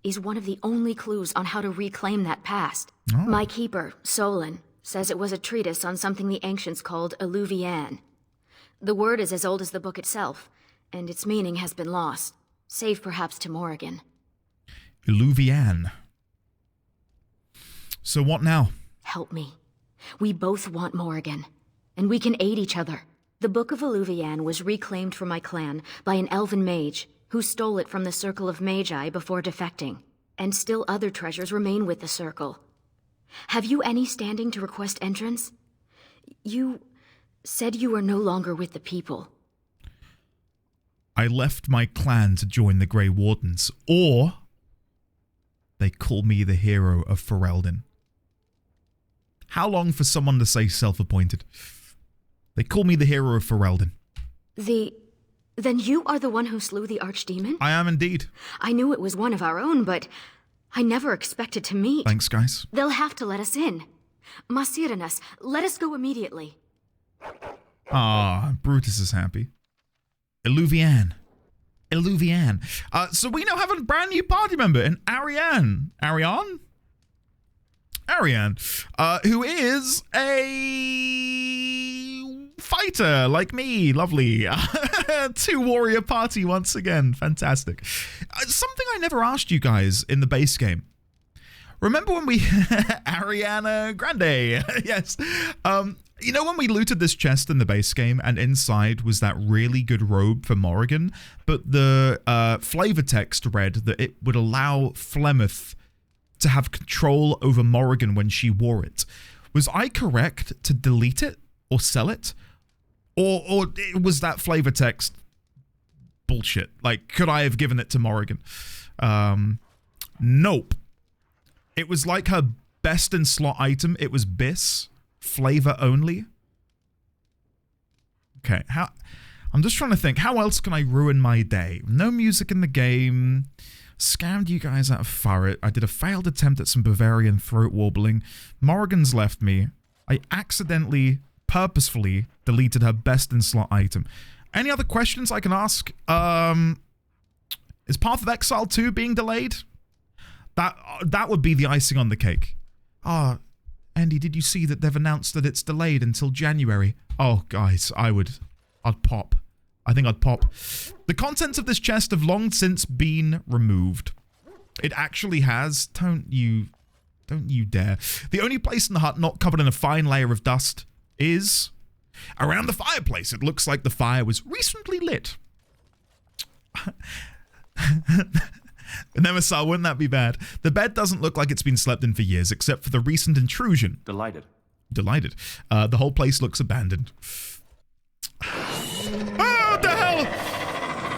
is one of the only clues on how to reclaim that past. Oh. My keeper, Solon, says it was a treatise on something the ancients called Eluvian. The word is as old as the book itself, and its meaning has been lost, save perhaps to Morrigan. Eluvian. So what now? Help me. We both want Morrigan, and we can aid each other. The Book of Eluvian was reclaimed for my clan by an elven mage who stole it from the Circle of Magi before defecting, and still other treasures remain with the Circle. Have you any standing to request entrance? You said you were no longer with the people. I left my clan to join the Grey Wardens, or they call me the hero of Ferelden. How long for someone to say self-appointed? They call me the hero of Ferelden. Then you are the one who slew the archdemon? I am indeed. I knew it was one of our own, but I never expected to meet. Thanks, guys. They'll have to let us in. Masiranas, let us go immediately. Ah, Brutus is happy. Eluvian. Eluvian. So we now have a brand new party member in Ariane. Ariane? Ariane, who is a fighter like me. Lovely. 2 warrior party once again. Fantastic. Something I never asked you guys in the base game. Remember when we... Ariana Grande. Yes. You know when we looted this chest in the base game and inside was that really good robe for Morrigan, but the flavor text read that it would allow Flemeth to have control over Morrigan when she wore it. Was I correct to delete it or sell it? Or was that flavor text bullshit? Like, could I have given it to Morrigan? Nope. It was like her best in slot item. It was Biss. Flavor only. Okay, I'm just trying to think, how else can I ruin my day? No music in the game. Scammed you guys out of Furret. I did a failed attempt at some Bavarian throat warbling. Morrigan's left me. I accidentally, purposefully deleted her best in slot item. Any other questions I can ask? Is Path of Exile 2 being delayed? That would be the icing on the cake. Andy, did you see that they've announced that it's delayed until January? Oh, guys, I'd pop. I think I'd pop. The contents of this chest have long since been removed. It actually has. Don't you dare. The only place in the hut not covered in a fine layer of dust is around the fireplace. It looks like the fire was recently lit. Nemesis, wouldn't that be bad? The bed doesn't look like it's been slept in for years, except for the recent intrusion. Delighted. Delighted. The whole place looks abandoned. Oh, what the hell?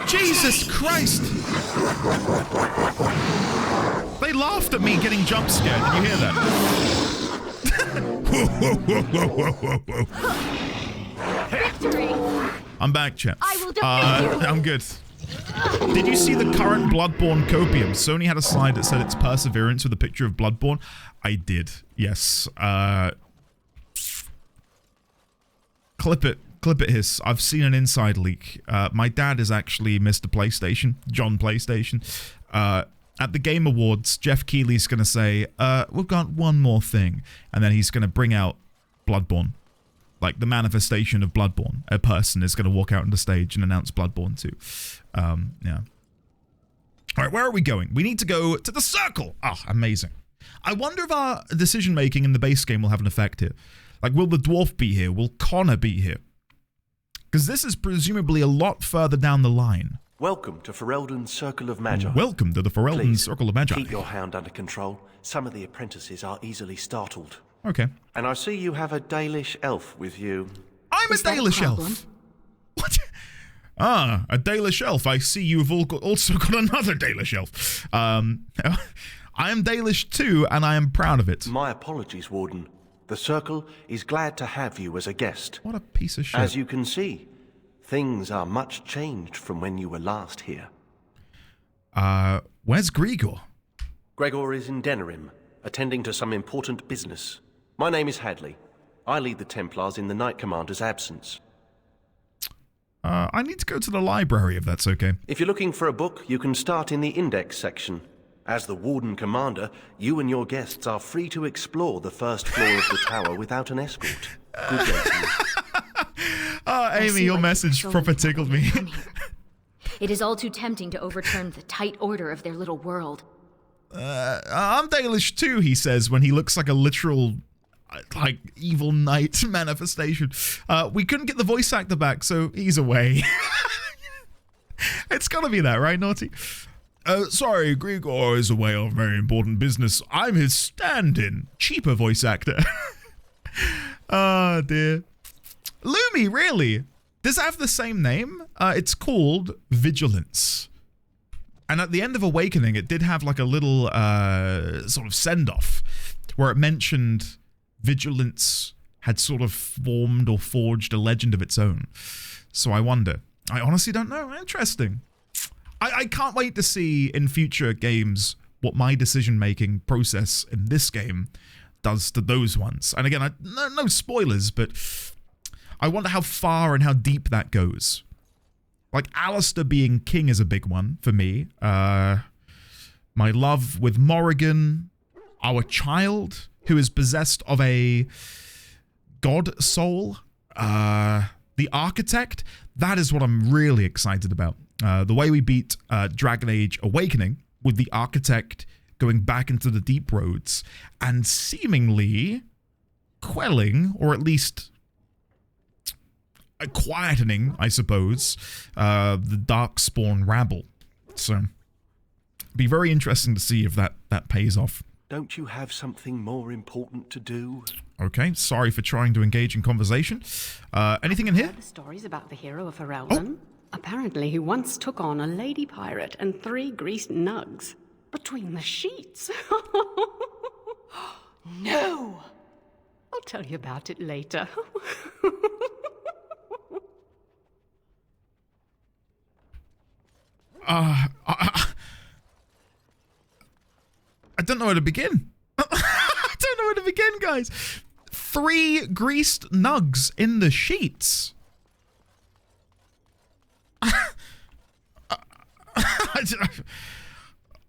Jesus Christ! They laughed at me getting jump scared. Did you hear that? Victory! I'm back, chat. I will defend you. I'm good. Did you see the current Bloodborne copium? Sony had a slide that said it's Perseverance with a picture of Bloodborne. I did, yes. Clip it, hiss. I've seen an inside leak. My dad is actually Mr. PlayStation, John PlayStation. At the Game Awards, Jeff Keighley's going to say, we've got one more thing. And then he's going to bring out Bloodborne. Like the manifestation of Bloodborne. A person is going to walk out on the stage and announce Bloodborne 2. Yeah. Alright, where are we going? We need to go to the circle! Oh, amazing. I wonder if our decision making in the base game will have an effect here. Like, will the dwarf be here? Will Connor be here? Because this is presumably a lot further down the line. Welcome to Ferelden's Circle of Magi. Welcome to the Ferelden Circle of Magi. Keep your hound under control. Some of the apprentices are easily startled. Okay. And I see you have a Dalish elf with you. I'm a Dalish elf. What? Ah, a Dalish elf. I see you've also got another Dalish elf. I am Dalish too, and I am proud of it. My apologies, Warden. The Circle is glad to have you as a guest. What a piece of shit. As you can see, things are much changed from when you were last here. Where's Gregor? Gregor is in Denerim, attending to some important business. My name is Hadley. I lead the Templars in the Knight Commander's absence. I need to go to the library if that's okay. If you're looking for a book, you can start in the index section. As the Warden Commander, you and your guests are free to explore the first floor of the tower without an escort. Good day to you. Amy, your message proper tickled me. It is all too tempting to overturn the tight order of their little world. I'm Dalish too, he says, when he looks like a literal, like, evil knight manifestation. We couldn't get the voice actor back, so he's away. It's gotta be that, right, Naughty? Sorry, Gregor is away on very important business. I'm his stand-in. Cheaper voice actor. Oh, dear. Lumi, really? Does it have the same name? It's called Vigilance. And at the end of Awakening, it did have like a little sort of send-off where it mentioned Vigilance had sort of formed or forged a legend of its own. So I wonder. I honestly don't know. Interesting. I can't wait to see in future games what my decision-making process in this game does to those ones. And again, no spoilers, but I wonder how far and how deep that goes. Like, Alistair being king is a big one for me. My love with Morrigan, our child, who is possessed of a god soul, the architect, that is what I'm really excited about. The way we beat Dragon Age Awakening with the architect going back into the deep roads and seemingly quelling, or at least quietening, I suppose, the Darkspawn rabble. So, be very interesting to see if that pays off. Don't you have something more important to do? Okay, sorry for trying to engage in conversation. Anything in here? Stories about the hero of Ferelden. Oh. Apparently, he once took on a lady pirate and 3 greased nugs between the sheets. No! I'll tell you about it later. I don't know where to begin. I don't know where to begin, guys. 3 greased nugs in the sheets.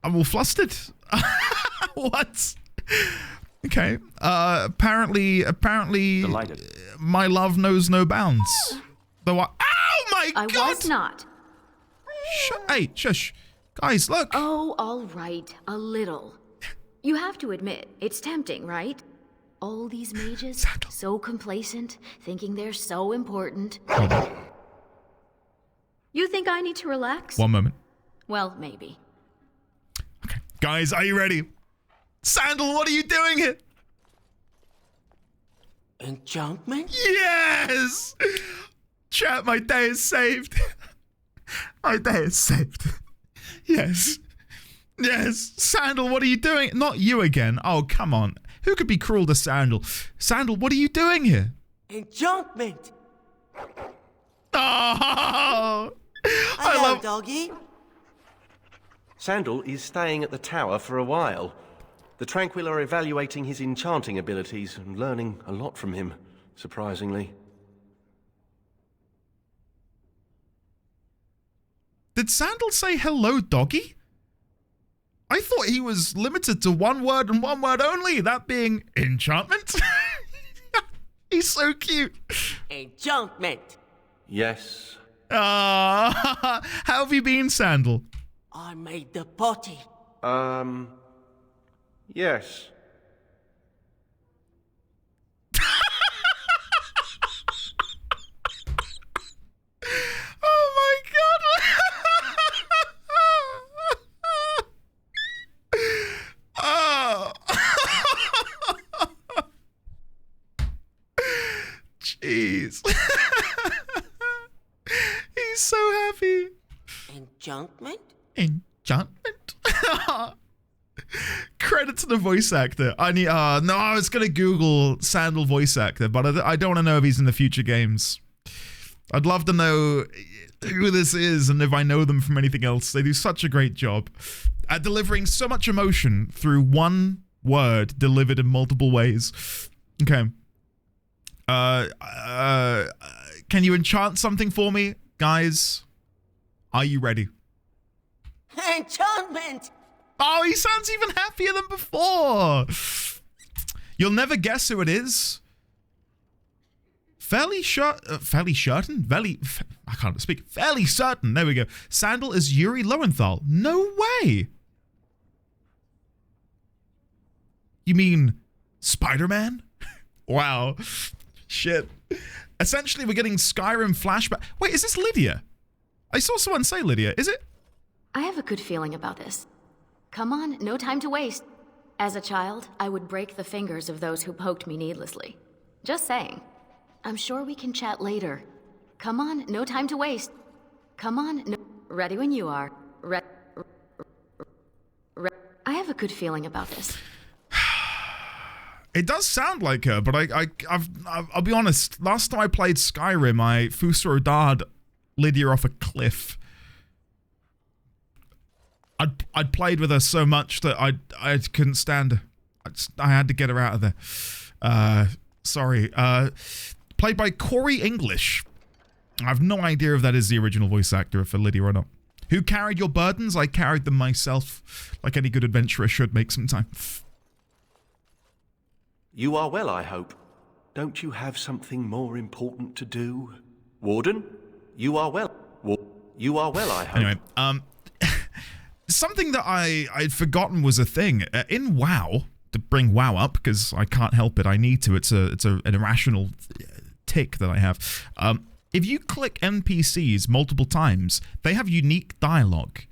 I'm all flustered. What? Okay. Apparently, my love knows no bounds. Though oh my God! I was not. Hey, shush. Guys, look. Oh, all right. A little. You have to admit, it's tempting, right? All these mages, so complacent, thinking they're so important. Hold on. You think I need to relax? One moment. Well, maybe. Okay. Guys, are you ready? Sandal, what are you doing here? Enchantment? Yes! Chat, my day is saved. My day is saved. Yes. Yes. Sandal, what are you doing? Not you again. Oh, come on. Who could be cruel to Sandal? Sandal, what are you doing here? Enchantment! Oh! Hello, doggy. Sandal is staying at the tower for a while. The Tranquil are evaluating his enchanting abilities and learning a lot from him, surprisingly. Did Sandal say hello, doggy? I thought he was limited to one word and one word only, that being enchantment. He's so cute. Enchantment. Yes. How have you been, Sandal? I made the potty. Yes. Oh my god! Oh. Jeez. He's so happy. Enchantment? Enchantment? Credit to the voice actor. I need. No, I was gonna Google Sandal voice actor, but I don't want to know if he's in the future games. I'd love to know who this is and if I know them from anything else. They do such a great job at delivering so much emotion through one word delivered in multiple ways. Okay. Can you enchant something for me, guys? Are you ready? Enchantment! Oh, he sounds even happier than before. You'll never guess who it is. Fairly certain. There we go. Sandal is Yuri Lowenthal. No way. You mean Spider-Man? Wow. Shit. Essentially, we're getting Skyrim flashback. Wait, is this Lydia? I saw someone say Lydia. Is it? I have a good feeling about this. Come on, no time to waste. As a child, I would break the fingers of those who poked me needlessly. Just saying. I'm sure we can chat later. Come on, no time to waste. Come on, no. Ready when you are. I have a good feeling about this. It does sound like her, but I'll be honest. Last time I played Skyrim, I Fusro-Da'd Lydia off a cliff. I'd played with her so much that I couldn't stand her. I had to get her out of there. Sorry. Played by Corey English. I have no idea if that is the original voice actor for Lydia or not. Who carried your burdens? I carried them myself, like any good adventurer should make some time. You are well, I hope. Don't you have something more important to do? Warden? You are well. You are well, I hope. Anyway, something that I'd forgotten was a thing. In WoW, to bring WoW up, because I can't help it, I need to. It's an irrational tick that I have. If you click NPCs multiple times, they have unique dialogue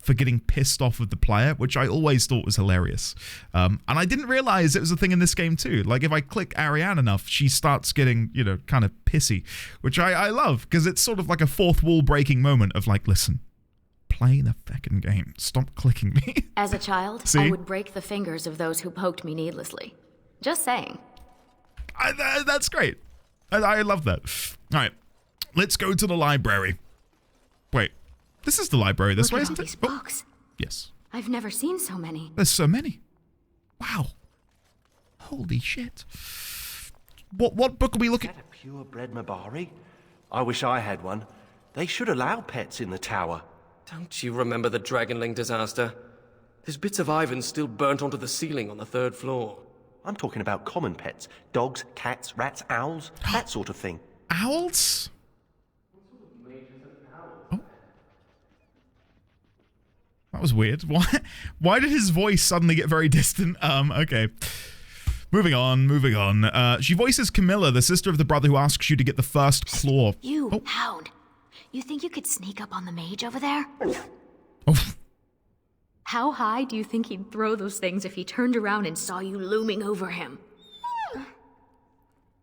for getting pissed off with the player, which I always thought was hilarious. And I didn't realize it was a thing in this game too. Like if I click Ariane enough, she starts getting, kind of pissy, which I love, because it's sort of like a fourth wall breaking moment of like, listen, play the fucking game. Stop clicking me. As a child, See? I would break the fingers of those who poked me needlessly. Just saying. That's great. I love that. All right, let's go to the library. Wait, this is the library this way, isn't it? These books. Yes. I've never seen so many. There's so many. Wow. Holy shit. What book are we looking? Is that a purebred Mabari? I wish I had one. They should allow pets in the tower. Don't you remember the Dragonling disaster? There's bits of Ivan still burnt onto the ceiling on the 3rd floor. I'm talking about common pets. Dogs, cats, rats, owls, that sort of thing. Owls? Oh. That was weird. Why did his voice suddenly get very distant? Okay. Moving on. She voices Camilla, the sister of the brother who asks you to get the first claw. You, hound. You think you could sneak up on the mage over there? Oh. How high do you think he'd throw those things if he turned around and saw you looming over him?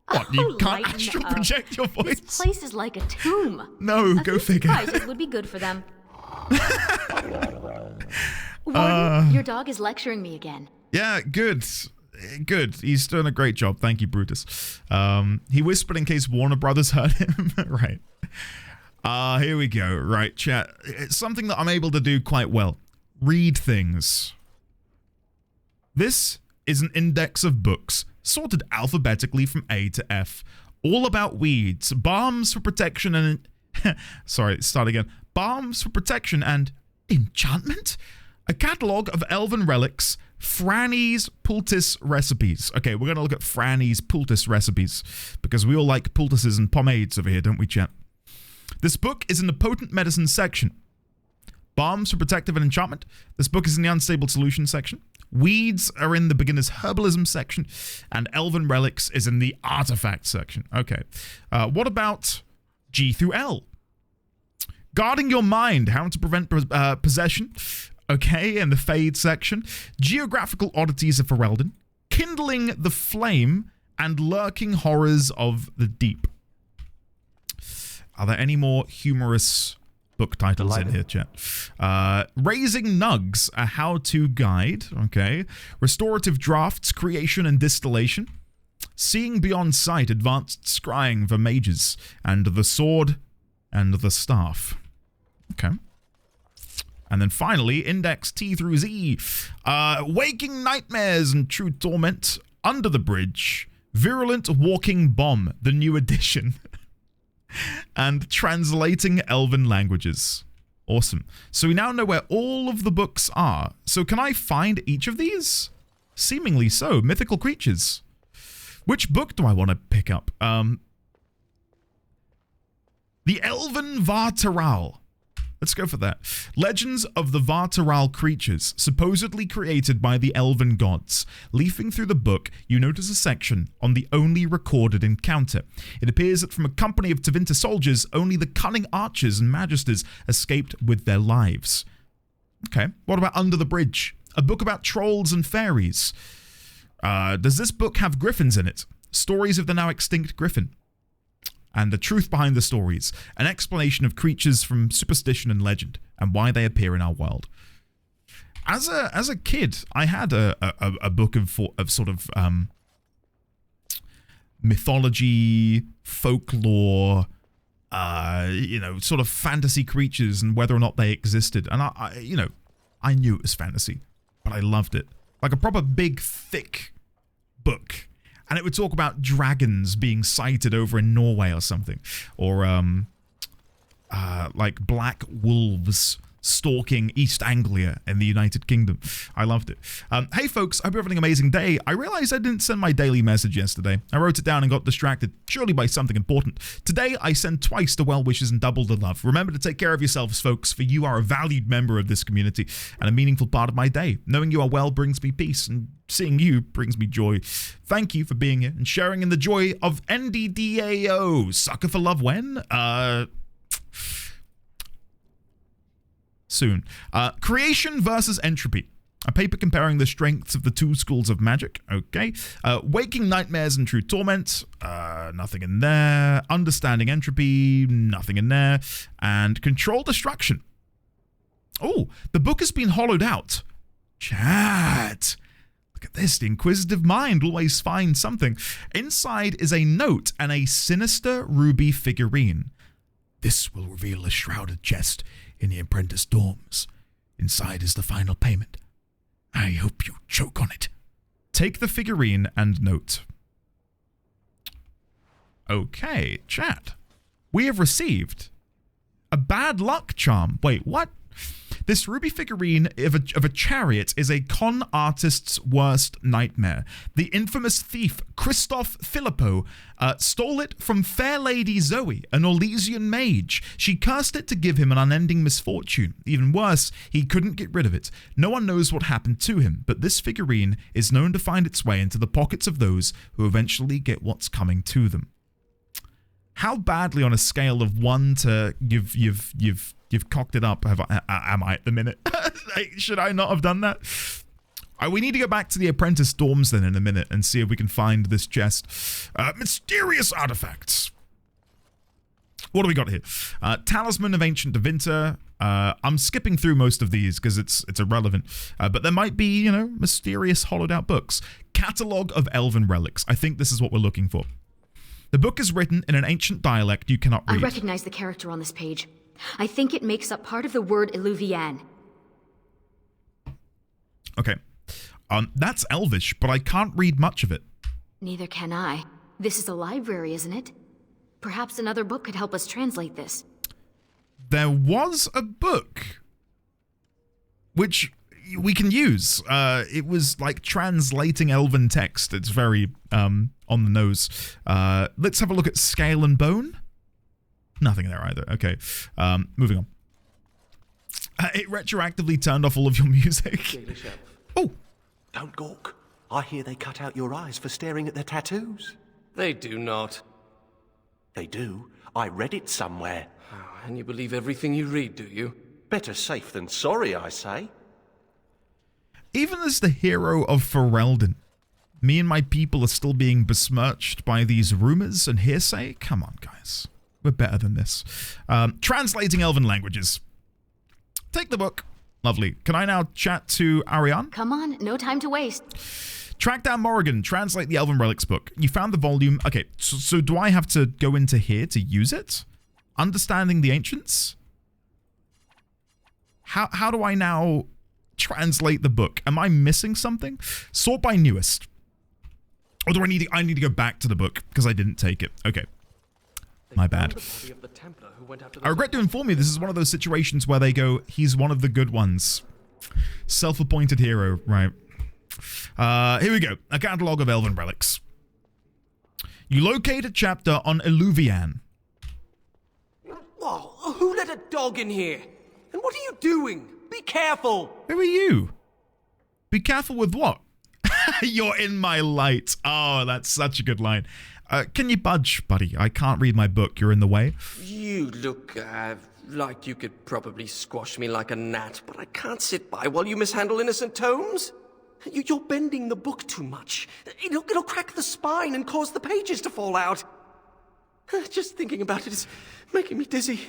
What, you can't lighten astral up. project your voice? This place is like a tomb. No, go figure. Surprises would be good for them. Warden, your dog is lecturing me again. Yeah, good. Good. He's doing a great job. Thank you, Brutus. He whispered in case Warner Brothers heard him. Right. Here we go. Right, chat. It's something that I'm able to do quite well. Read things. This is an index of books, sorted alphabetically from A to F. All about weeds, balms for protection and... Sorry, start again. Balms for protection and enchantment? A catalogue of elven relics, Franny's poultice recipes. Okay, we're going to look at Franny's poultice recipes because we all like poultices and pomades over here, don't we, chat? This book is in the potent medicine section. Balms for protective and enchantment. This book is in the unstable solution section. Weeds are in the beginner's herbalism section. And elven relics is in the artifact section. Okay. What about G through L? Guarding your mind. How to prevent possession. Okay, in the Fade section. Geographical oddities of Ferelden. Kindling the flame. And lurking horrors of the deep. Are there any more humorous book titles in here, chat? Raising Nugs, a how-to guide. Okay. Restorative drafts, creation and distillation. Seeing beyond sight, advanced scrying for mages. And the sword and the staff. Okay. And then finally, Index T through Z. Waking Nightmares and True Torment. Under the Bridge. Virulent Walking Bomb, the new edition. And translating elven languages. Awesome. So we now know where all of the books are. So can I find each of these? Seemingly so. Mythical creatures. Which book do I want to pick up? The Elven Vartaral. Let's go for that. Legends of the Vartaral creatures, supposedly created by the elven gods. Leafing through the book, you notice a section on the only recorded encounter. It appears that from a company of Tevinter soldiers, only the cunning archers and magisters escaped with their lives. Okay, what about Under the Bridge? A book about trolls and fairies. Does this book have griffins in it? Stories of the now extinct griffin. And the truth behind the stories, an explanation of creatures from superstition and legend, and why they appear in our world. As a kid, I had a book of sort of mythology, folklore, sort of fantasy creatures and whether or not they existed. And I knew it was fantasy, but I loved it. Like a proper big, thick book. And it would talk about dragons being sighted over in Norway or something. Or, like black wolves stalking East Anglia in the United Kingdom. I loved it. Hey folks, I hope you're having an amazing day. I realized I didn't send my daily message yesterday. I wrote it down and got distracted, surely by something important. Today, I send twice the well wishes and double the love. Remember to take care of yourselves, folks, for you are a valued member of this community and a meaningful part of my day. Knowing you are well brings me peace, and seeing you brings me joy. Thank you for being here and sharing in the joy of NDDAO. Sucker for love when? Soon. Creation versus Entropy. A paper comparing the strengths of the two schools of magic. Okay. Waking Nightmares and True Torment. Nothing in there. Understanding Entropy. Nothing in there. And Control Destruction. Oh, the book has been hollowed out. Chat. Look at this. The inquisitive mind always finds something. Inside is a note and a sinister ruby figurine. This will reveal a shrouded chest in the apprentice dorms. Inside is the final payment. I hope you choke on it. Take the figurine and note. Okay, chat. We have received a bad luck charm. Wait, what? This ruby figurine of a chariot is a con artist's worst nightmare. The infamous thief Christoph Filippo stole it from fair lady Zoe, an Orlesian mage. She cursed it to give him an unending misfortune. Even worse, he couldn't get rid of it. No one knows what happened to him, but this figurine is known to find its way into the pockets of those who eventually get what's coming to them. How badly on a scale of 1 to you've cocked it up am I at the minute? Should I not have done that? We need to go back to the apprentice dorms then in a minute and see if we can find this chest. Mysterious artifacts. What do we got here? Talisman of Ancient Tevinter. I'm skipping through most of these because it's irrelevant. But there might be, mysterious hollowed out books. Catalogue of Elven Relics. I think this is what we're looking for. The book is written in an ancient dialect you cannot read. I recognize the character on this page. I think it makes up part of the word Illuvian. Okay. That's Elvish, but I can't read much of it. Neither can I. This is a library, isn't it? Perhaps another book could help us translate this. There was a book which we can use. It was like translating Elven text. It's very on the nose. Let's have a look at Scale and Bone. Nothing there either. Okay, moving on. It retroactively turned off all of your music. Oh! Don't gawk. I hear they cut out your eyes for staring at their tattoos. They do not. They do. I read it somewhere. And you believe everything you read, do you? Better safe than sorry, I say. Even as the hero of Ferelden, me and my people are still being besmirched by these rumors and hearsay? Come on, guys. We're better than this. Translating Elven languages. Take the book. Lovely. Can I now chat to Ariane? Come on, no time to waste. Track down Morrigan. Translate the Elven Relics book. You found the volume. Okay, so do I have to go into here to use it? Understanding the Ancients? How do I now translate the book? Am I missing something? Sort by newest. Or do I need to go back to the book because I didn't take it? Okay. My bad. I regret to inform you, this is one of those situations where they go, he's one of the good ones. Self-appointed hero, right. Here we go. A catalogue of Elven relics. You locate a chapter on Eluvian. Whoa, who let a dog in here? And what are you doing? Be careful! Who are you? Be careful with what? You're in my light. Oh, that's such a good line. Can you budge, buddy? I can't read my book. You're in the way. You look, like you could probably squash me like a gnat, but I can't sit by while you mishandle innocent tomes. You're bending the book too much. It'll crack the spine and cause the pages to fall out. Just thinking about it is making me dizzy.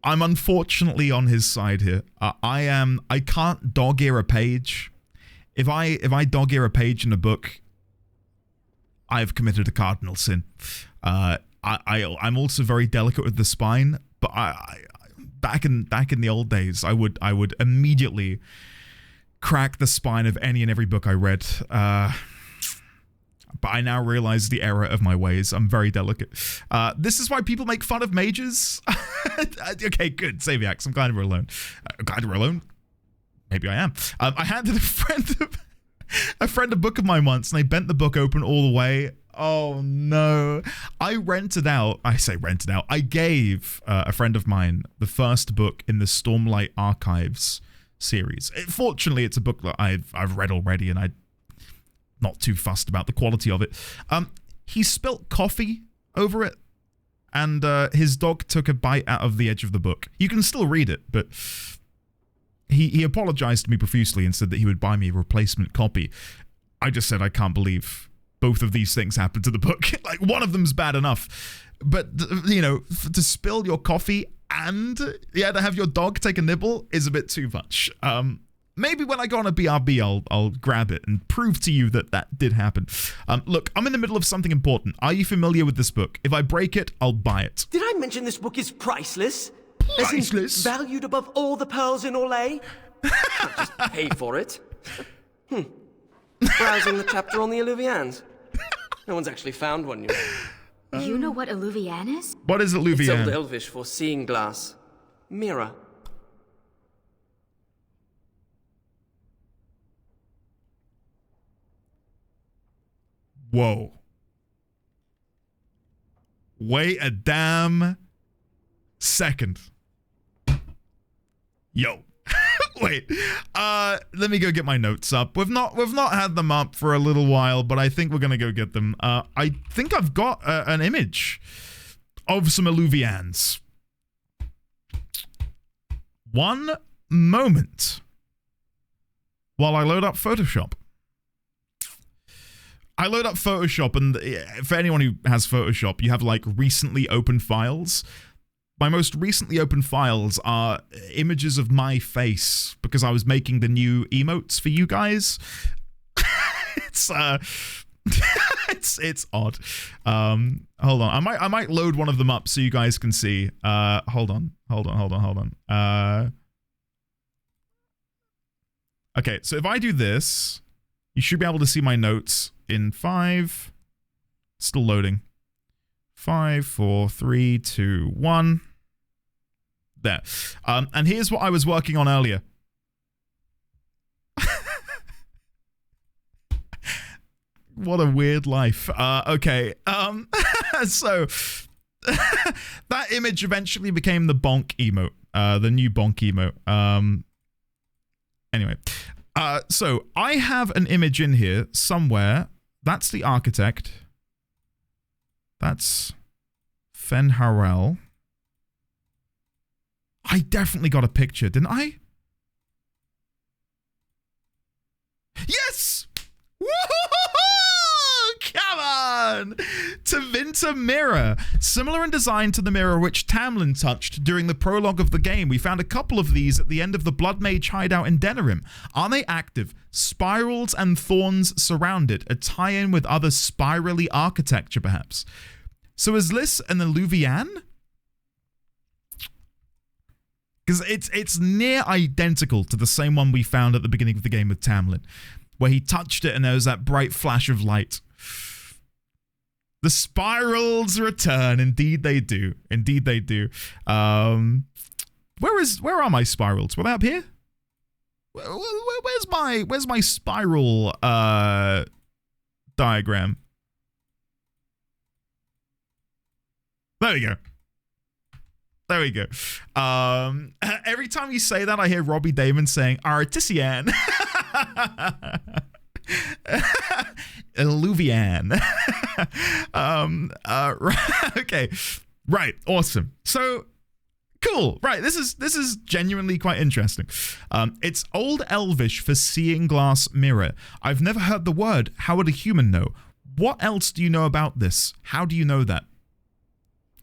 I'm unfortunately on his side here. I can't dog ear a page. If I dog ear a page in a book, I've committed a cardinal sin. I'm also very delicate with the spine, but back in the old days, I would immediately crack the spine of any and every book I read. But I now realize the error of my ways. I'm very delicate. This is why people make fun of mages. Okay, good. Saviax, I'm glad we're alone. Glad we're alone? Maybe I am. I handed a friend a book of mine once, and they bent the book open all the way. Oh, no. I gave a friend of mine the first book in the Stormlight Archives series. Fortunately, it's a book that I've read already, and I'm not too fussed about the quality of it. He spilt coffee over it, and his dog took a bite out of the edge of the book. You can still read it, but he apologized to me profusely and said that he would buy me a replacement copy. I just said I can't believe both of these things happened to the book. Like, one of them's bad enough, but, you know, to spill your coffee and to have your dog take a nibble is a bit too much. Maybe when I go on a BRB, I'll grab it and prove to you that did happen. Look, I'm in the middle of something important. Are you familiar with this book? If I break it, I'll buy it. Did I mention this book is priceless? Priceless? Valued above all the pearls in Orlais? Can't just pay for it. Browsing the chapter on the Eluvians. No one's actually found one yet. You know what Eluvian is? What is Eluvian? It's Old Elvish for seeing glass. Mirror. Whoa. Wait a damn second. Yo. Wait. Let me go get my notes up. We've not had them up for a little while, but I think we're gonna go get them. I think I've got an image of some Eluvians. One moment while I load up Photoshop. I load up Photoshop, and for anyone who has Photoshop, you have like recently opened files. My most recently opened files are images of my face because I was making the new emotes for you guys. It's it's odd. Hold on. I might load one of them up so you guys can see. Hold on. Okay, so if I do this, you should be able to see my notes in 5. Still loading. 5, 4, 3, 2, 1. There. And here's what I was working on earlier. What a weird life. Okay. So that image eventually became the bonk emote. The new bonk emote. Anyway. So I have an image in here somewhere. That's the architect. That's Fen Harel. I definitely got a picture, didn't I? Yes! Woo-hoo-hoo-hoo! Come on! Tevinter mirror. Similar in design to the mirror which Tamlin touched during the prologue of the game. We found a couple of these at the end of the Blood Mage hideout in Denerim. Are they active? Spirals and thorns surround it. A tie-in with other spirally architecture, perhaps. So is this an Eluvian? Because it's near identical to the same one we found at the beginning of the game with Tamlin, where he touched it and there was that bright flash of light. The spirals return. Indeed they do. Indeed they do. Where are my spirals? Were they up here? Where's my spiral diagram? There we go. There we go. Every time you say that, I hear Robbie Damon saying Artisian. Eluvian. Okay. Right. Awesome. So cool. Right. This is genuinely quite interesting. It's Old Elvish for seeing glass mirror. I've never heard the word. How would a human know? What else do you know about this? How do you know that?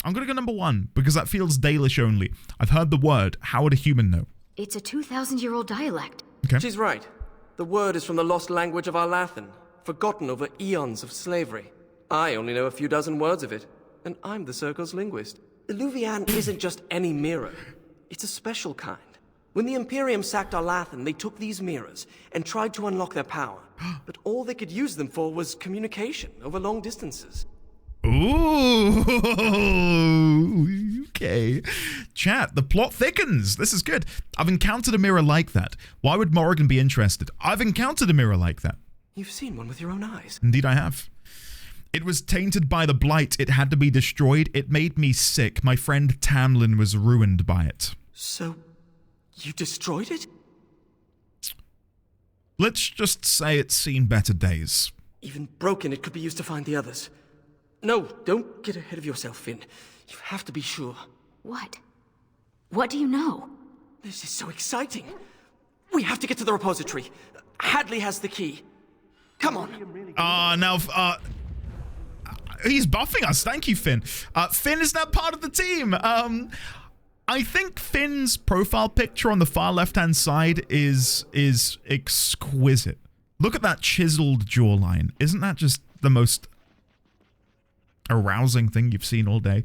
I'm going to go number 1, because that feels Dalish only. I've heard the word. How would a human know? It's a 2,000-year-old dialect. Okay. She's right. The word is from the lost language of Arlathan, forgotten over eons of slavery. I only know a few dozen words of it, and I'm the Circle's linguist. Eluvian isn't just any mirror. It's a special kind. When the Imperium sacked Arlathan, they took these mirrors and tried to unlock their power. But all they could use them for was communication over long distances. Ooh, okay. Chat, the plot thickens. This is good. I've encountered a mirror like that. Why would Morrigan be interested? I've encountered a mirror like that. You've seen one with your own eyes. Indeed I have. It was tainted by the blight. It had to be destroyed. It made me sick. My friend Tamlin was ruined by it. So, you destroyed it? Let's just say it's seen better days. Even broken, it could be used to find the others. No, don't get ahead of yourself, Finn. You have to be sure. What? What do you know? This is so exciting. We have to get to the repository. Hadley has the key. Come on. He's buffing us. Thank you, Finn. Finn is now part of the team. I think Finn's profile picture on the far left-hand side is exquisite. Look at that chiseled jawline. Isn't that just the most arousing thing you've seen all day?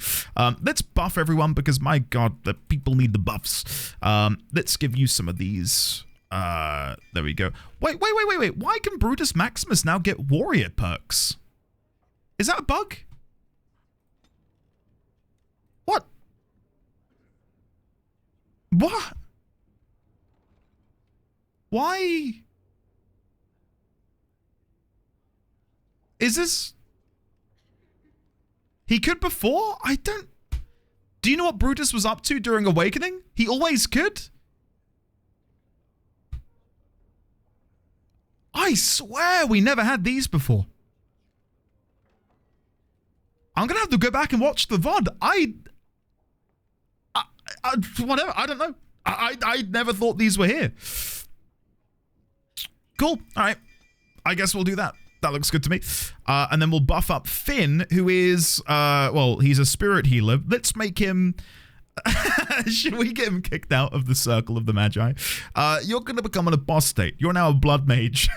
Let's buff everyone because, my god, the people need the buffs. Let's give you some of these. There we go. Wait. Why can Brutus Maximus now get warrior perks? Is that a bug? What? What? Why? Is this... He could before? I don't... Do you know what Brutus was up to during Awakening? He always could. I swear we never had these before. I'm gonna have to go back and watch the VOD. Whatever, I don't know. I never thought these were here. Cool, alright. I guess we'll do that. That looks good to me. And then we'll buff up Finn, who is, well, he's a spirit healer. Let's make him... Should we get him kicked out of the Circle of the Magi? You're going to become an apostate. You're now a blood mage.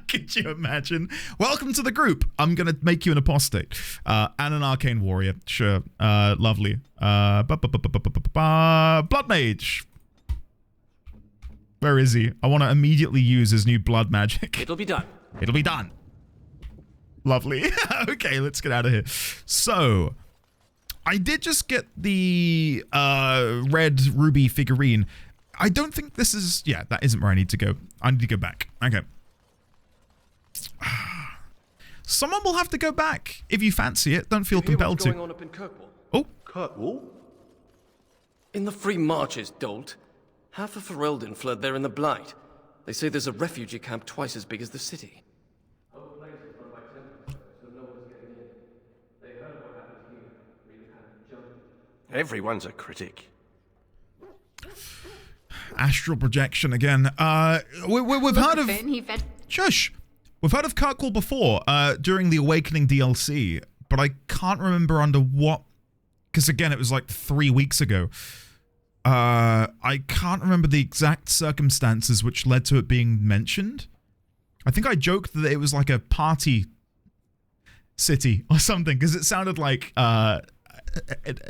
Could you imagine? Welcome to the group. I'm going to make you an apostate. And an arcane warrior. Sure. Lovely. Blood mage. Where is he? I want to immediately use his new blood magic. It'll be done. It'll be done. Lovely. Okay, let's get out of here. So, I did just get the red ruby figurine. I don't think this is... Yeah, that isn't where I need to go. I need to go back. Okay. Someone will have to go back if you fancy it. Don't feel You hear compelled what's to. going on up in Kirkwall? Oh, Kirkwall? In the Free Marches, Dolt. Half of Ferelden fled there in the Blight. They say there's a refugee camp twice as big as the city. Everyone's a critic. astral projection again. We've heard of... Shush! We've heard of Kirkwall before, during the Awakening DLC, but I can't remember under what... Because again, it was like 3 weeks ago. I can't remember the exact circumstances which led to it being mentioned. I think I joked that it was like a party city or something, because it sounded like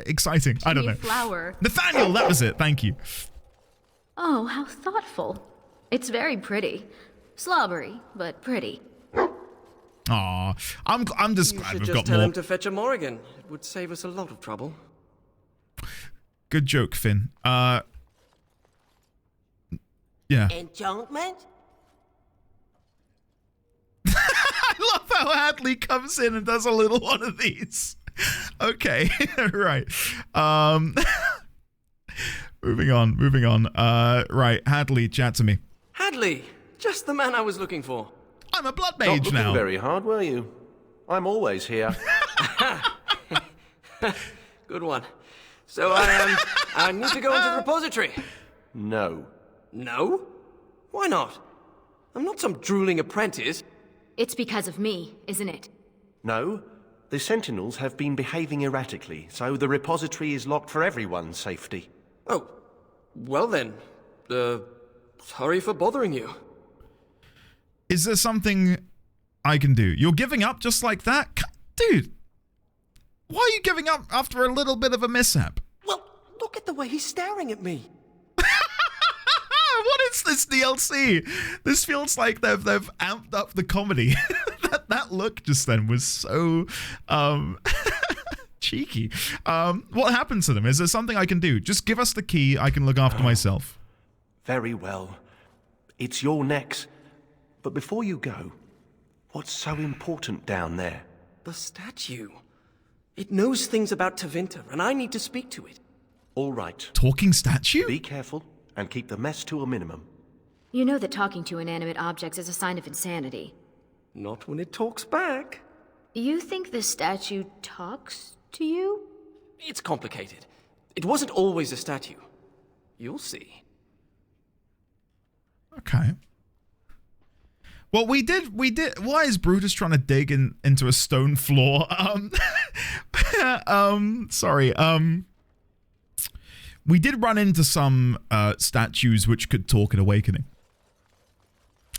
exciting. I don't know. Flower. Nathaniel, that was it. Thank you. Oh, how thoughtful. It's very pretty. Slobbery, but pretty. Aw, I'm just glad we've got Just tell more. him to fetch a Morrigan. It would save us a lot of trouble. Good joke, Finn. Yeah. Enchantment? I love how Hadley comes in and does a little one of these. Okay, right. Moving on. Right, Hadley, chat to me. Hadley, just the man I was looking for. I'm a blood Not mage looking now. very hard, were you? I'm always here. Good one. So I need to go into the repository. No. No? Why not? I'm not some drooling apprentice. It's because of me, isn't it? No. The Sentinels have been behaving erratically, so the repository is locked for everyone's safety. Oh, well then. Sorry for bothering you. Is there something I can do? You're giving up just like that? Dude, why are you giving up after a little bit of a mishap? Well, look at the way he's staring at me. What is this DLC? This feels like they've amped up the comedy. that look just then was so cheeky. What happened to them? Is there something I can do? Just give us the key. I can look after myself. Very well. It's your necks. But before you go, what's so important down there? The statue. It knows things about Tevinter, and I need to speak to it. All right. Talking statue? Be careful and keep the mess to a minimum. You know that talking to inanimate objects is a sign of insanity. Not when it talks back. You think the statue talks to you? It's complicated. It wasn't always a statue. You'll see. Okay. Well, we did. Why is Brutus trying to dig into a stone floor? Sorry. We did run into some statues which could talk in Awakening.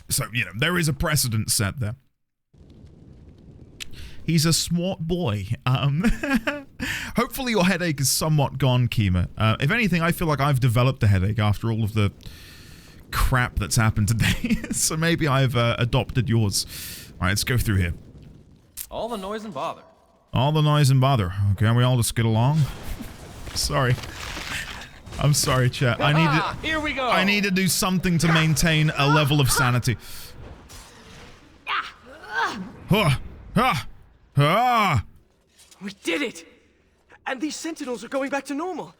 So, there is a precedent set there. He's a smart boy. Hopefully your headache is somewhat gone, Kima. If anything, I feel like I've developed a headache after all of the crap that's happened today. So maybe I've adopted yours. All right, let's go through here. All the noise and bother. All the noise and bother. Okay, we all just get along? Sorry. I'm sorry, chat. Here we go. I need to do something to maintain a level of sanity. We did it! And these sentinels are going back to normal.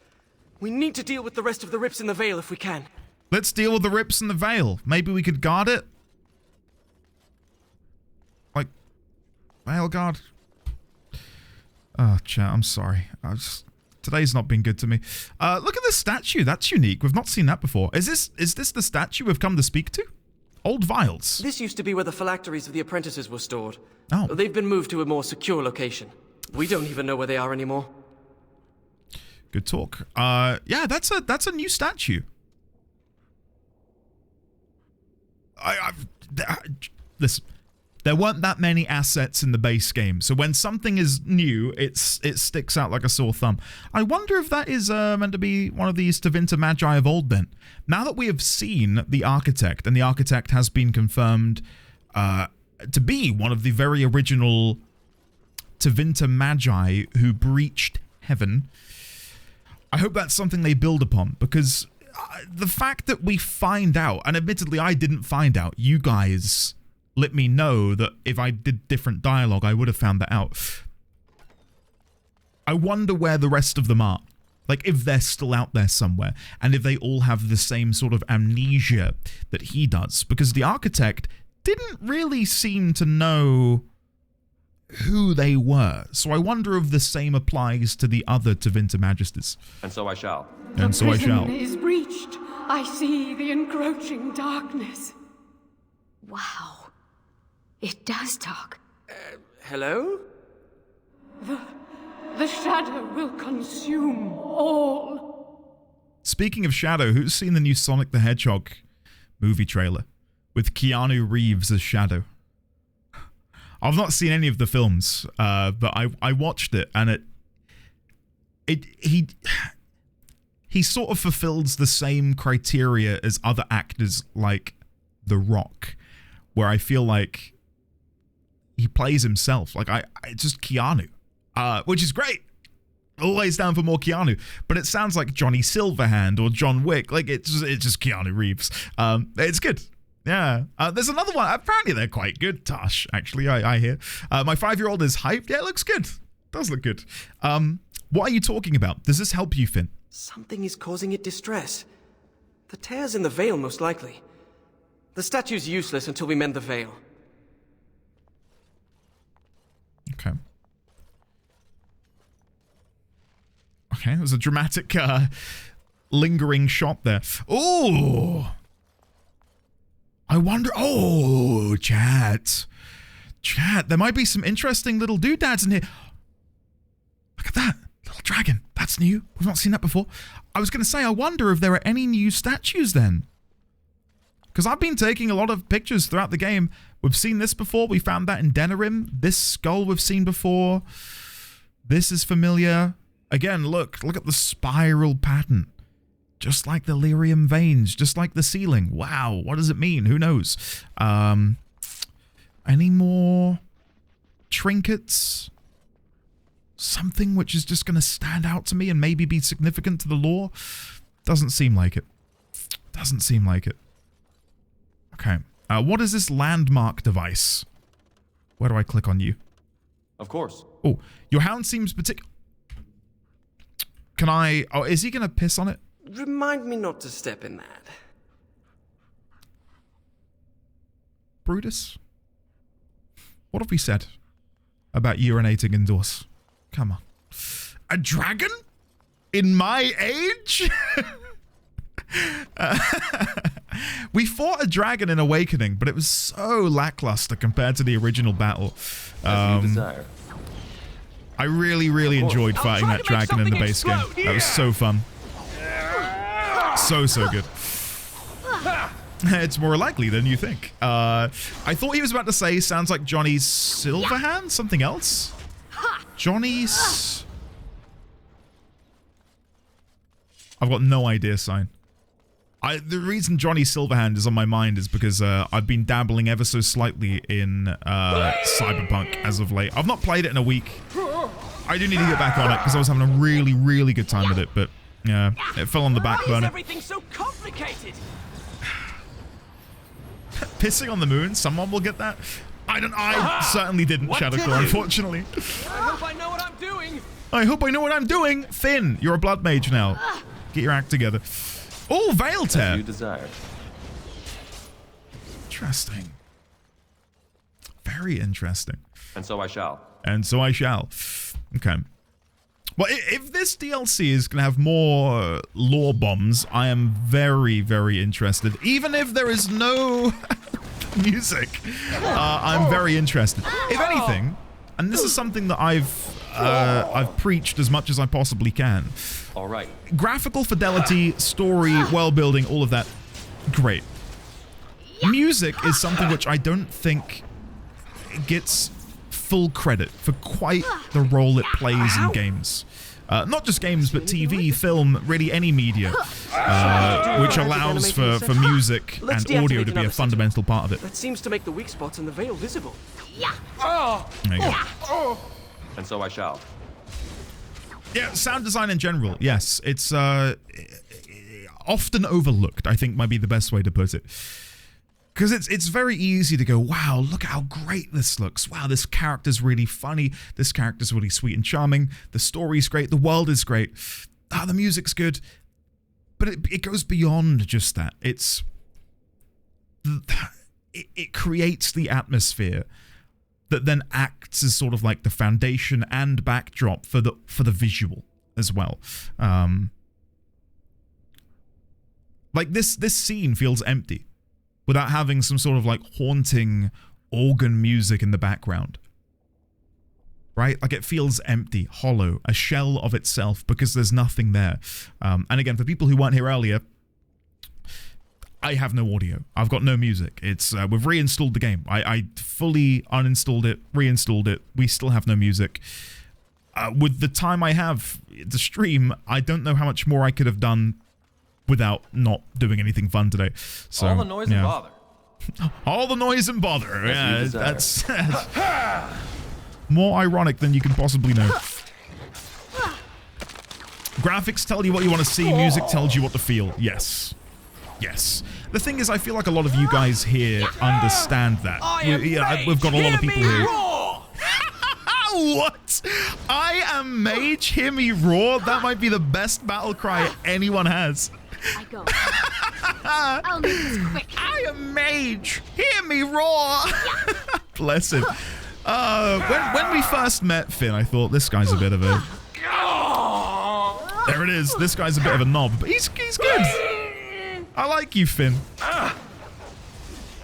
We need to deal with the rest of the rips in the Vale if we can. Let's deal with the rips in the Vale. Maybe we could guard it? Like, Vale guard? Oh, chat, I'm sorry. Today's not been good to me. Look at this statue. That's unique. We've not seen that before. Is this the statue we've come to speak to? Old vials. This used to be where the phylacteries of the apprentices were stored. Oh. They've been moved to a more secure location. We don't even know where they are anymore. Good talk. Yeah, that's a new statue. Listen, there weren't that many assets in the base game, so when something is new, it sticks out like a sore thumb. I wonder if that is meant to be one of these Tevinter Magi of old then. Now that we have seen the Architect, and the Architect has been confirmed to be one of the very original Tevinter Magi who breached heaven, I hope that's something they build upon, because the fact that we find out, and admittedly I didn't find out, you guys let me know that if I did different dialogue, I would have found that out. I wonder where the rest of them are. Like, if they're still out there somewhere, and if they all have the same sort of amnesia that he does. Because the architect didn't really seem to know who they were. So I wonder if the same applies to the other Tevinter Magistes. And so I shall. And so I shall. The prison is breached. I see the encroaching darkness. Wow. It does talk. Hello? The shadow will consume all. Speaking of Shadow, who's seen the new Sonic the Hedgehog movie trailer with Keanu Reeves as Shadow? I've not seen any of the films, but I watched it, and he sort of fulfills the same criteria as other actors like The Rock, where I feel like he plays himself. Like it's just Keanu, which is great. Always down for more Keanu, but it sounds like Johnny Silverhand or John Wick. Like it's just Keanu Reeves. It's good. Yeah. There's another one. Apparently they're quite good, Tosh, actually, I hear. My 5-year-old is hyped. Yeah, it looks good. It does look good. What are you talking about? Does this help you, Finn? Something is causing it distress. The tears in the veil, most likely. The statue's useless until we mend the veil. Okay. Okay, there's a dramatic, lingering shot there. Oh! I wonder... Oh, chat. Chat, there might be some interesting little doodads in here. Look at that. Little dragon. That's new. We've not seen that before. I was going to say, I wonder if there are any new statues then. Because I've been taking a lot of pictures throughout the game. We've seen this before. We found that in Denerim. This skull we've seen before. This is familiar. Again, look at the spiral pattern. Just like the lyrium veins, just like the ceiling. Wow, what does it mean? Who knows? Any more trinkets? Something which is just going to stand out to me and maybe be significant to the lore? Doesn't seem like it. Doesn't seem like it. Okay. What is this landmark device? Where do I click on you? Of course. Oh, your hound seems particular. Can I... Oh, is he going to piss on it? Remind me not to step in that. Brutus? What have we said about urinating indoors? Come on. A dragon? In my age? We fought a dragon in Awakening, but it was so lackluster compared to the original battle. As you desire. I really enjoyed fighting that dragon in the base game. That was so fun. So good. It's more likely than you think. I thought he was about to say, sounds like Johnny Silverhand? Something else? Johnny's... I've got no idea, sign. The reason Johnny Silverhand is on my mind is because I've been dabbling ever so slightly in Cyberpunk as of late. I've not played it in a week. I do need to get back on it because I was having a really good time with it, but yeah, it fell on the back burner. Everything so complicated. Pissing on the moon? Someone will get that? I certainly didn't, Shadowclaw, unfortunately. I hope I know what I'm doing. I hope I know what I'm doing. Finn, you're a blood mage now. Get your act together. Oh, Veil Tear. As you desire. Interesting. Very interesting. And so I shall. And so I shall. Okay. Well, if this DLC is going to have more lore bombs, I am very interested. Even if there is no music, I'm very interested. If anything, and this is something that I've preached as much as I possibly can. All right. Graphical fidelity, story, world building, all of that, great. Music is something which I don't think gets full credit for quite the role it plays in games. Not just games, but TV, film, really any media, which allows for music and audio to be a fundamental part of it. That seems to make the weak spots in the veil visible. There you go. And so I shall. Yeah, sound design in general, yes. It's often overlooked, I think might be the best way to put it. Because it's very easy to go, wow, look how great this looks. Wow, this character's really funny. This character's really sweet and charming. The story's great. The world is great. The music's good. But it goes beyond just that. It creates the atmosphere that then acts as sort of like the foundation and backdrop for the visual as well. Like this scene feels empty without having some sort of like haunting organ music in the background. Right? Like it feels empty, hollow, a shell of itself because there's nothing there. And again, for people who weren't here earlier, I have no audio. I've got no music. It's we've reinstalled the game. I fully uninstalled it, reinstalled it. We still have no music. With the time I have to stream, I don't know how much more I could have done without not doing anything fun today. So, all the noise and bother. All the noise and bother. Yeah, you desire. that's more ironic than you can possibly know. Graphics tell you what you want to see. Music tells you what to feel. Yes. Yes. The thing is, I feel like a lot of you guys here understand that. We've got a lot of people here. What? I am mage, hear me roar? That might be the best battle cry anyone has. I go. I'll make this quick. I am mage, hear me roar. Bless him. When we first met Finn, I thought this guy's a bit of a... There it is. This guy's a bit of a knob, but he's good. I like you, Finn.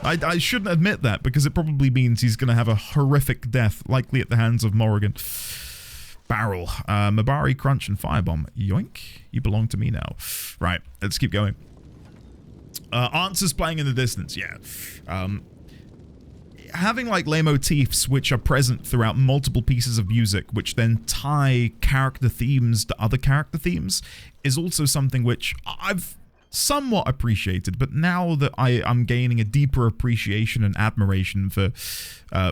I shouldn't admit that because it probably means he's going to have a horrific death, likely at the hands of Morrigan. Barrel. Mabari, Crunch, and Firebomb. Yoink. You belong to me now. Right, let's keep going. Answers playing in the distance. Yeah. Having like leitmotifs which are present throughout multiple pieces of music which then tie character themes to other character themes is also something which I've somewhat appreciated, but now that I'm gaining a deeper appreciation and admiration for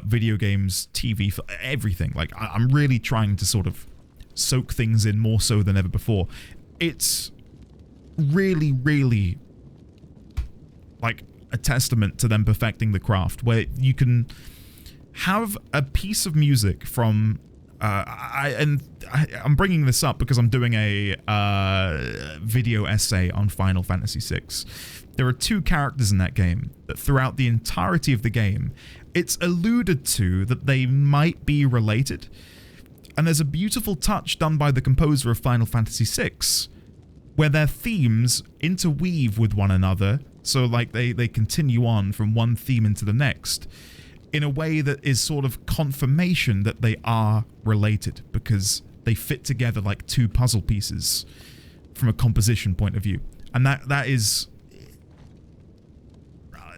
video games, TV, for everything, like I'm really trying to sort of soak things in more so than ever before. It's really, really like a testament to them perfecting the craft, where you can have a piece of music from I'm bringing this up because I'm doing a video essay on Final Fantasy VI. There are two characters in that game that throughout the entirety of the game, it's alluded to that they might be related. And there's a beautiful touch done by the composer of Final Fantasy VI where their themes interweave with one another. So like they continue on from one theme into the next in a way that is sort of confirmation that they are related because they fit together like two puzzle pieces from a composition point of view. And that is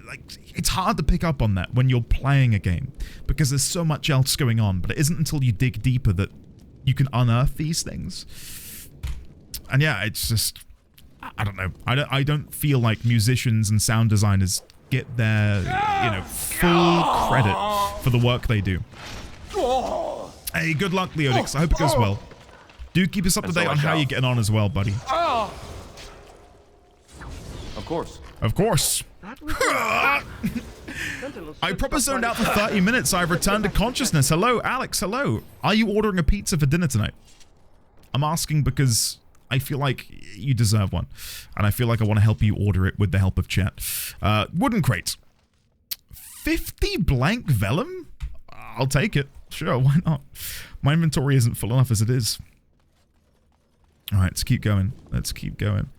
like, it's hard to pick up on that when you're playing a game because there's so much else going on, but it isn't until you dig deeper that you can unearth these things. And yeah, it's just, I don't know. I don't feel like musicians and sound designers get their, full credit for the work they do. Hey, good luck, Leonix. I hope it goes well. Do keep us up to date on how you're getting on as well, buddy. Of course. Of course. I proper zoned out for 30 minutes. I've returned to consciousness. Hello, Alex. Hello. Are you ordering a pizza for dinner tonight? I'm asking because I feel like you deserve one. And I feel like I want to help you order it with the help of chat. Wooden crate. 50 blank vellum? I'll take it. Sure, why not? My inventory isn't full enough as it is. Alright, let's keep going. Let's keep going.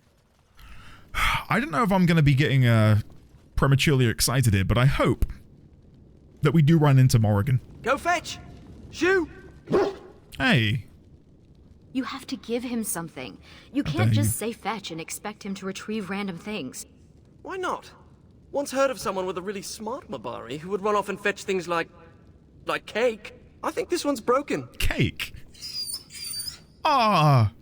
I don't know if I'm going to be getting prematurely excited here, but I hope that we do run into Morrigan. Go fetch! Shoo! Hey. You have to give him something. You can't just say fetch and expect him to retrieve random things. Why not? Once heard of someone with a really smart Mabari who would run off and fetch things like cake. I think this one's broken. Cake? Ah,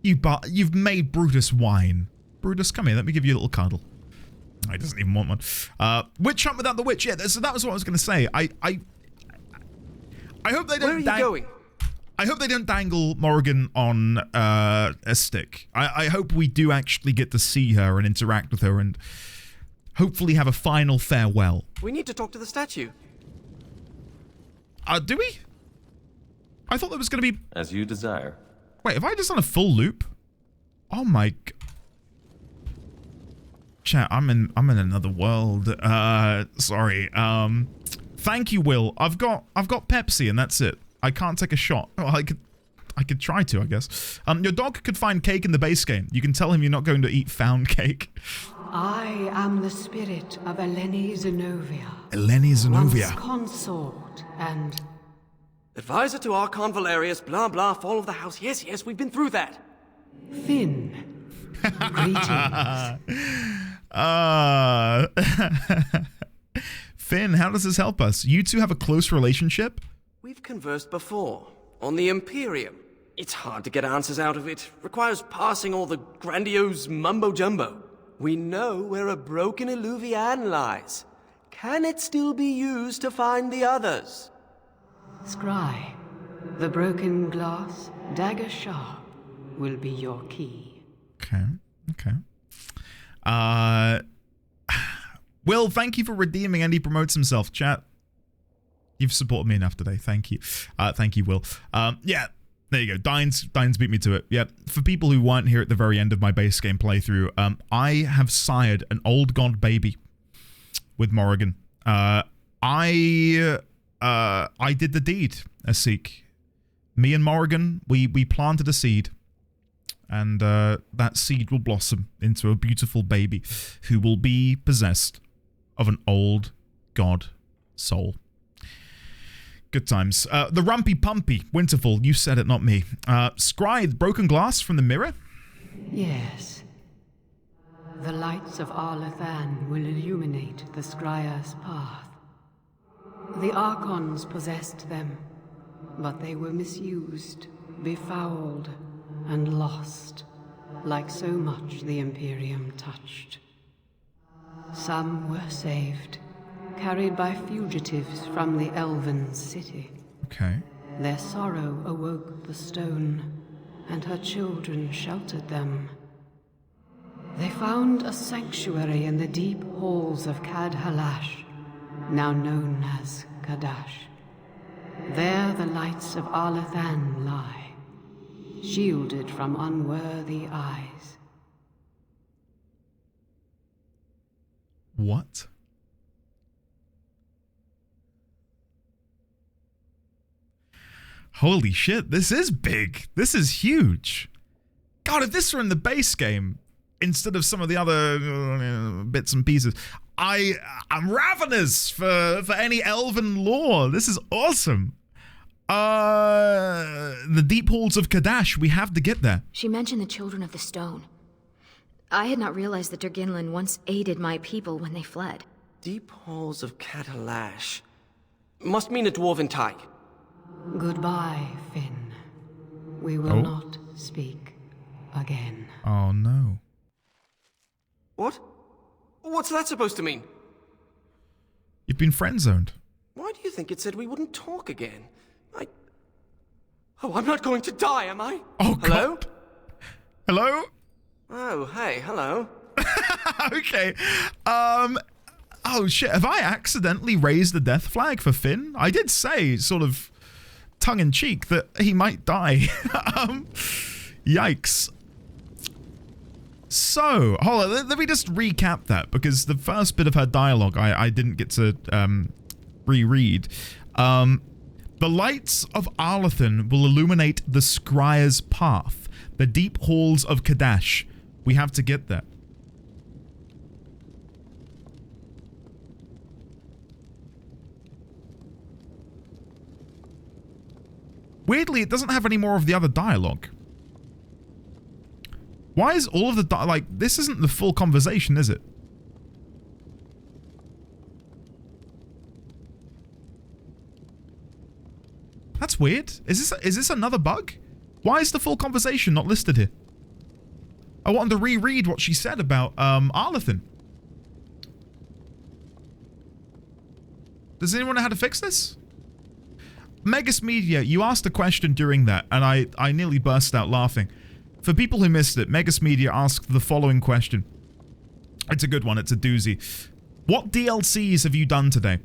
you've made Brutus whine. Brutus, come here. Let me give you a little cuddle. Oh, he doesn't even want one. Witch hunt without the witch. Yeah, so that was what I was going to say. I hope they don't. Where are you going? I hope they don't dangle Morrigan on a stick. I hope we do actually get to see her and interact with her and hopefully have a final farewell. We need to talk to the statue. Do we? I thought there was going to be... As you desire. Wait, have I just done a full loop? Oh my... Chat, I'm in another world. Sorry. Thank you, Will. I've got Pepsi and that's it. I can't take a shot. Well, I could try to, I guess. Your dog could find cake in the base game. You can tell him you're not going to eat found cake. I am the spirit of Eleni Zenobia. Eleni Zenobia. Once consort and... Advisor to Archon Valerius, blah blah, fall of the house. Yes, yes, we've been through that. Finn. Greetings. Finn, how does this help us? You two have a close relationship? We've conversed before, on the Imperium. It's hard to get answers out of it. Requires parsing all the grandiose mumbo-jumbo. We know where a broken Eluvian lies. Can it still be used to find the others? Scry, the broken glass, dagger sharp, will be your key. Okay. Will, thank you for redeeming, and he promotes himself. Chat, you've supported me enough today. Thank you. Thank you, Will. Yeah, there you go. Dines beat me to it. Yeah, for people who weren't here at the very end of my base game playthrough, I have sired an old god baby with Morrigan. I did the deed, Asik. Me and Morrigan, we planted a seed. And that seed will blossom into a beautiful baby who will be possessed of an old god soul. Good times. The Rumpy Pumpy, Winterfall, you said it, not me. Scry, broken glass from the mirror? Yes. The lights of Arlathan will illuminate the Scryer's path. The Archons possessed them, but they were misused, befouled, and lost, like so much the Imperium touched. Some were saved, carried by fugitives from the Elven city. Okay. Their sorrow awoke the stone, and her children sheltered them. They found a sanctuary in the deep halls of Cad Halash, now known as Kadash. There the lights of Arlathan lie, shielded from unworthy eyes. What? Holy shit, this is big. This is huge. God, if this were in the base game, instead of some of the other bits and pieces, I'm ravenous for any elven lore. This is awesome. The deep halls of Kadash, we have to get there. She mentioned the Children of the Stone. I had not realized that Durginlin once aided my people when they fled. Deep halls of Catalash. Must mean a dwarven type. Goodbye, Finn. We will not speak again. Oh no. What? What's that supposed to mean? You've been friend-zoned. Why do you think it said we wouldn't talk again? Oh, I'm not going to die, am I? Oh, hello? God. Hello? Oh, hey, hello. Okay. Oh, shit. Have I accidentally raised the death flag for Finn? I did say, sort of tongue-in-cheek, that he might die. Yikes. So, hold on. Let me just recap that, because the first bit of her dialogue I didn't get to reread. The lights of Arlathan will illuminate the Scryer's path, the deep halls of Kadash. We have to get there. Weirdly, it doesn't have any more of the other dialogue. Why is all of the like, this isn't the full conversation, is it? That's weird. Is this another bug? Why is the full conversation not listed here? I wanted to reread what she said about Arlathan. Does anyone know how to fix this? Megas Media, you asked a question during that, and I nearly burst out laughing. For people who missed it, Megas Media asked the following question. It's a good one. It's a doozy. What DLCs have you done today?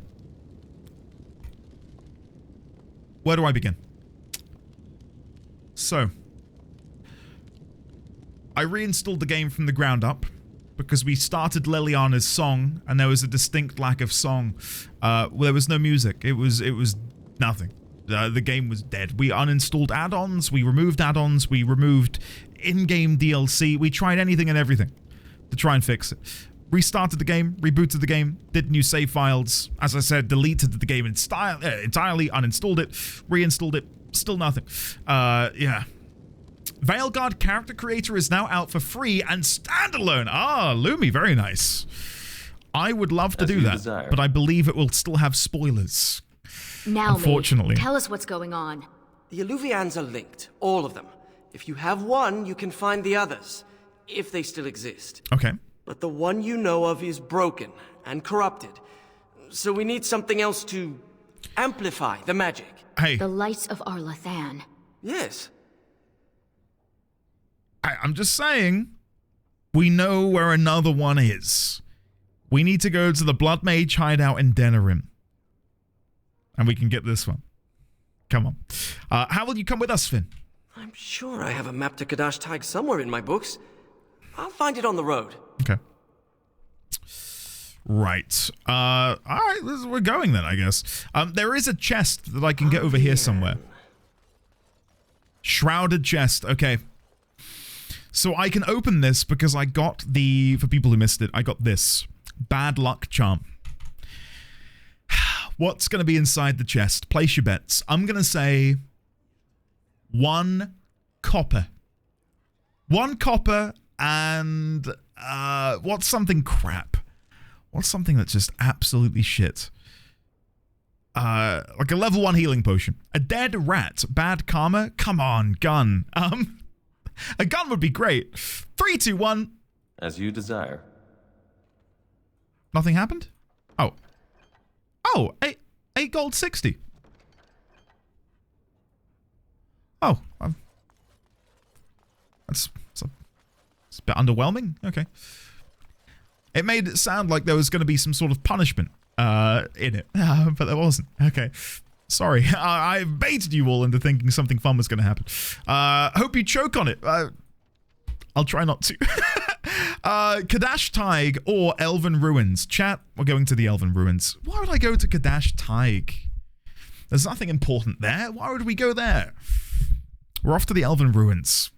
Where do I begin? So, I reinstalled the game from the ground up because we started Liliana's song and there was a distinct lack of song. There was no music. It was nothing. The game was dead. We uninstalled add-ons. We removed add-ons. We removed in-game DLC. We tried anything and everything to try and fix it. Restarted the game, rebooted the game, did new save files. As I said, deleted the game entirely, uninstalled it, reinstalled it, still nothing. Yeah. Veilguard Character Creator is now out for free and standalone. Ah, Lumi, very nice. I would love to do that, but I believe it will still have spoilers. Now, unfortunately. tell us what's going on. The Eluvians are linked, all of them. If you have one, you can find the others, if they still exist. Okay. But the one you know of is broken and corrupted. So we need something else to amplify the magic. Hey. The lights of Arlathan. Yes. I'm just saying, we know where another one is. We need to go to the Blood Mage hideout in Denerim. And we can get this one. Come on. How will you come with us, Finn? I'm sure I have a map to Kadash Taig somewhere in my books. I'll find it on the road. Okay. Right. All right, we're going then, I guess. There is a chest that I can get over here somewhere. Shrouded chest. Okay. So I can open this because I got the, for people who missed it, I got this. Bad luck charm. What's going to be inside the chest? Place your bets. I'm going to say 1 copper. 1 copper and what's something crap? What's something that's just absolutely shit? Like a level 1 healing potion. A dead rat. Bad karma? Come on, gun. A gun would be great. 3, 2, 1. As you desire. Nothing happened? Oh. Oh, 8 gold 60. Oh, it's a bit underwhelming. Okay. It made it sound like there was going to be some sort of punishment in it, but there wasn't. Okay. Sorry, I baited you all into thinking something fun was going to happen. Hope you choke on it. I'll try not to. Kadash Taig or Elven Ruins. Chat, we're going to the Elven Ruins. Why would I go to Kadash Taig? There's nothing important there. Why would we go there? We're off to the Elven Ruins.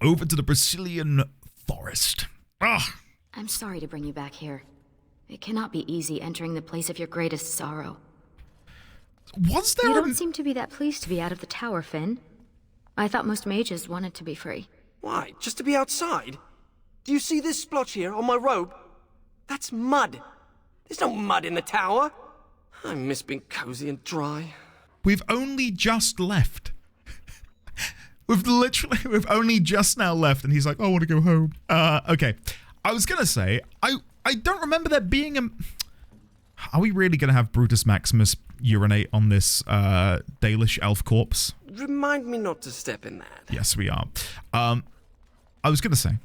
Over to the Brazilian Forest. Ugh. I'm sorry to bring you back here. It cannot be easy entering the place of your greatest sorrow. Was there You don't seem to be that pleased to be out of the tower, Finn. I thought most mages wanted to be free. Why, just to be outside? Do you see this splotch here on my robe? That's mud. There's no mud in the tower. I miss being cozy and dry. We've only just left. We've only just now left, and he's like, I want to go home. Okay. I was gonna say, I don't remember there being a... Are we really gonna have Brutus Maximus urinate on this Dalish elf corpse? Remind me not to step in that. Yes, we are. I was gonna say,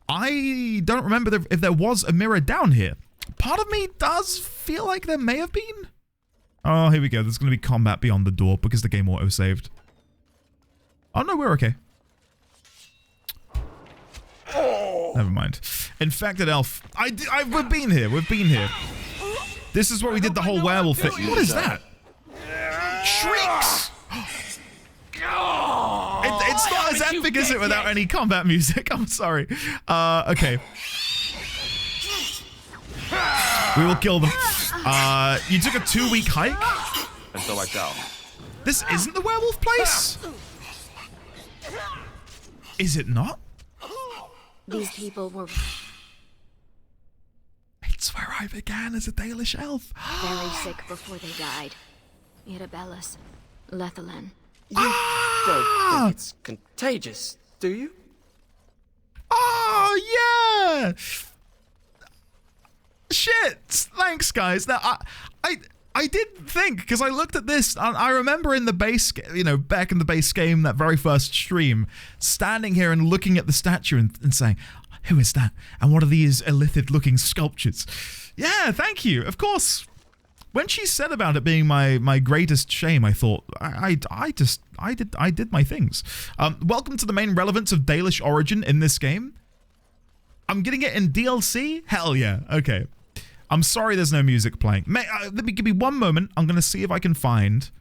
I don't remember if there was a mirror down here. Part of me does feel like there may have been. Oh, here we go. There's gonna be combat beyond the door because the game auto-saved. Oh no, we're okay. Never mind. Infected elf. We've been here. We've been here. This is where we did the whole werewolf thing. What is that? Shrieks! It's not as epic, is it, without any combat music? I'm sorry. Okay. We will kill them. You took a 2-week hike? And so I shall. This isn't the werewolf place? Is it not? These people were... It's where I began as a Dalish elf. very sick before they died. Irabellis, Lethalan. You don't think it's contagious, do you? Oh, yeah! Shit! Thanks, guys. Now, I did think, because I looked at this, I remember in the base, back in the base game, that very first stream, standing here and looking at the statue and saying, Who is that? And what are these illithid-looking sculptures? Yeah, thank you. Of course. When she said about it being my greatest shame, I thought I did my things. Welcome to the main relevance of Dalish origin in this game. I'm getting it in DLC? Hell yeah. Okay. I'm sorry there's no music playing. Give me one moment. I'm going to see if I can find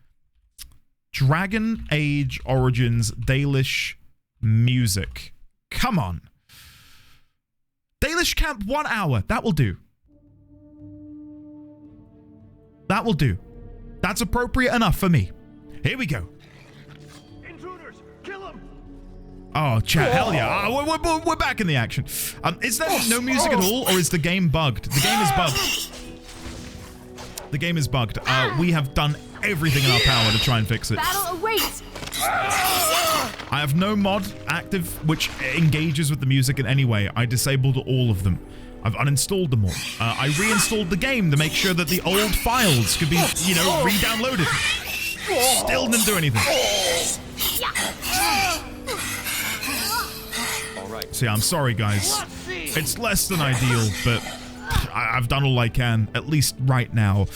Dragon Age Origins Dalish music. Come on. Dalish Camp 1 hour. That will do. That will do. That's appropriate enough for me. Here we go. Intruders, kill them. Oh, chat, hell yeah. We're back in the action. Is there no music at all, or is the game bugged? The game is bugged. The game is bugged. We have done everything in our power to try and fix it. Battle awaits. I have no mod active which engages with the music in any way. I disabled all of them. I've uninstalled them all. I reinstalled the game to make sure that the old files could be, you know, re-downloaded. Still didn't do anything. See, I'm sorry, guys. It's less than ideal, but I've done all I can, at least right now.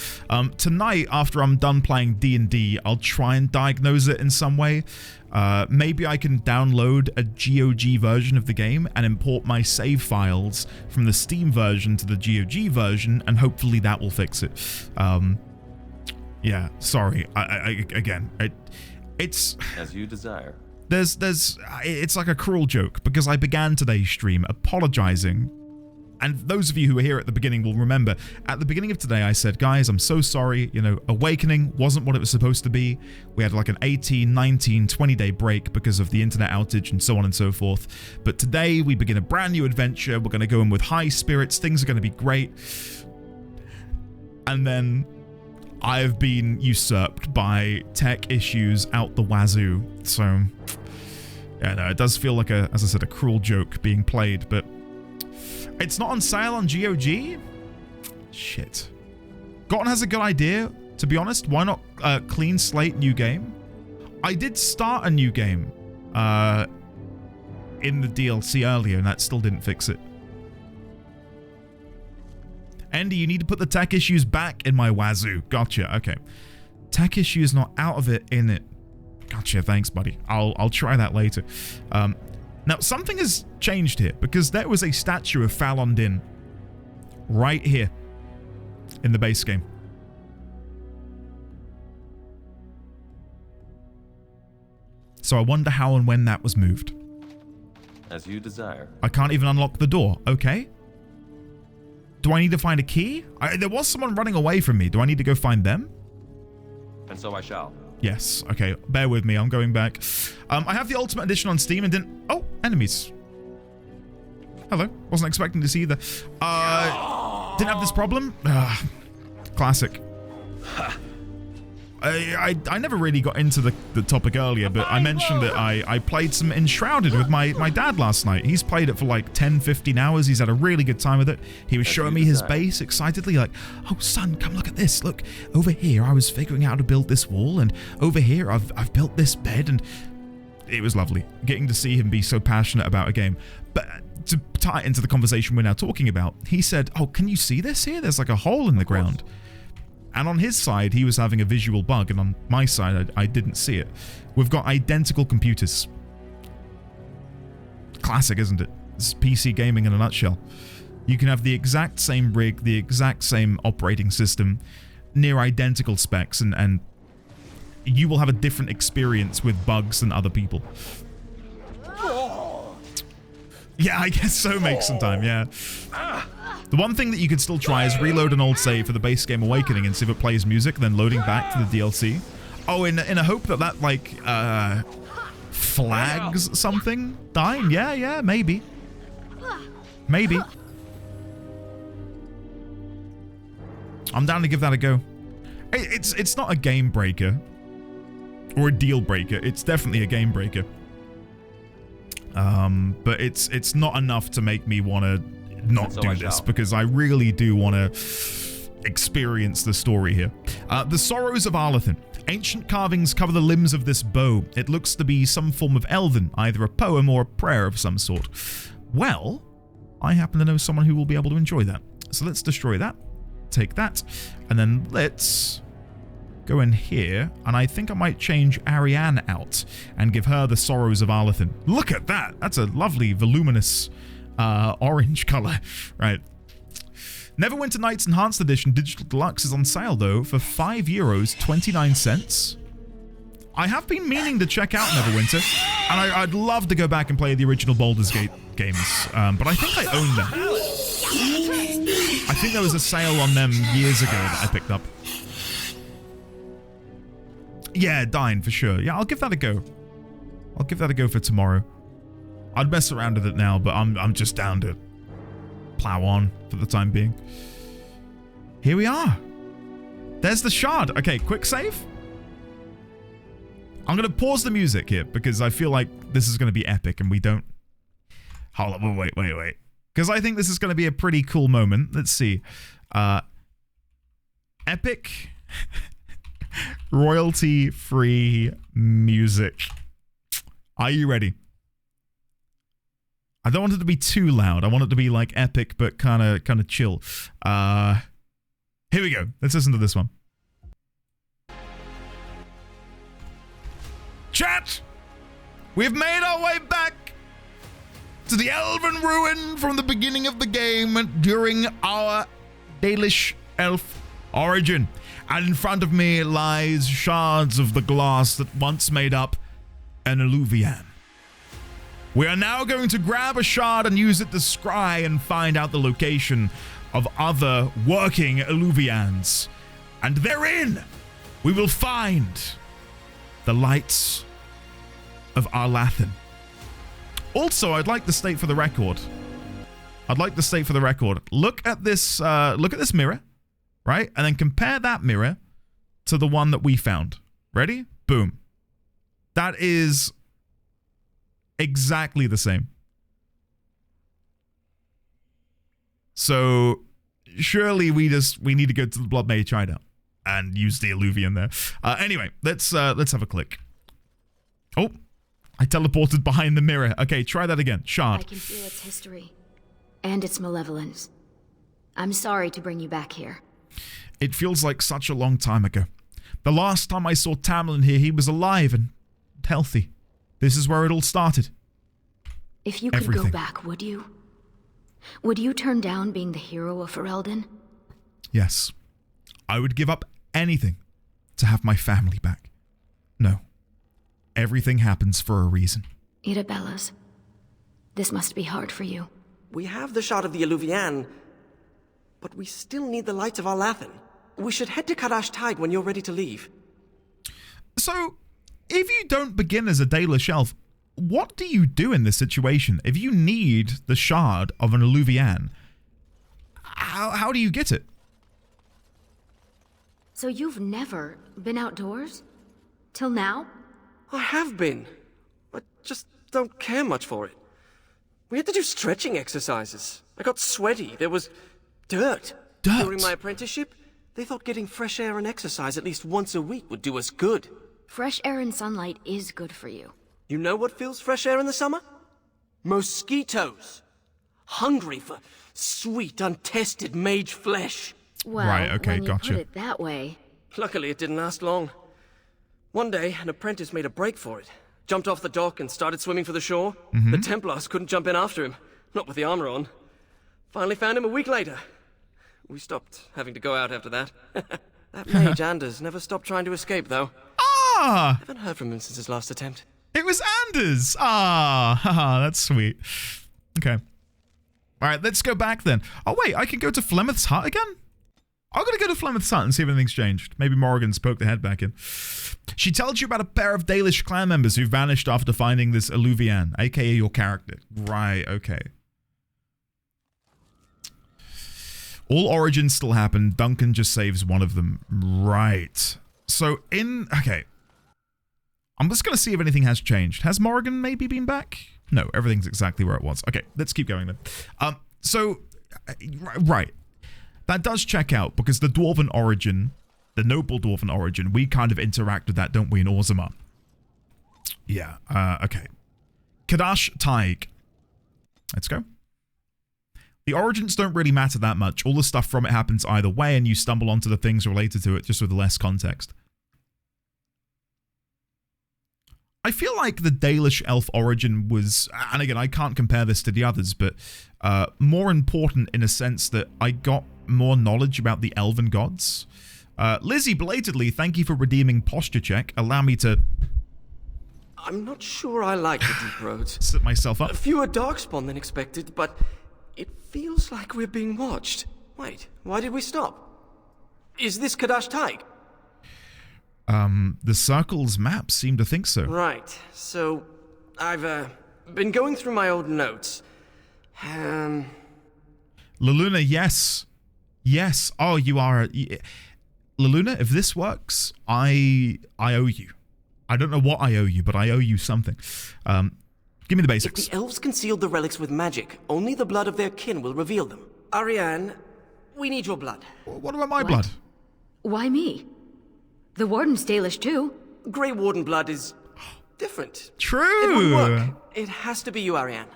Tonight, after I'm done playing D&D, I'll try and diagnose it in some way. Maybe I can download a GOG version of the game and import my save files from the Steam version to the GOG version, and hopefully that will fix it. Yeah, sorry. Again, it's as you desire. It's like a cruel joke, because I began today's stream apologizing. And those of you who were here at the beginning will remember, at the beginning of today I said, guys, I'm so sorry, you know, Awakening wasn't what it was supposed to be. We had like an 18, 19, 20-day break because of the internet outage and so on and so forth. But today we begin a brand new adventure. We're going to go in with high spirits. Things are going to be great. And then I've been usurped by tech issues out the wazoo. So, yeah, no, it does feel like as I said, a cruel joke being played, but it's not on sale on GOG? Shit. Gotten has a good idea, to be honest. Why not clean slate new game? I did start a new game in the DLC earlier, and that still didn't fix it. Andy, you need to put the tech issues back in my wazoo. Gotcha, okay. Tech issues not out of it, in it. Gotcha, thanks, buddy. I'll try that later. Now, something has changed here, because there was a statue of Fallon Din right here in the base game. So I wonder how and when that was moved. As you desire. I can't even unlock the door. Okay. Do I need to find a key? There was someone running away from me. Do I need to go find them? And so I shall. Yes. Okay. Bear with me. I'm going back. I have the Ultimate Edition on Steam and didn't... Oh, enemies. Hello. Wasn't expecting to see either. Didn't have this problem. Classic. I never really got into the topic earlier, but I mentioned that I played some Enshrouded with my dad last night. He's played it for like 10, 15 hours. He's had a really good time with it. He was showing me his base excitedly, like, oh son, come look at this. Look, over here I was figuring out how to build this wall, and over here I've built this bed, and it was lovely getting to see him be so passionate about a game. But to tie it into the conversation we're now talking about, he said, oh, can you see this here? There's like a hole in the ground. And on his side, he was having a visual bug, and on my side, I didn't see it. We've got identical computers. Classic, isn't it? This is PC gaming in a nutshell. You can have the exact same rig, the exact same operating system, near identical specs, and you will have a different experience with bugs than other people. Yeah, I guess so. Makes some time, yeah. The one thing that you could still try is reload an old save for the base game Awakening and see if it plays music, then loading back to the DLC. Oh, in a hope that like, flags something dying? Yeah, maybe. Maybe. I'm down to give that a go. It's not a game breaker. Or a deal breaker. It's definitely a game breaker. But it's not enough to make me want to not do this, because I really do want to experience the story here. The Sorrows of Arlathan. Ancient carvings cover the limbs of this bow. It looks to be some form of Elven, either a poem or a prayer of some sort. Well, I happen to know someone who will be able to enjoy that. So let's destroy that. Take that. And then let's go in here. And I think I might change Ariane out and give her the Sorrows of Arlathan. Look at that. That's a lovely, voluminous orange color. Right. Neverwinter Nights Enhanced Edition Digital Deluxe is on sale, though, for €5.29. I have been meaning to check out Neverwinter, and I'd love to go back and play the original Baldur's Gate games, but I think I own them. I think there was a sale on them years ago that I picked up. Yeah, Dine, for sure. Yeah, I'll give that a go. I'll give that a go for tomorrow. I'd mess around with it now, but I'm just down to plow on for the time being. Here we are. There's the shard. Okay, quick save. I'm going to pause the music here because I feel like this is going to be epic and we don't... Hold on, wait. Because I think this is going to be a pretty cool moment. Let's see. Epic royalty-free music. Are you ready? I don't want it to be too loud. I want it to be like epic, but kind of chill. Here we go. Let's listen to this one. Chat! We've made our way back to the Elven Ruin from the beginning of the game during our Dalish elf origin. And in front of me lies shards of the glass that once made up an Eluvian. We are now going to grab a shard and use it to scry and find out the location of other working Eluvians. And therein, we will find the lights of Arlathan. Also, I'd like to state for the record. Look at this mirror, right? And then compare that mirror to the one that we found. Ready? Boom. That is exactly the same. So surely we need to go to the Blood Mage hideout and use the Eluvian there. Anyway, let's have a click. Oh, I teleported behind the mirror. Okay, try that again. Shard. I can feel its history and its malevolence. I'm sorry to bring you back here. It feels like such a long time ago. The last time I saw Tamlin here, he was alive and healthy. This is where it all started. If you could go back, would you? Would you turn down being the hero of Ferelden? Yes. I would give up anything to have my family back. No. Everything happens for a reason. Irabellas, this must be hard for you. We have the shard of the Eluvian, but we still need the lights of Arlathan. We should head to Kadash Tide when you're ready to leave. So, if you don't begin as a Dalish elf, what do you do in this situation? If you need the shard of an Eluvian, how do you get it? So you've never been outdoors? Till now? I have been. I just don't care much for it. We had to do stretching exercises. I got sweaty. There was dirt. During my apprenticeship, they thought getting fresh air and exercise at least once a week would do us good. Fresh air and sunlight is good for you. You know what fills fresh air in the summer? Mosquitoes. Hungry for sweet, untested mage flesh. Well, right, okay, when you gotcha. put it that way. Luckily, it didn't last long. One day, an apprentice made a break for it. Jumped off the dock and started swimming for the shore. The Templars couldn't jump in after him. Not with the armor on. Finally found him a week later. We stopped having to go out after that. That mage Anders never stopped trying to escape, though. Ah! Haven't heard from him since his last attempt. It was Anders! Ah, haha, that's sweet. Okay. Alright, let's go back then. Oh wait, I can go to Flemeth's hut again? I'm gonna go to Flemeth's hut and see if anything's changed. Maybe Morrigan's poked their head back in. She tells you about a pair of Dalish clan members who vanished after finding this Eluvian, aka your character. Right, okay. All origins still happen. Duncan just saves one of them. Right. So okay. I'm just going to see if anything has changed. Has Morrigan maybe been back? No, everything's exactly where it was. Okay, let's keep going then. Right. That does check out because the Dwarven origin, the noble Dwarven origin, we kind of interact with that, don't we, in Orzammar? Yeah, okay. Kadash Taig. Let's go. The origins don't really matter that much. All the stuff from it happens either way, and you stumble onto the things related to it just with less context. I feel like the Dalish elf origin was, and again, I can't compare this to the others, but more important in a sense that I got more knowledge about the elven gods. Lizzie, belatedly, thank you for redeeming posture check. Allow me to... I'm not sure I like the deep roads. Sit myself up. Fewer darkspawn than expected, but it feels like we're being watched. Wait, why did we stop? Is this Kadash Taig? The Circle's map seem to think so. Right, so I've been going through my old notes. Laluna, yes. Yes. Oh, you are... Laluna, if this works, I owe you. I don't know what I owe you, but I owe you something. Give me the basics. If the elves concealed the relics with magic, only the blood of their kin will reveal them. Ariane, we need your blood. What about my blood? Why me? The Warden's Dalish too. Grey Warden blood is different. True. It won't work. It has to be you, Ariane.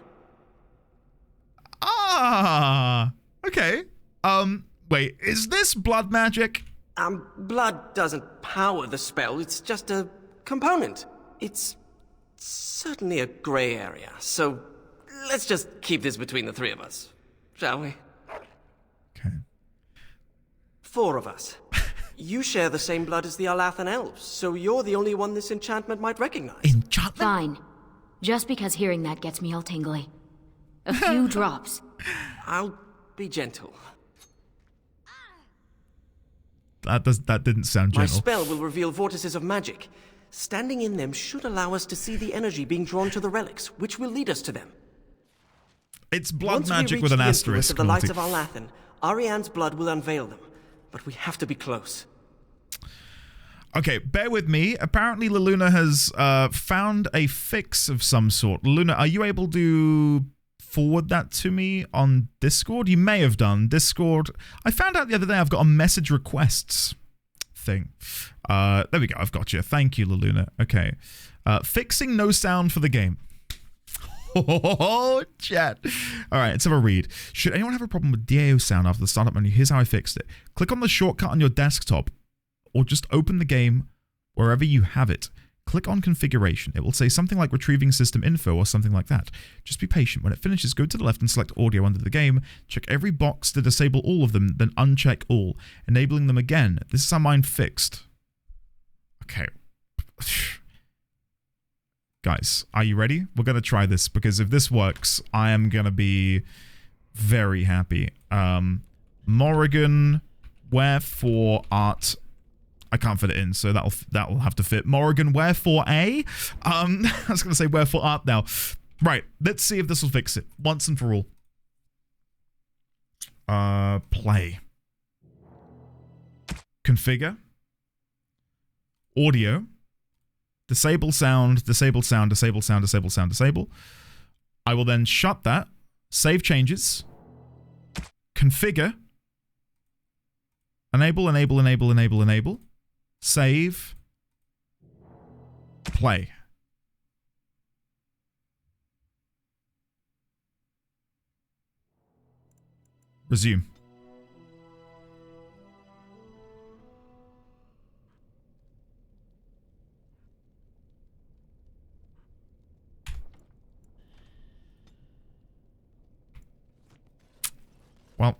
Ah, okay. Wait, is this blood magic? Blood doesn't power the spell. It's just a component. It's certainly a grey area. So let's just keep this between the three of us, shall we? Okay. 4 of us. You share the same blood as the Alathan elves, so you're the only one this enchantment might recognize. Enchantment? Fine. Just because hearing that gets me all tingly. A few drops. I'll be gentle. That didn't sound gentle. My spell will reveal vortices of magic. Standing in them should allow us to see the energy being drawn to the relics, which will lead us to them. It's blood magic with an asterisk. Of the lights of Alathan, Ariane's blood will unveil them. But we have to be close. Okay, bear with me. Apparently, Laluna has found a fix of some sort. Laluna, are you able to forward that to me on Discord? You may have done. Discord. I found out the other day I've got a message requests thing. There we go. I've got you. Thank you, Laluna. Okay. Fixing no sound for the game. Oh, chat. All right, let's have a read. Should anyone have a problem with DAO sound after the startup menu? Here's how I fixed it. Click on the shortcut on your desktop or just open the game wherever you have it. Click on configuration. It will say something like retrieving system info or something like that. Just be patient. When it finishes, go to the left and select audio under the game. Check every box to disable all of them, then uncheck all, enabling them again. This is how mine fixed. Okay. Guys, are you ready? We're going to try this, because if this works, I am going to be very happy. Morrigan, wherefore art... I can't fit it in, so that'll have to fit. Morrigan, wherefore A? I was going to say wherefore art now. Right, let's see if this will fix it. Once and for all. Play. Configure. Audio. Disable sound, disable sound, disable sound, disable sound, disable. I will then shut that, save changes, configure, enable, enable, enable, enable, enable, save, play. Resume. Well.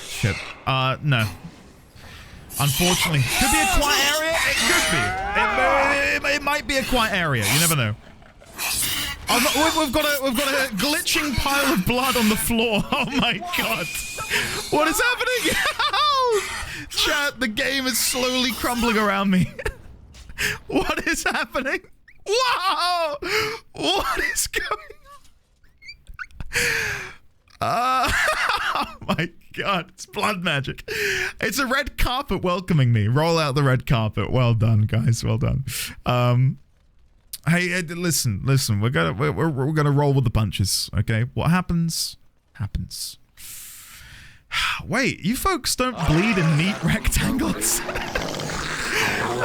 Shit. No. Unfortunately. Could be a quiet area? It could be. It might be a quiet area. You never know. We've got a glitching pile of blood on the floor. Oh my god. What is happening? Chat, the game is slowly crumbling around me. What is happening? Wow! What is going on? Oh my god, it's blood magic. It's a red carpet welcoming me. Roll out the red carpet. Well done, guys. Well done. Hey, listen. We're gonna roll with the punches. Okay, what happens, happens. Wait, you folks don't bleed in neat rectangles.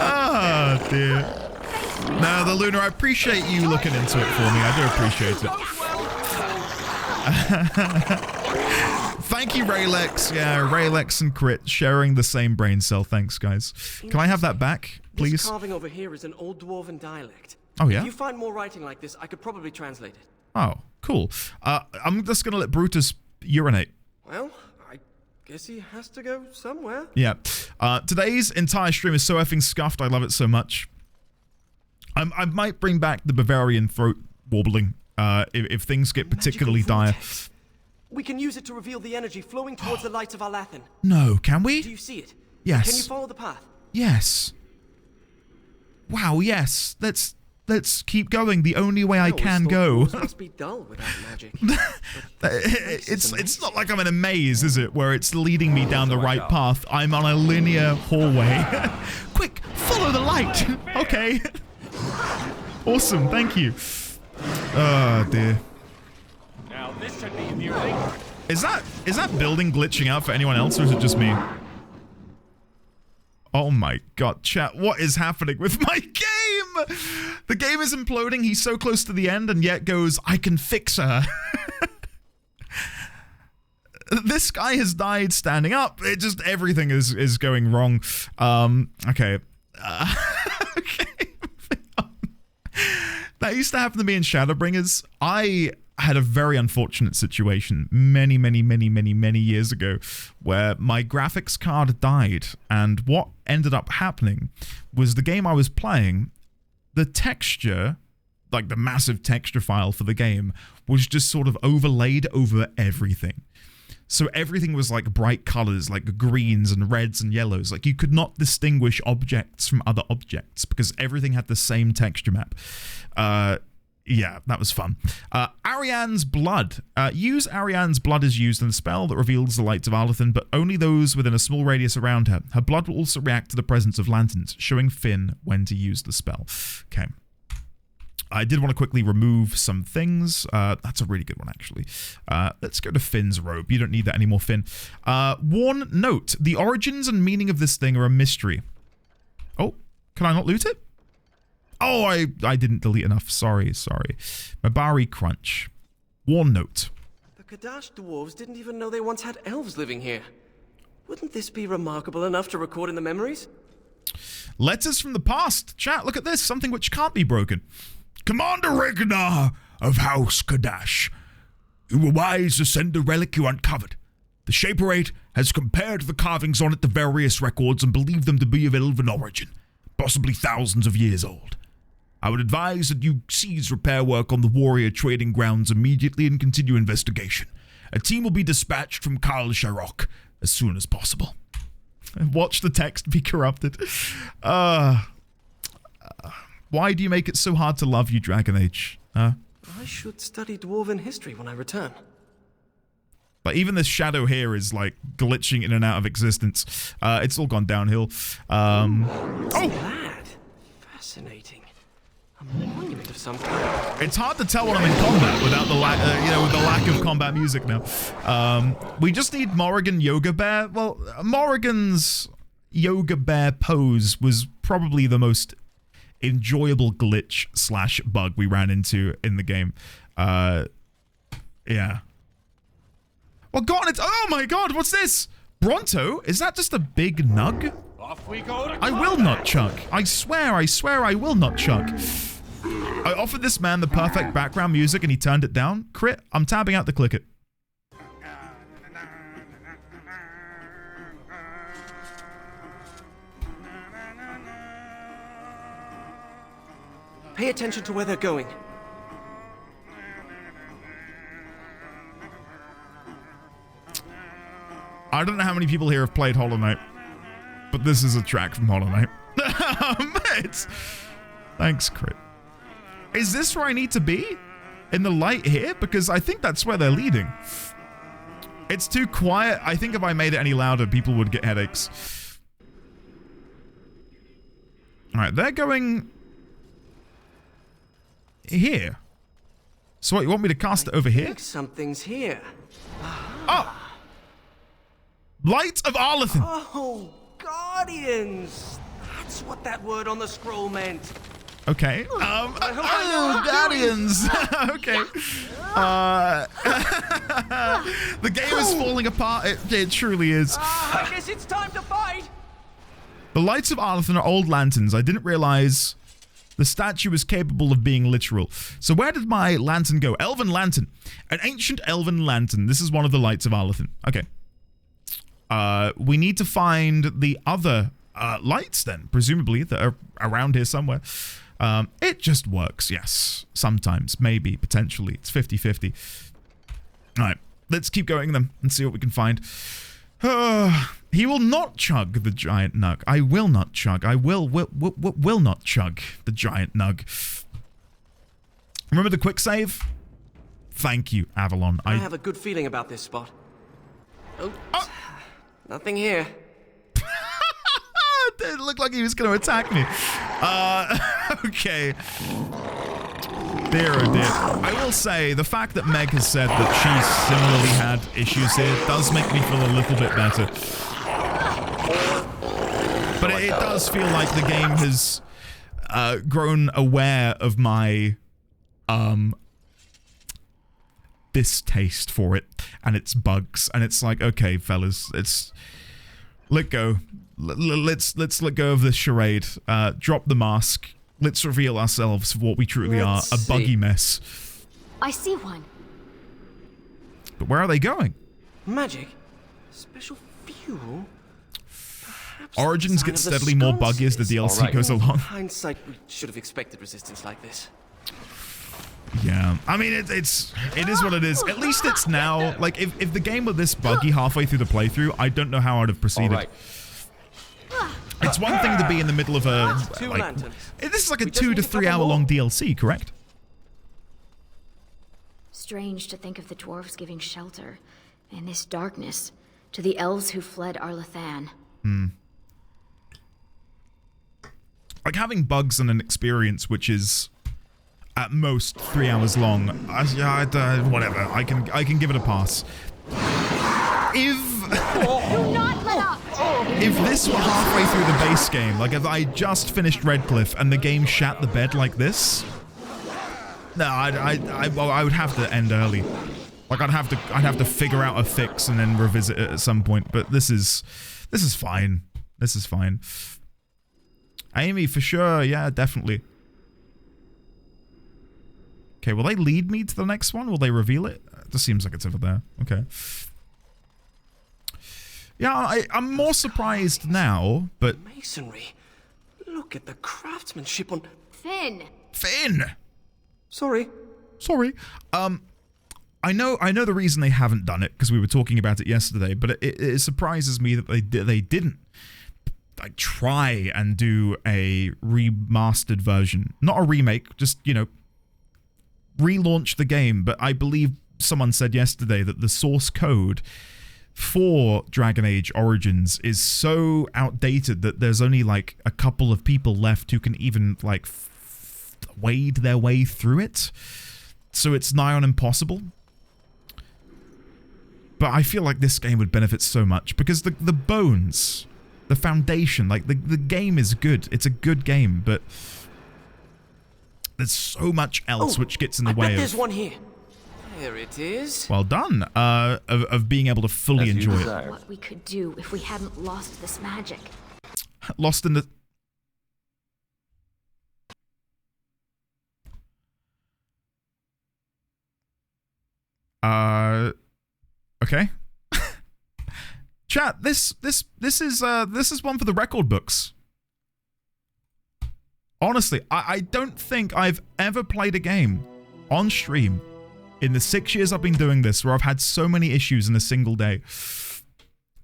Oh dear. No, the Lunar, I appreciate you looking into it for me. I do appreciate it. Thank you, Raylex. Yeah, Raylex and Crit sharing the same brain cell. Thanks, guys. Can I have that back, please? This carving over here is an old dwarven dialect. Oh, yeah? If you find more writing like this, I could probably translate it. Oh, cool. I'm just going to let Brutus urinate. Well, I guess he has to go somewhere. Yeah. Today's entire stream is so effing scuffed. I love it so much. I might bring back the Bavarian throat warbling if things get particularly dire. We can use it to reveal the energy flowing towards the lights of Alathan. No, can we? Do you see it? Yes. Can you follow the path? Yes. Wow, yes. Let's keep going the only way I can go. Must be dull without magic. It's not like I'm in a maze, is it? Where it's leading me down the right path. I'm on a linear hallway. Quick, follow the light. Okay. Awesome, thank you. Oh dear. Now this should be amusing. Is that building glitching out for anyone else, or is it just me? Oh my god, chat, what is happening with my game? The game is imploding, he's so close to the end and yet goes, I can fix her. This guy has died standing up. It just, everything is going wrong. Okay. Okay. That used to happen to me in Shadowbringers. I had a very unfortunate situation many years ago where my graphics card died, and what ended up happening was the game I was playing, the texture, like the massive texture file for the game, was just sort of overlaid over everything. So everything was like bright colors, like greens and reds and yellows. Like you could not distinguish objects from other objects because everything had the same texture map. Yeah, that was fun. Ariane's Blood. Use Ariane's Blood is used in a spell that reveals the lights of Alathan, but only those within a small radius around her. Her blood will also react to the presence of lanterns, showing Finn when to use the spell. Okay. I did want to quickly remove some things. That's a really good one, actually. Let's go to Finn's robe. You don't need that anymore, Finn. Warn note. The origins and meaning of this thing are a mystery. Oh, can I not loot it? Oh, I didn't delete enough. Sorry. Mabari Crunch. Warn note. The Kadash dwarves didn't even know they once had elves living here. Wouldn't this be remarkable enough to record in the memories? Letters from the past. Chat, look at this. Something which can't be broken. Commander Ragnar of House Kadash. You were wise to send the relic you uncovered. The Shaperate has compared the carvings on it to various records and believed them to be of elven origin, possibly thousands of years old. I would advise that you cease repair work on the warrior trading grounds immediately and continue investigation. A team will be dispatched from Kal Sharok as soon as possible. Watch the text be corrupted. Why do you make it so hard to love you, Dragon Age? I should study dwarven history when I return. But even this shadow here is like glitching in and out of existence. It's all gone downhill. That? Fascinating. A monument of some kind. It's hard to tell when I'm in combat without the with the lack of combat music now. We just need Morrigan Yoga Bear. Well, Morrigan's Yoga Bear pose was probably the most enjoyable glitch / bug we ran into in the game. Yeah. Well, oh my god, what's this? Bronto? Is that just a big nug? Off we go to I will not chuck. I swear I will not chuck. I offered this man the perfect background music and he turned it down. Crit, I'm tabbing out to click it. Pay attention to where they're going. I don't know how many people here have played Hollow Knight, but this is a track from Hollow Knight. Thanks, Crit. Is this where I need to be? In the light here? Because I think that's where they're leading. It's too quiet. I think if I made it any louder, people would get headaches. Alright, they're going here. So what, you want me to cast it over here? I think something's here. Oh! Light of Alathan! Oh, Guardians! That's what that word on the scroll meant. Okay. Guardians! Okay. The game is falling apart. It truly is. I guess it's time to fight. The lights of Arlathan are old lanterns. I didn't realize the statue was capable of being literal. So where did my lantern go? Elven lantern. An ancient elven lantern. This is one of the lights of Arlathan. Okay. We need to find the other lights then, presumably, that are around here somewhere. It just works, yes. Sometimes, maybe, potentially. It's 50-50. All right, let's keep going then and see what we can find. He will not chug the giant nug. I will not chug. I will not chug the giant nug. Remember the quick save? Thank you, Avalon. I have a good feeling about this spot. Oh. Nothing here. It looked like he was going to attack me. Okay. Dear oh dear. I will say, the fact that Meg has said that she similarly had issues here does make me feel a little bit better. But it does feel like the game has grown aware of my distaste for it and its bugs. And it's like, okay, fellas, let go. Let's let go of this charade. Drop the mask. Let's reveal ourselves for what we truly are, a buggy mess. I see one. But where are they going? Magic? Special fuel? Origins gets steadily more buggy as the DLC goes along. In hindsight, we should have expected resistance like this. Yeah, I mean, it is what it is. At least it's now, like, if the game were this buggy halfway through the playthrough, I don't know how I'd have proceeded. It's one thing to be in the middle of a, like, this is like a 2 to 3 hour long DLC, correct? Strange to think of the dwarves giving shelter in this darkness to the elves who fled Arlathan. Like having bugs and an experience which is at most 3 hours long. Whatever. I can give it a pass. If this were halfway through the base game, like if I just finished Redcliffe and the game shat the bed like this, no, I would have to end early. Like I'd have to figure out a fix and then revisit it at some point. But this is fine. This is fine. Amy, for sure. Yeah, definitely. Okay, will they lead me to the next one? Will they reveal it? It just seems like it's over there. Okay. Yeah, I'm more surprised now, but... Masonry. Look at the craftsmanship on... Finn! Finn! Sorry. I know the reason they haven't done it, because we were talking about it yesterday, but it surprises me that they didn't like try and do a remastered version. Not a remake, just, you know, relaunch the game. But I believe someone said yesterday that the source code for Dragon Age Origins is so outdated that there's only like a couple of people left who can even like wade their way through it. So it's nigh on impossible. But I feel like this game would benefit so much because the bones, the foundation, like the game is good. It's a good game, but there's so much else which gets in the way of... there's one here. There it is. Well done. Of being able to fully enjoy it. What we could do if we hadn't lost this magic. Lost in the... Okay. Chat, this is one for the record books. Honestly, I don't think I've ever played a game on stream in the 6 years I've been doing this where I've had so many issues in a single day.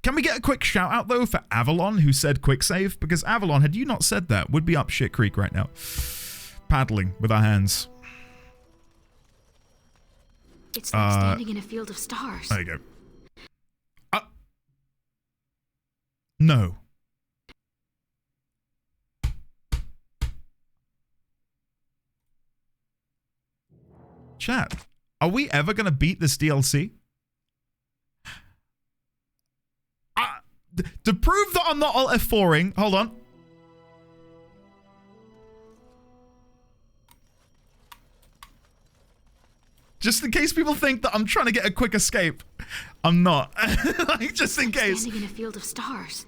Can we get a quick shout out though for Avalon, who said quick save? Because Avalon, had you not said that, would be up shit creek right now. Paddling with our hands. It's like standing in a field of stars. There you go. No. Chat, are we ever going to beat this DLC? To prove that I'm not alt F4ing, hold on. Just in case people think that I'm trying to get a quick escape. I'm not. Like, just in case. Standing in a field of stars.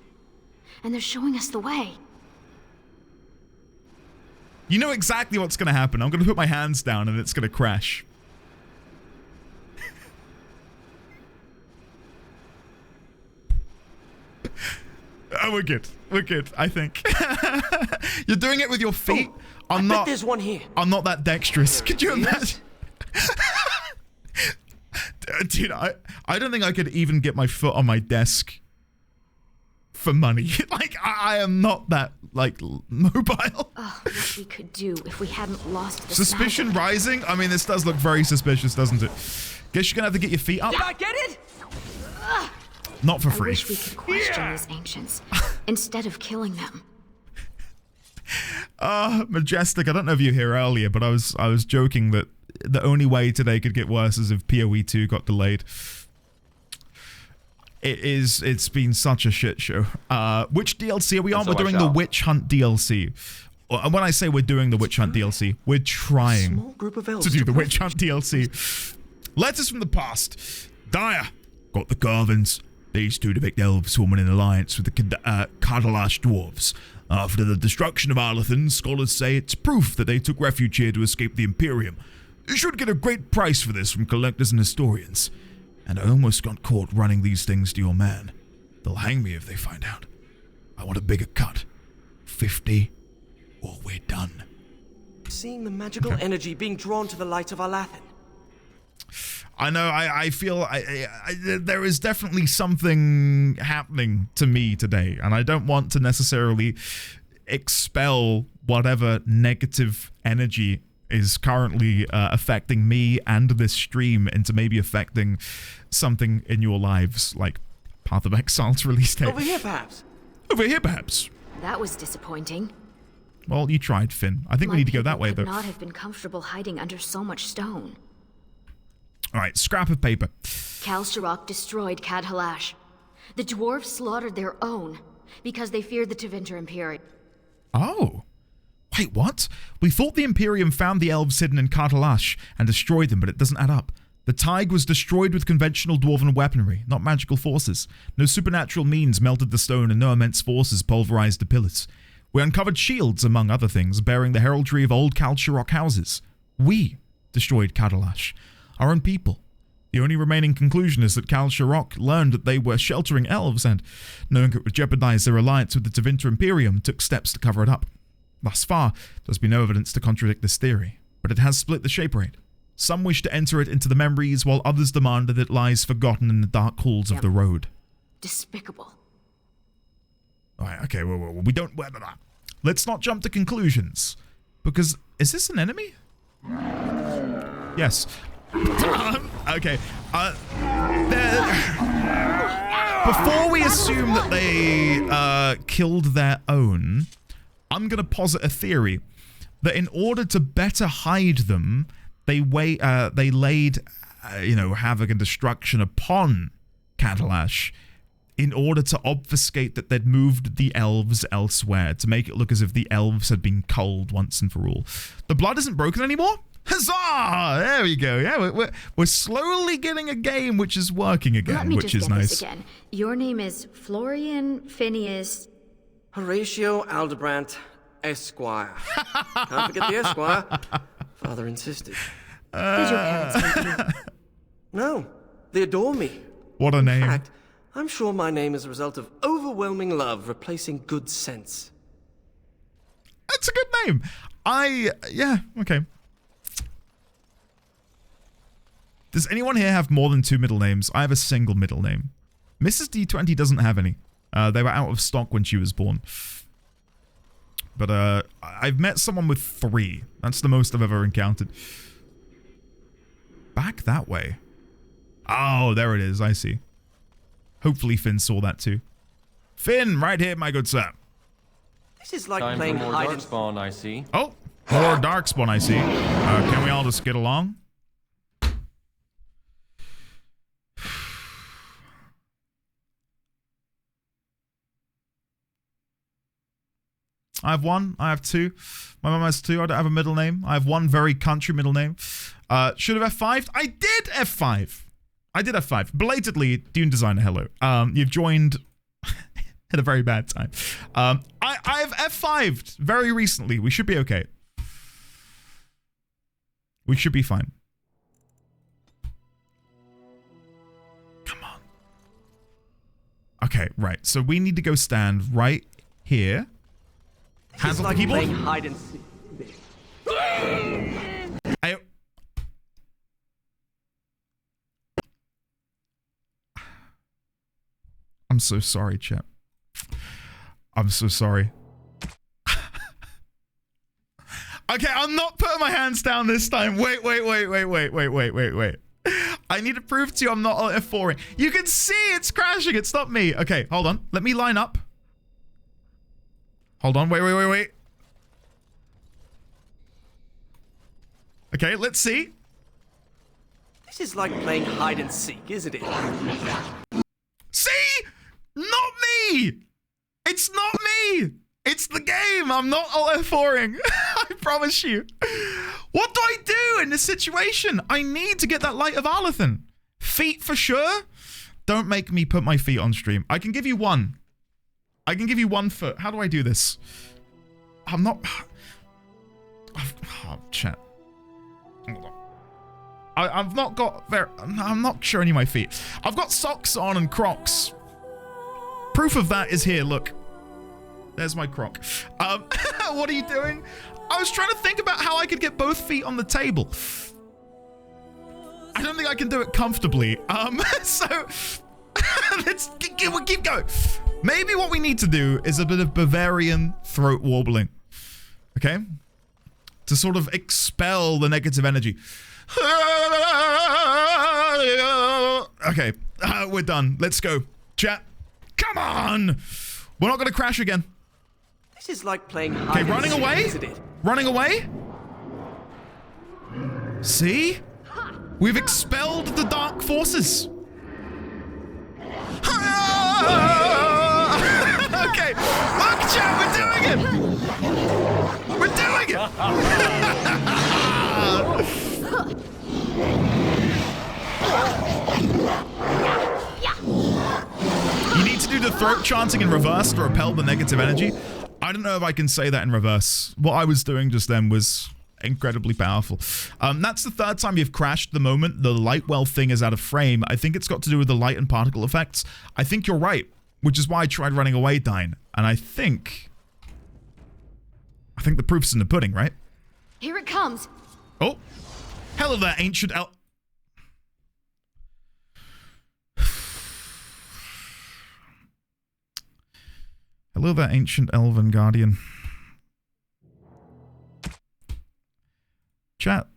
And they're showing us the way. You know exactly what's going to happen. I'm going to put my hands down and it's going to crash. Oh, we're good. We're good, I think. You're doing it with your feet. I bet there's one here. I'm not that dexterous. Could you imagine? Dude, I don't think I could even get my foot on my desk for money. Like, I am not that, like, mobile. Oh, what we could do if we hadn't lost the Suspicion rising? I mean, this does look very suspicious, doesn't it? Guess you're gonna have to get your feet up. Did I get it? Not for free. I wish we could question these ancients instead of killing them. Majestic, I don't know if you were here earlier, but I was joking that the only way today could get worse is if PoE 2 got delayed. It's been such a shit show. Which DLC are we on? So We're doing the Witch Hunt DLC. And when I say we're doing the Witch Hunt DLC, we're trying to do the Witch Hunt DLC. Letters from the past. Dire got the Garvins. These two depict elves forming an alliance with the Kadalash dwarves. After the destruction of Arlathan, scholars say it's proof that they took refuge here to escape the Imperium. You should get a great price for this from collectors and historians. And I almost got caught running these things to your man. They'll hang me if they find out. I want a bigger cut. 50 or we're done. Seeing the magical energy being drawn to the light of Arlathan. I know, I feel there is definitely something happening to me today, and I don't want to necessarily expel whatever negative energy is currently affecting me and this stream into maybe affecting something in your lives, like Path of Exile's release date. Over here, perhaps. Over here, perhaps. That was disappointing. Well, you tried, Finn. I think we need to go that way, though. Could not have been comfortable hiding under so much stone. All right, scrap of paper. Kal Shirok destroyed Cad Halash. The dwarves slaughtered their own because they feared the Tevinter Imperium. Oh. Wait, what? We thought the Imperium found the elves hidden in Kartalash and destroyed them, but it doesn't add up. The Tig was destroyed with conventional dwarven weaponry, not magical forces. No supernatural means melted the stone and no immense forces pulverized the pillars. We uncovered shields, among other things, bearing the heraldry of old Kal Shirok houses. We destroyed Kadalash. Our own people. The only remaining conclusion is that Kal Shirok learned that they were sheltering elves and, knowing it would jeopardize their alliance with the Tevinter Imperium, took steps to cover it up. Thus far, there's been no evidence to contradict this theory, but it has split the Shape Raid. Some wish to enter it into the memories, while others demand that it lies forgotten in the dark halls of the road. Despicable. Alright, okay, we don't... Let's not jump to conclusions. Because, is this an enemy? Yes. Okay. Before we assume that they killed their own, I'm going to posit a theory that in order to better hide them, they laid, havoc and destruction upon Kadalash in order to obfuscate that they'd moved the elves elsewhere, to make it look as if the elves had been culled once and for all. The blood isn't broken anymore? Huzzah! There we go. Yeah, we're slowly getting a game which is working again, which is nice. Let me just get this again. Your name is Florian Phineas... Horatio Aldebrandt, Esquire. Can't forget the Esquire. Father insisted. Did your parents hate you? No, they adore me. What a name. In fact, I'm sure my name is a result of overwhelming love replacing good sense. That's a good name. Yeah, okay. Does anyone here have more than 2 middle names? I have a single middle name. Mrs. D20 doesn't have any. They were out of stock when she was born. But I've met someone with 3. That's the most I've ever encountered. Back that way. Oh, there it is. I see. Hopefully Finn saw that too. Finn, right here, my good sir. This is like Time playing for more hide and... Darkspawn, I see. Oh, more Darkspawn, I see. Can we all just get along? I have one. I have two. My mum has two. I don't have a middle name. I have one very country middle name. Should have F5'd. I did F5. I did F5. Belatedly, Dune Designer, hello. You've joined at a very bad time. I've F5'd very recently. We should be okay. We should be fine. Come on. Okay, right. So we need to go stand right here. Hands off the keyboard. Playing hide and seek. I'm so sorry, chat. I'm so sorry. Okay, I'm not putting my hands down this time. Wait. I need to prove to you I'm not F4ing. You can see it's crashing. It's not me. Okay, hold on. Let me line up. Hold on. Wait. Okay, let's see. This is like playing hide and seek, isn't it? See? Not me! It's not me! It's the game! I'm not F4ing. I promise you. What do I do in this situation? I need to get that Light of Alathan. Feet for sure? Don't make me put my feet on stream. I can give you one. I can give you 1 foot. How do I do this? I'm not... Oh, chat. Hold on. I've not got very... I'm not showing you my feet. I've got socks on and Crocs. Proof of that is here, look. There's my Croc. What are you doing? I was trying to think about how I could get both feet on the table. I don't think I can do it comfortably. So... let's keep going. Maybe what we need to do is a bit of Bavarian throat warbling. Okay? To sort of expel the negative energy. Okay, we're done. Let's go. Chat. Come on! We're not going to crash again. This is like playing hide and running seek, away? isn't it? Running away? See? We've expelled the dark forces. Okay, look, chat, we're doing it! We're doing it! You need to do the throat chanting in reverse to repel the negative energy. I don't know if I can say that in reverse. What I was doing just then was incredibly powerful. That's the third time you've crashed the moment the Lightwell thing is out of frame. I think it's got to do with the light and particle effects. I think you're right, which is why I tried running away, Dine. And I think the proof's in the pudding, right? Here it comes. Oh, hello there, ancient Hello there, ancient elven guardian. Chat.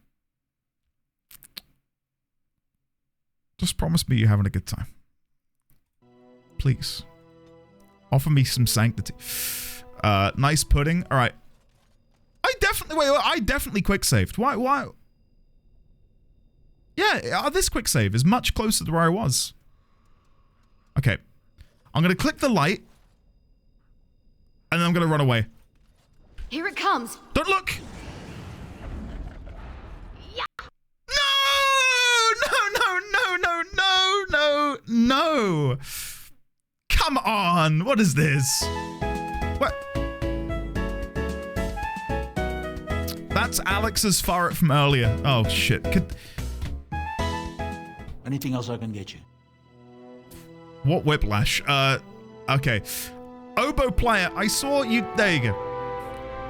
Just promise me you're having a good time. Please. Offer me some sanctity. Nice pudding. All right. I definitely quick saved. Why? Yeah, this quick save is much closer to where I was. Okay. I'm going to click the light. And then I'm going to run away. Here it comes. Don't look. Yeah. No. Come on. What is this? What? That's Alex's ferret from earlier. Oh, shit. Anything else I can get you? What whiplash? Okay. Oboe player, I saw you. There you go.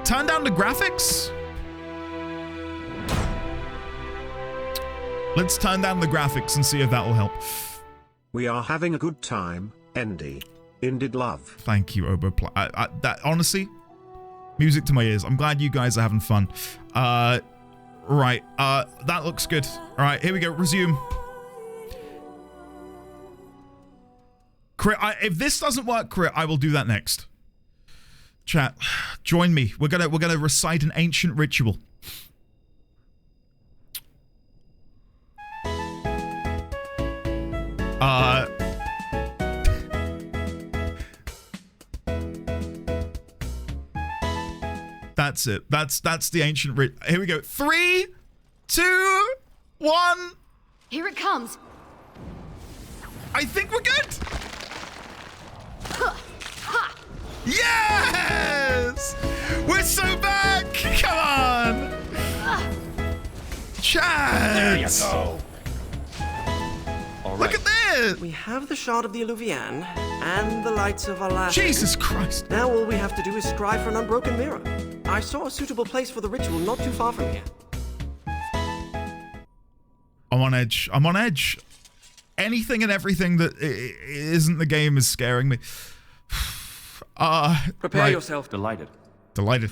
Turn down the graphics. Let's turn down the graphics and see if that will help. We are having a good time, Endy. Indeed love. Thank you, Oboe player. That honestly, music to my ears. I'm glad you guys are having fun. Right. That looks good. All right, here we go. Resume. Crit, if this doesn't work, Crit, I will do that next. Chat, join me. We're gonna recite an ancient ritual. That's it. That's the ancient ritual. Here we go. 3, 2, 1. Here it comes. I think we're good. Yes! We're so back! Come on! Chad! There you go. All right. Look at this! We have the shard of the Eluvian and the lights of Aladdin. Jesus Christ! Now all we have to do is strive for an unbroken mirror. I saw a suitable place for the ritual not too far from here. I'm on edge. I'm on edge. Anything and everything that isn't the game is scaring me. Prepare yourself. Delighted. Delighted.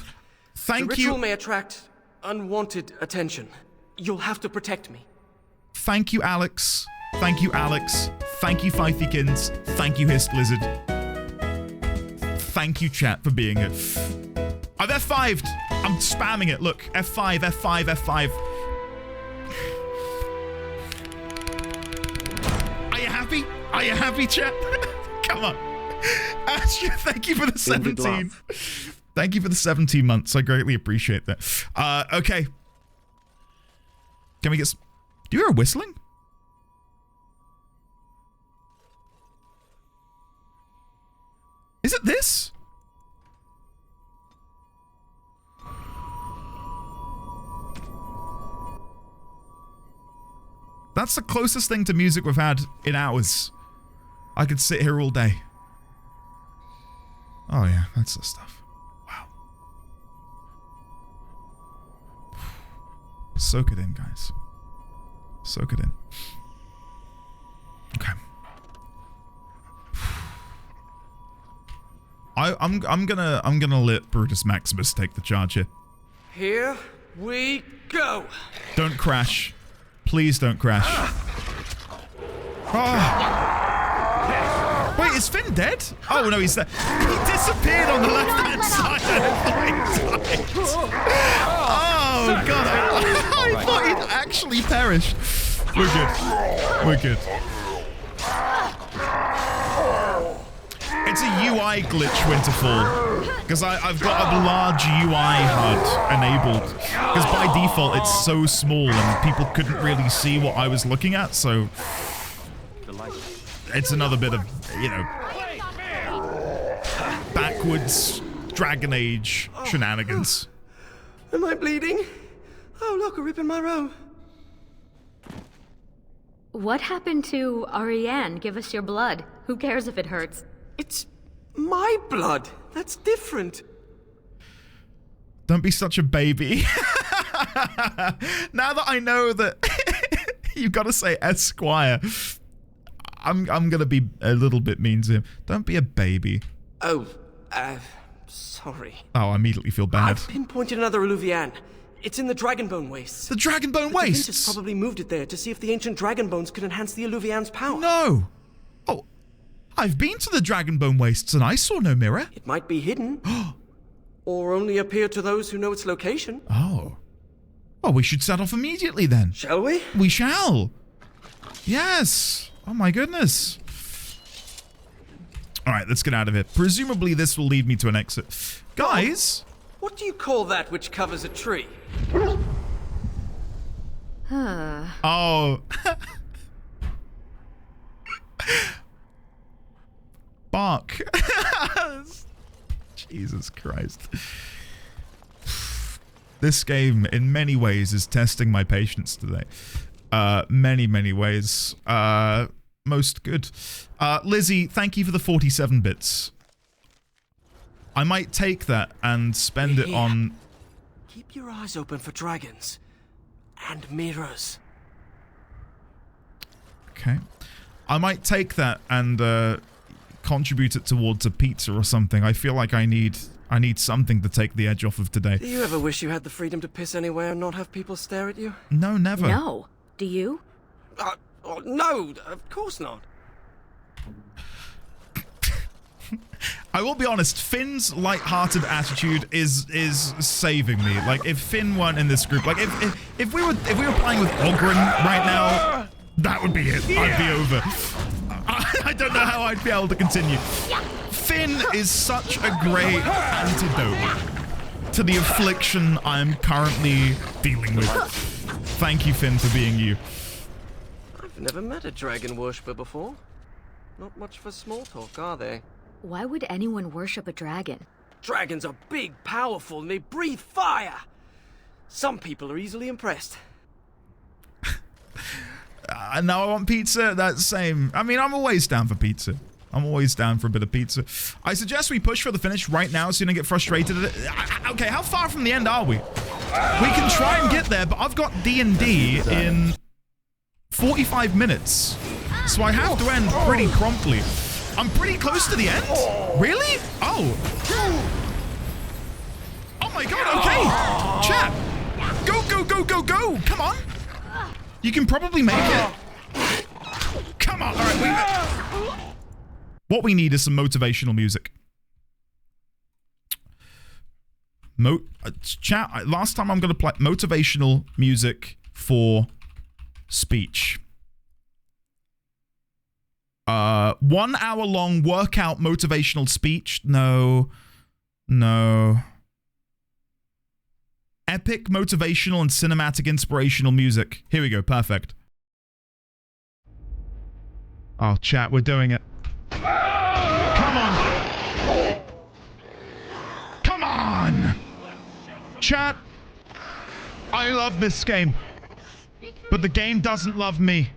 Thank the ritual you. may attract unwanted attention. You'll have to protect me. Thank you, Alex. Thank you, Alex. Thank you, Fifekins. Thank you, Hist Lizard. Thank you, chat, for being here. I've F5'd. I'm spamming it. Look, F5, F5, F5. Are you happy? Are you happy, chat? Come on. Astria, thank you for the 17. Thank you for the 17 months. I greatly appreciate that. Okay. Can we get... Do you hear a whistling? Is it this? That's the closest thing to music we've had in hours. I could sit here all day. Oh yeah, that's the stuff. Wow. Soak it in, guys. Soak it in. Okay. I'm gonna let Brutus Maximus take the charge here. Here we go. Don't crash. Please don't crash. Oh. Wait, is Finn dead? Oh no, he's there. He disappeared on the left-hand side. Oh god, I thought he'd actually perished. We're good. We're good. It's a UI glitch, Winterfall, because I've got a large UI HUD enabled, because by default it's so small and people couldn't really see what I was looking at, so it's another bit of, you know, backwards Dragon Age shenanigans. Am I bleeding? Oh look, a rip in my robe. What happened to Ariane? Give us your blood. Who cares if it hurts? It's my blood. That's different. Don't be such a baby. Now that I know that you've got to say Esquire, I'm gonna be a little bit mean to him. Don't be a baby. Oh, sorry. Oh, I immediately feel bad. I've pinpointed another Eluvian. It's in the Dragonbone Wastes. The Dragonbone Wastes? Wastes? The probably moved it there to see if the ancient dragon bones could enhance the Eluvian's power. No. Oh, I've been to the Dragonbone Wastes and I saw no mirror. It might be hidden. Or only appear to those who know its location. Oh. Well, we should set off immediately then. Shall we? We shall. Yes. Oh my goodness. All right, let's get out of here. Presumably this will lead me to an exit. Guys. What do you call that which covers a tree? Oh. Bark. Jesus Christ. This game, in many ways, is testing my patience today. Many ways. Most good. Lizzie, thank you for the 47 bits. I might take that and spend it on... Keep your eyes open for dragons. And mirrors. Okay. I might take that and contribute it towards a pizza or something. I feel like I need something to take the edge off of today. Do you ever wish you had the freedom to piss anywhere and not have people stare at you? No, never. No. Do you? No, of course not. I will be honest, Finn's light-hearted attitude is saving me. Like, if Finn weren't in this group, like if we were playing with Ogren right now, that would be it. I'd be over. I don't know how I'd be able to continue. Finn is such a great antidote to the affliction I'm currently dealing with. Thank you, Finn, for being you. I've never met a dragon worshipper before. Not much for small talk, are they? Why would anyone worship a dragon? Dragons are big, powerful, and they breathe fire. Some people are easily impressed. Now I want pizza. That's same. I mean, I'm always down for pizza. I'm always down for a bit of pizza. I suggest we push for the finish right now so you don't get frustrated at it. Okay, how far from the end are we? We can try and get there, but I've got D&D in 45 minutes. So I have to end pretty promptly. I'm pretty close to the end? Really? Oh. Oh my god, okay. Chat. Go, go, go, go, go. Come on. You can probably make it. Come on. All right, what we need is some motivational music. Chat, last time I'm going to play motivational music for speech. 1 hour long workout motivational speech. No. Epic motivational and cinematic inspirational music. Here we go. Perfect. Oh, chat, we're doing it. Come on. Come on. Chat, I love this game, but the game doesn't love me.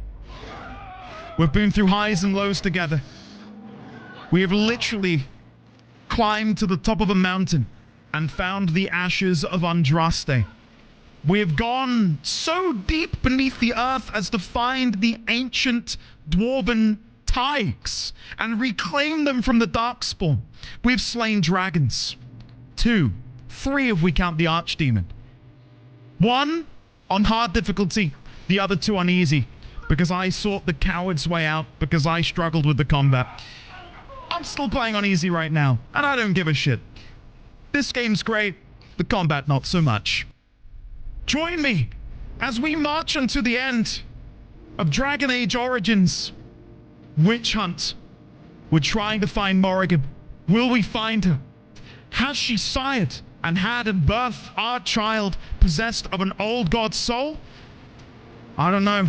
We've been through highs and lows together. We have literally climbed to the top of a mountain and found the ashes of Andraste. We have gone so deep beneath the earth as to find the ancient dwarven Taiks and reclaim them from the Darkspawn. We've slain dragons. 2, 3 if we count the Archdemon. 1 on hard difficulty, the other 2 on easy, because I sought the coward's way out, because I struggled with the combat. I'm still playing on easy right now, and I don't give a shit. This game's great, the combat not so much. Join me as we march into the end of Dragon Age Origins. Witch hunt. We're trying to find Morrigan. Will we find her? Has she sired and had at birth our child possessed of an old god's soul? I don't know.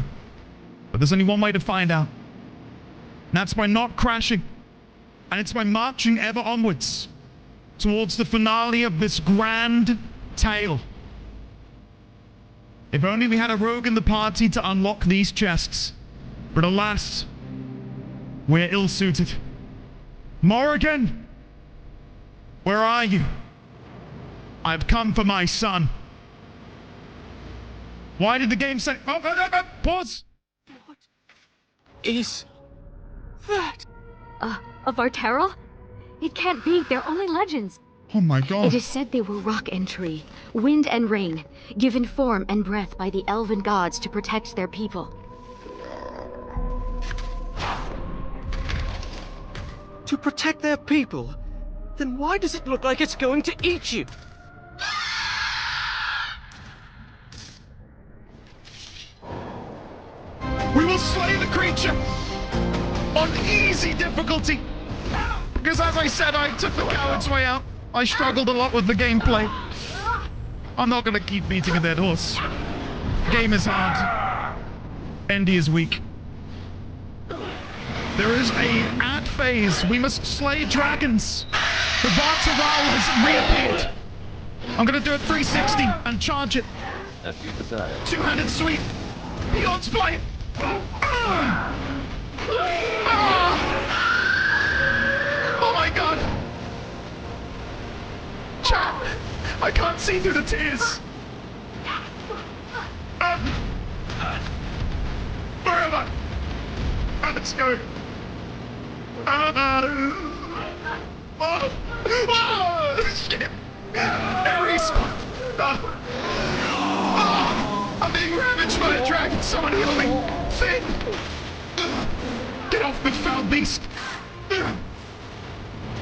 But there's only one way to find out. And that's by not crashing. And it's by marching ever onwards towards the finale of this grand tale. If only we had a rogue in the party to unlock these chests. But alas, we're ill-suited. Morrigan! Where are you? I've come for my son. Why did the game say... Oh, pause! What is that? Of Arterel? It can't be. They're only legends. Oh my god. It is said they were rock and tree, wind and rain, given form and breath by the elven gods to protect their people. To protect their people? Then why does it look like it's going to eat you? We will slay the creature on easy difficulty. Because as I said, I took the coward's way out. I struggled a lot with the gameplay. I'm not going to keep beating a dead horse. Game is hard. Endy is weak. There is a ad phase. We must slay dragons. The Vartaral has reappeared. I'm going to do a 360 and charge it. Two-handed sweep. Beyond's flight. Oh my god! Chat! I can't see through the tears! Wherever! Let's go! Shit! Ares! I'm being ravaged by a dragon! Someone heal me! Finn! Get off me, foul beast!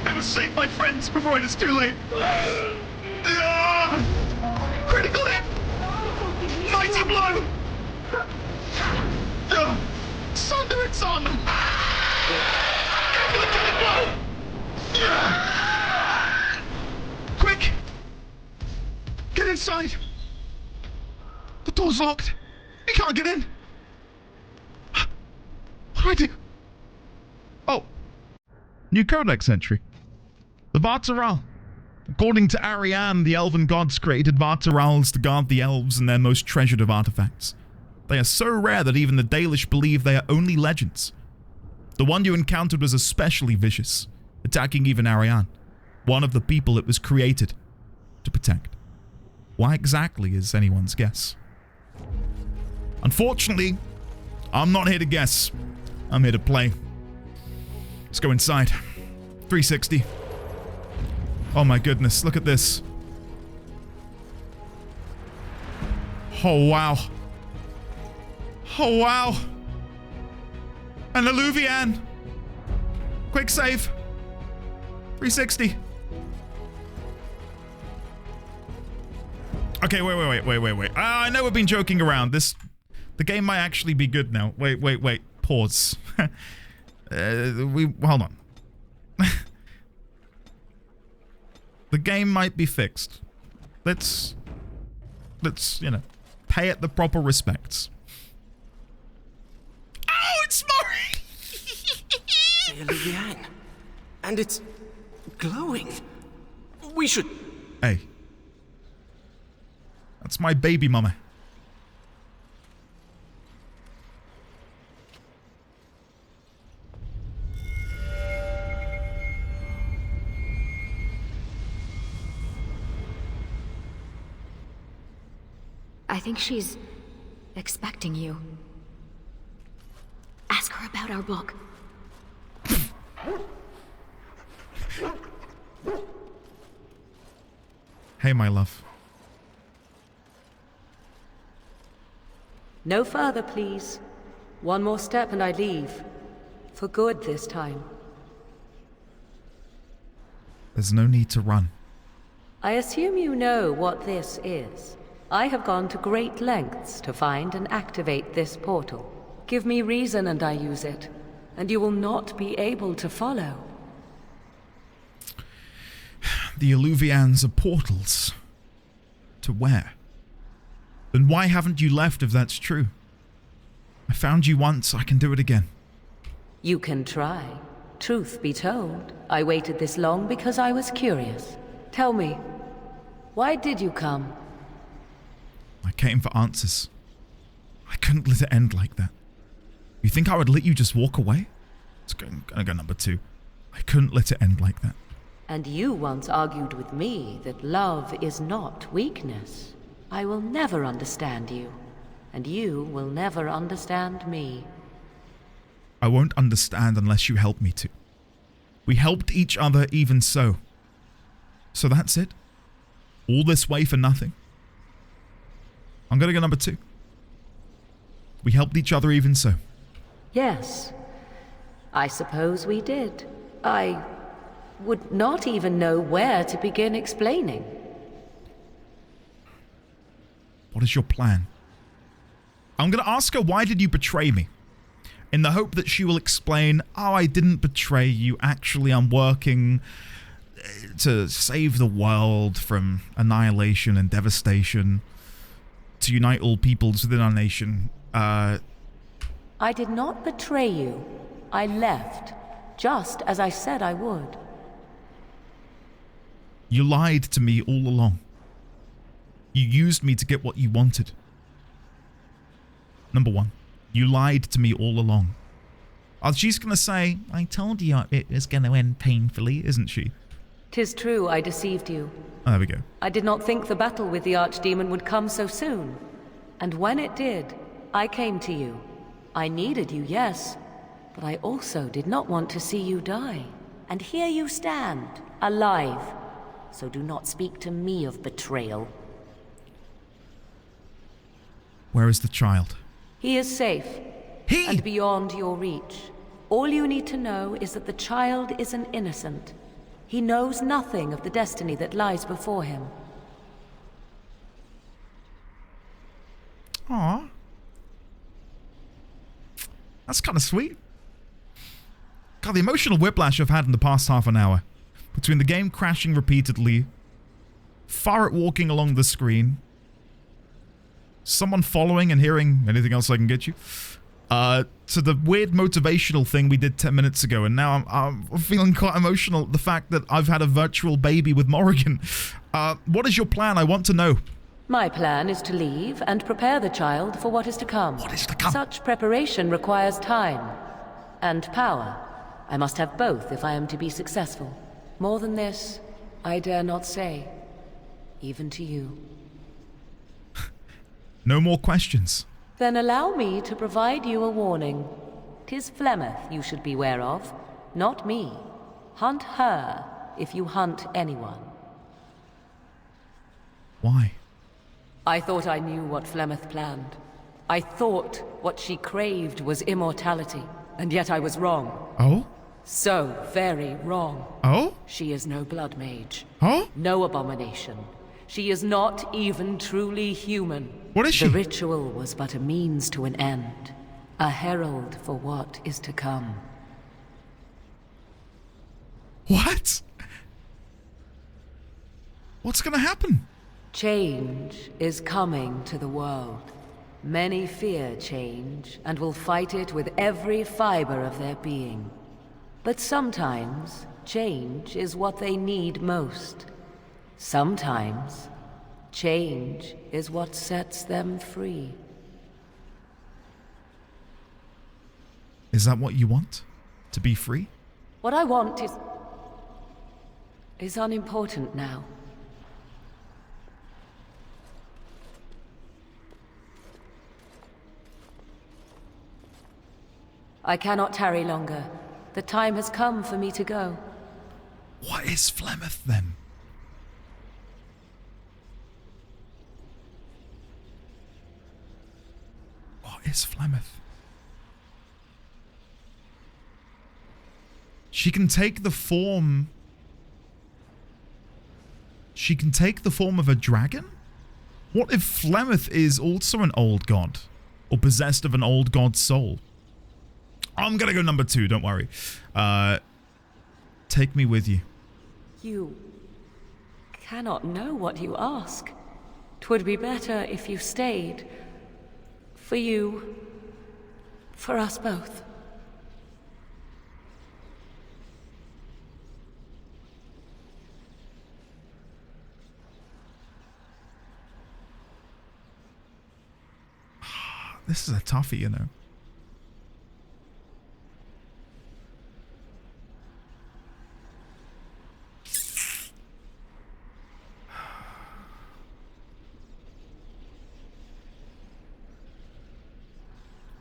I must save my friends before it is too late. Critical hit! Mighty blow! Sunder it's on them! Quick! inside. The door's locked. He can't get in. What do I do? Oh. New codex entry. The Vartaral. According to Ariane, the elven gods created Vartarals to guard the elves and their most treasured of artifacts. They are so rare that even the Dalish believe they are only legends. The one you encountered was especially vicious, attacking even Ariane, one of the people it was created to protect. Why exactly is anyone's guess? Unfortunately, I'm not here to guess. I'm here to play. Let's go inside. 360. Oh my goodness, look at this. Oh wow. Oh wow. An Eluvian. Quick save. 360. Okay, wait. I know we've been joking around. The game might actually be good now. Wait. Pause. Hold on. The game might be fixed. Let's pay it the proper respects. Oh, it's Mori! Eluvian. And it's glowing. We should... Hey. That's my baby mama. I think she's expecting you. Ask her about our book. Hey, my love. No further, please. One more step and I leave. For good this time. There's no need to run. I assume you know what this is. I have gone to great lengths to find and activate this portal. Give me reason and I use it, and you will not be able to follow. The Eluvians are portals. To where? Then why haven't you left if that's true? I found you once, I can do it again. You can try. Truth be told, I waited this long because I was curious. Tell me, why did you come? I came for answers. I couldn't let it end like that. You think I would let you just walk away? It's gonna go number 2. I couldn't let it end like that. And you once argued with me that love is not weakness. I will never understand you, and you will never understand me. I won't understand unless you help me to. We helped each other even so. So that's it? All this way for nothing? I'm gonna go number 2. We helped each other even so. Yes, I suppose we did. I would not even know where to begin explaining. What is your plan? I'm gonna ask her, why did you betray me? In the hope that she will explain, oh, I didn't betray you. Actually, I'm working to save the world from annihilation and devastation, to unite all peoples within our nation. I did not betray you. I left, just as I said I would. You lied to me all along. You used me to get what you wanted. Number 1, you lied to me all along. She's gonna say, I told you it was gonna end painfully, isn't she? 'Tis true I deceived you. Oh, there we go. I did not think the battle with the Archdemon would come so soon. And when it did, I came to you. I needed you, yes, but I also did not want to see you die. And here you stand, alive. So do not speak to me of betrayal. Where is the child? He is safe. And beyond your reach. All you need to know is that the child is an innocent. He knows nothing of the destiny that lies before him. Aww. That's kind of sweet. God, the emotional whiplash I've had in the past half an hour. Between the game crashing repeatedly, Farret walking along the screen. Someone following and hearing anything else I can get you. To the weird motivational thing we did 10 minutes ago, and now I'm feeling quite emotional at the fact that I've had a virtual baby with Morrigan. What is your plan? I want to know. My plan is to leave and prepare the child for what is to come. What is to come? Such preparation requires time and power. I must have both if I am to be successful. More than this, I dare not say, even to you. No more questions. Then allow me to provide you a warning. 'Tis Flemeth you should beware of, not me. Hunt her if you hunt anyone. Why? I thought I knew what Flemeth planned. I thought what she craved was immortality, and yet I was wrong. Oh? So very wrong. Oh? She is no blood mage. Oh? No abomination. She is not even truly human. What is she? The ritual was but a means to an end, a herald for what is to come. What? What's gonna happen? Change is coming to the world. Many fear change and will fight it with every fiber of their being. But sometimes, change is what they need most. Sometimes, change is what sets them free. Is that what you want? To be free? What I want is unimportant now. I cannot tarry longer. The time has come for me to go. What is Flemeth then? What is Flemeth? She can take the form... She can take the form of a dragon? What if Flemeth is also an old god? Or possessed of an old god's soul? I'm gonna go number 2, don't worry. Take me with you. You cannot know what you ask. 'Twould be better if you stayed. For you. For us both. This is a toughie, you know.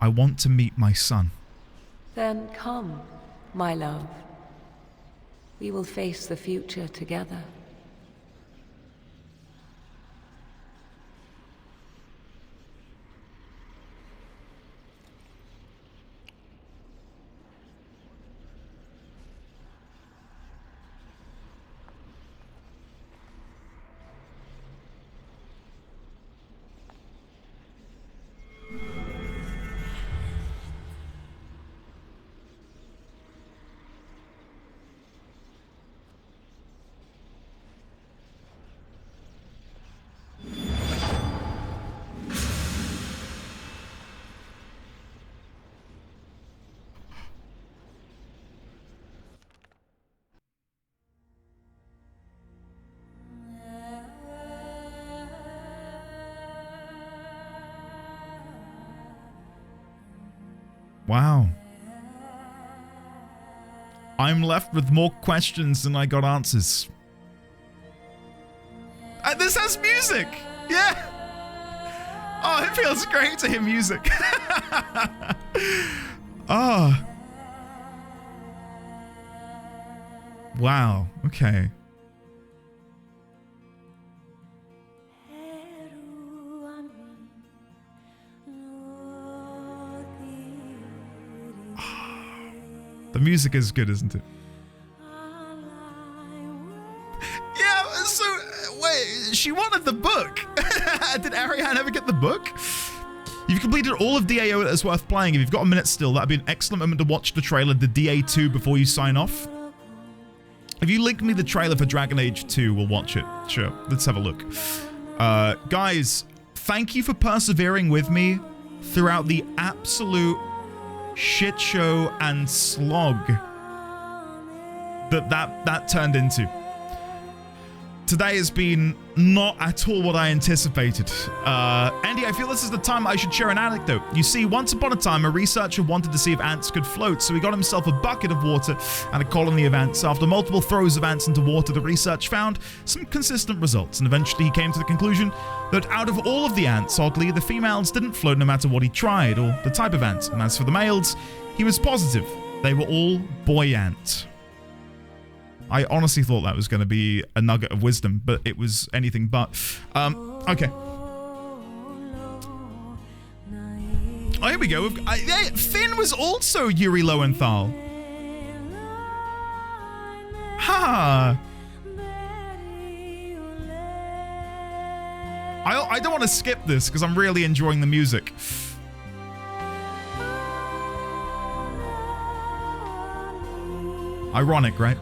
I want to meet my son. Then come, my love. We will face the future together. Wow. I'm left with more questions than I got answers. And this has music! Yeah! Oh, it feels great to hear music. Oh. Wow, okay. The music is good, isn't it? Yeah, so, wait, she wanted the book. Did Ariane ever get the book? You've completed all of DAO that's worth playing. If you've got a minute still, that'd be an excellent moment to watch the trailer, the DA2, before you sign off. If you link me the trailer for Dragon Age 2, we'll watch it. Sure, let's have a look. Guys, thank you for persevering with me throughout the absolute shit show and slog that turned into. Today has been not at all what I anticipated. Andy, I feel this is the time I should share an anecdote. You see, once upon a time, a researcher wanted to see if ants could float, so he got himself a bucket of water and a colony of ants. After multiple throws of ants into water, the research found some consistent results, and eventually he came to the conclusion that out of all of the ants, oddly, the females didn't float no matter what he tried, or the type of ant. And as for the males, he was positive. They were all boy ant. I honestly thought that was going to be a nugget of wisdom, but it was anything but. Okay. Oh, here we go. Finn was also Yuri Lowenthal. Ha! I don't want to skip this because I'm really enjoying the music. Ironic, right?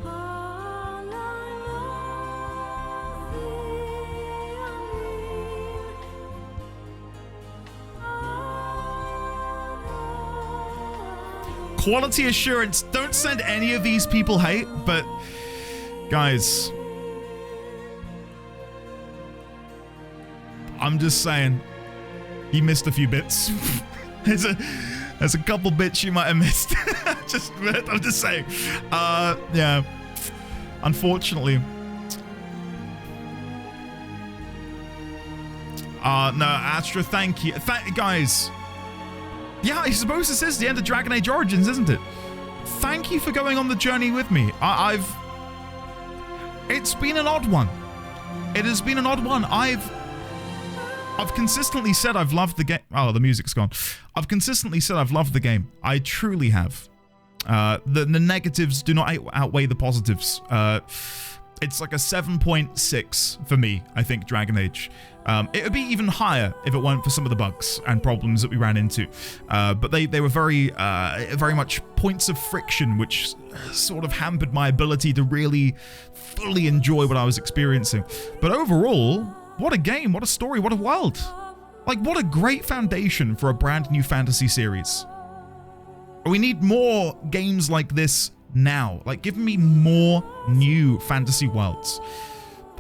Quality assurance. Don't send any of these people hate, but guys, I'm just saying, you missed a few bits. There's a couple bits you might have missed. I'm just saying. Yeah. Unfortunately. No, Astra, thank you. Guys. Yeah, I suppose this is the end of Dragon Age Origins, isn't it? Thank you for going on the journey with me. It's been an odd one. It has been an odd one. I've consistently said I've loved the game. Oh, the music's gone. I've consistently said I've loved the game. I truly have. The negatives do not outweigh the positives. It's like a 7.6 for me, I think, Dragon Age. It would be even higher if it weren't for some of the bugs and problems that we ran into. But they were very much points of friction, which sort of hampered my ability to really fully enjoy what I was experiencing. But overall, what a game, what a story, what a world. Like, what a great foundation for a brand new fantasy series. We need more games like this now. Like, give me more new fantasy worlds.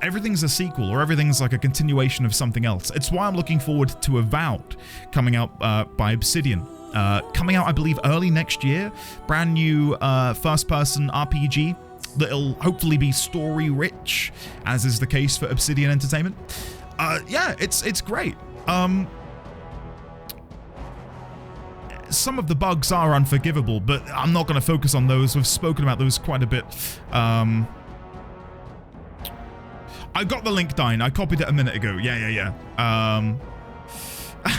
Everything's a sequel, or everything's like a continuation of something else. It's why I'm looking forward to Avowed, coming out by Obsidian. Coming out, I believe, early next year. Brand new first-person RPG that'll hopefully be story-rich, as is the case for Obsidian Entertainment. Yeah, it's great. Some of the bugs are unforgivable, but I'm not going to focus on those. We've spoken about those quite a bit. I got the link, Dine. I copied it a minute ago. Yeah.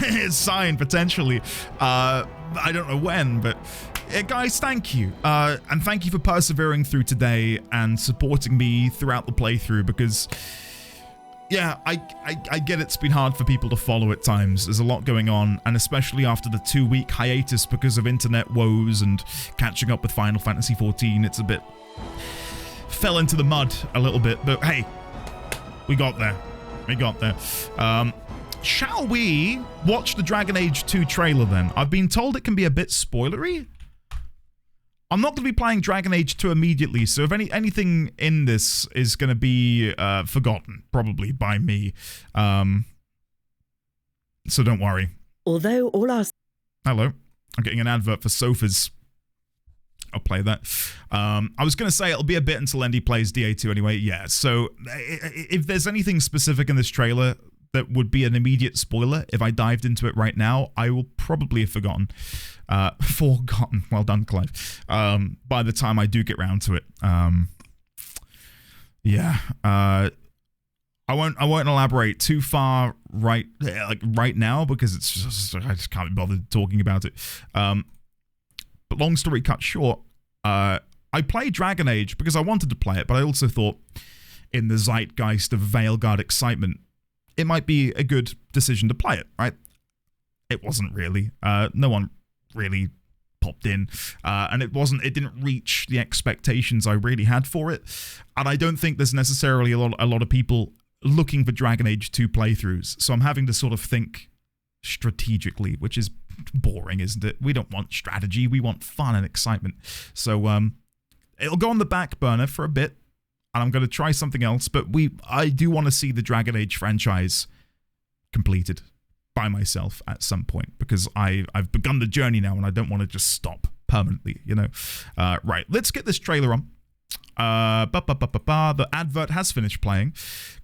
It's signed, potentially. I don't know when, but guys, thank you. And thank you for persevering through today and supporting me throughout the playthrough, because yeah, I get it's been hard for people to follow at times. There's a lot going on, and especially after the 2-week hiatus because of internet woes and catching up with Final Fantasy XIV, it's a bit fell into the mud a little bit, but hey, we got there. Shall we watch the Dragon Age 2 trailer then? I've been told it can be a bit spoilery. I'm not going to be playing Dragon Age 2 immediately, so if anything in this is going to be forgotten, probably by me. So don't worry. Although all our... Hello. I'm getting an advert for sofas. I'll play that. I was going to say it'll be a bit until Andy plays DA2 anyway. Yeah, so if there's anything specific in this trailer that would be an immediate spoiler, if I dived into it right now, I will probably have forgotten. Forgotten. Well done, Clive. By the time I do get round to it. Yeah. I won't elaborate too far right now, because it's just, I just can't be bothered talking about it. But long story cut short, I played Dragon Age because I wanted to play it, but I also thought, in the zeitgeist of Veilguard excitement, it might be a good decision to play it, right? It wasn't really. No one really popped in, and it didn't reach the expectations I really had for it. And I don't think there's necessarily a lot of people looking for Dragon Age 2 playthroughs. So I'm having to sort of think strategically, which is boring, isn't it? We don't want strategy, we want fun and excitement. So it'll go on the back burner for a bit, and I'm going to try something else, but I do want to see the Dragon Age franchise completed by myself at some point, because I've begun the journey now and I don't want to just stop permanently, you know. Right, let's get this trailer on. The advert has finished playing.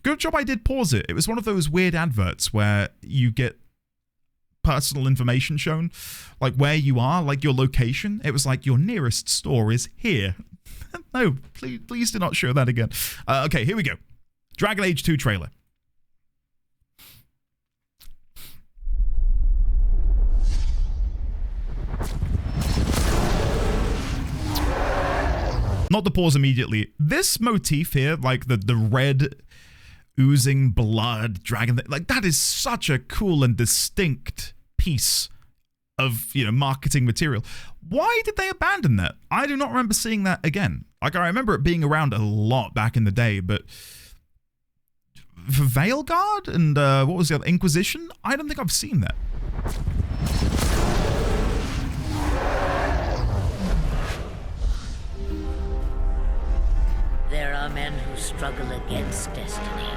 Good job I did pause it. It was one of those weird adverts where you get personal information shown, like where you are, like your location. It was like, your nearest store is here. No, please do not show that again. Okay, here we go. Dragon Age 2 trailer. Not to pause immediately. This motif here, like the red oozing blood dragon, like that is such a cool and distinct piece of, you know, marketing material. Why did they abandon that? I do not remember seeing that again. Like, I remember it being around a lot back in the day, but for Veilguard and what was the other, Inquisition? I don't think I've seen that. There are men who struggle against destiny.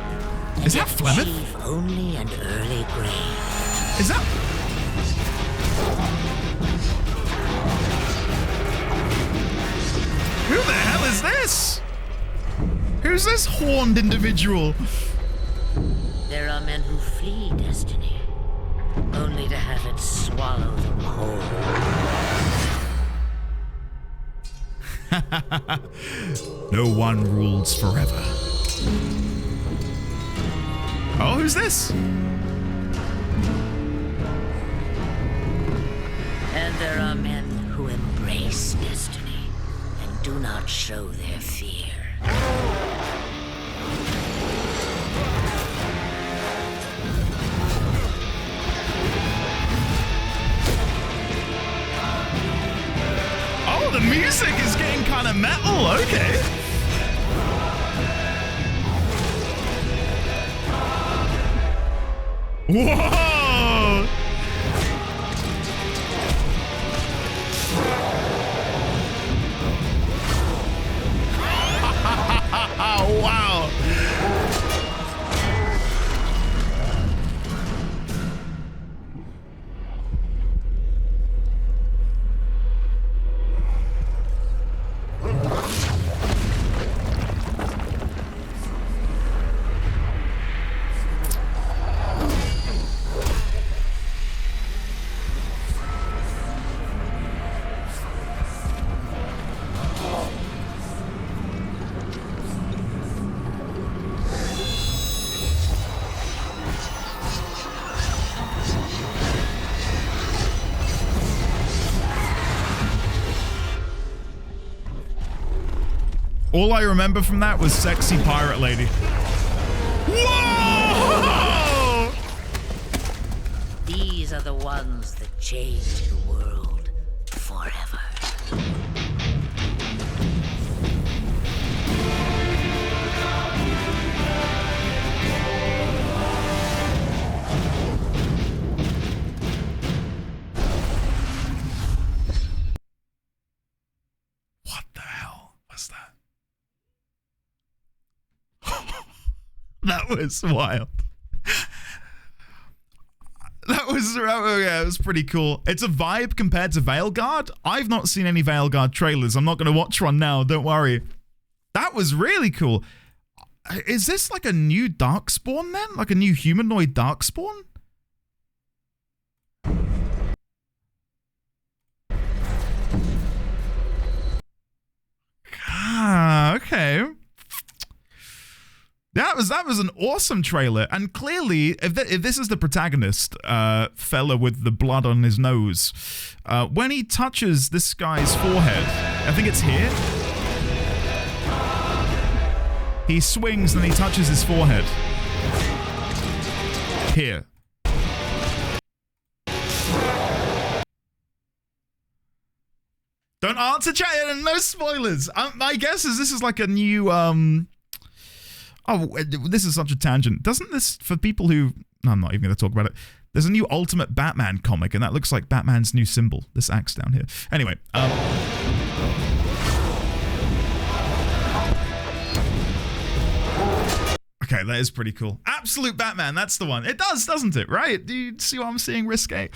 Is that Flemeth? Achieve only an early grave. Is that? Who the hell is this? Who's this horned individual? There are men who flee destiny, only to have it swallow them whole. No one rules forever. Oh, who's this? And there are men who embrace destiny and do not show their fear. Oh, the music is getting kind of metal. Okay. Whoa! Wow. All I remember from that was sexy pirate lady. Whoa! These are the ones that change the world forever. What the hell was that? That was wild. Yeah, it was pretty cool. It's a vibe compared to Veilguard. I've not seen any Veilguard trailers. I'm not going to watch one now, don't worry. That was really cool. Is this like a new Darkspawn then? Like a new humanoid Darkspawn? Ah, okay. That was an awesome trailer, and clearly, if this is the protagonist, fella with the blood on his nose, when he touches this guy's forehead, I think it's here, he swings and he touches his forehead. Here. Don't answer chat and no spoilers. My guess is this is like a new this is such a tangent. Doesn't this, for people who, no, I'm not even going to talk about it. There's a new Ultimate Batman comic, and that looks like Batman's new symbol. This axe down here. Anyway, okay, that is pretty cool. Absolute Batman, that's the one. It does, doesn't it? Right? Do you see what I'm seeing, Risque?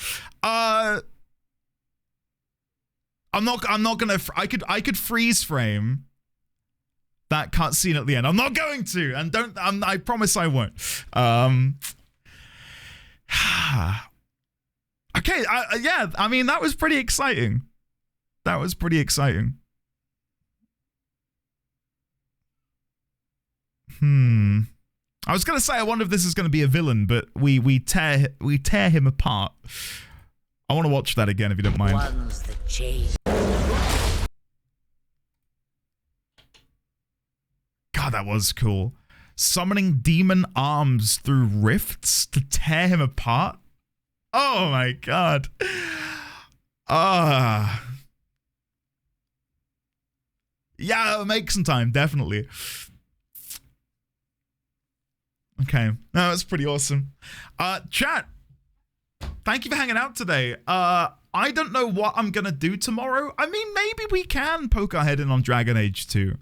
I'm not gonna. I could freeze frame that cutscene at the end. I'm not going to, and don't. I promise I won't. Okay. Yeah. I mean, that was pretty exciting. That was pretty exciting. I was gonna say I wonder if this is gonna be a villain, but we tear him apart. I want to watch that again if you don't mind. One's the change. God, that was cool. Summoning demon arms through rifts to tear him apart. Oh my god. Yeah, it'll make some time, definitely. Okay, no, that's pretty awesome. Chat, thank you for hanging out today. I don't know what I'm gonna do tomorrow. I mean, maybe we can poke our head in on Dragon Age 2.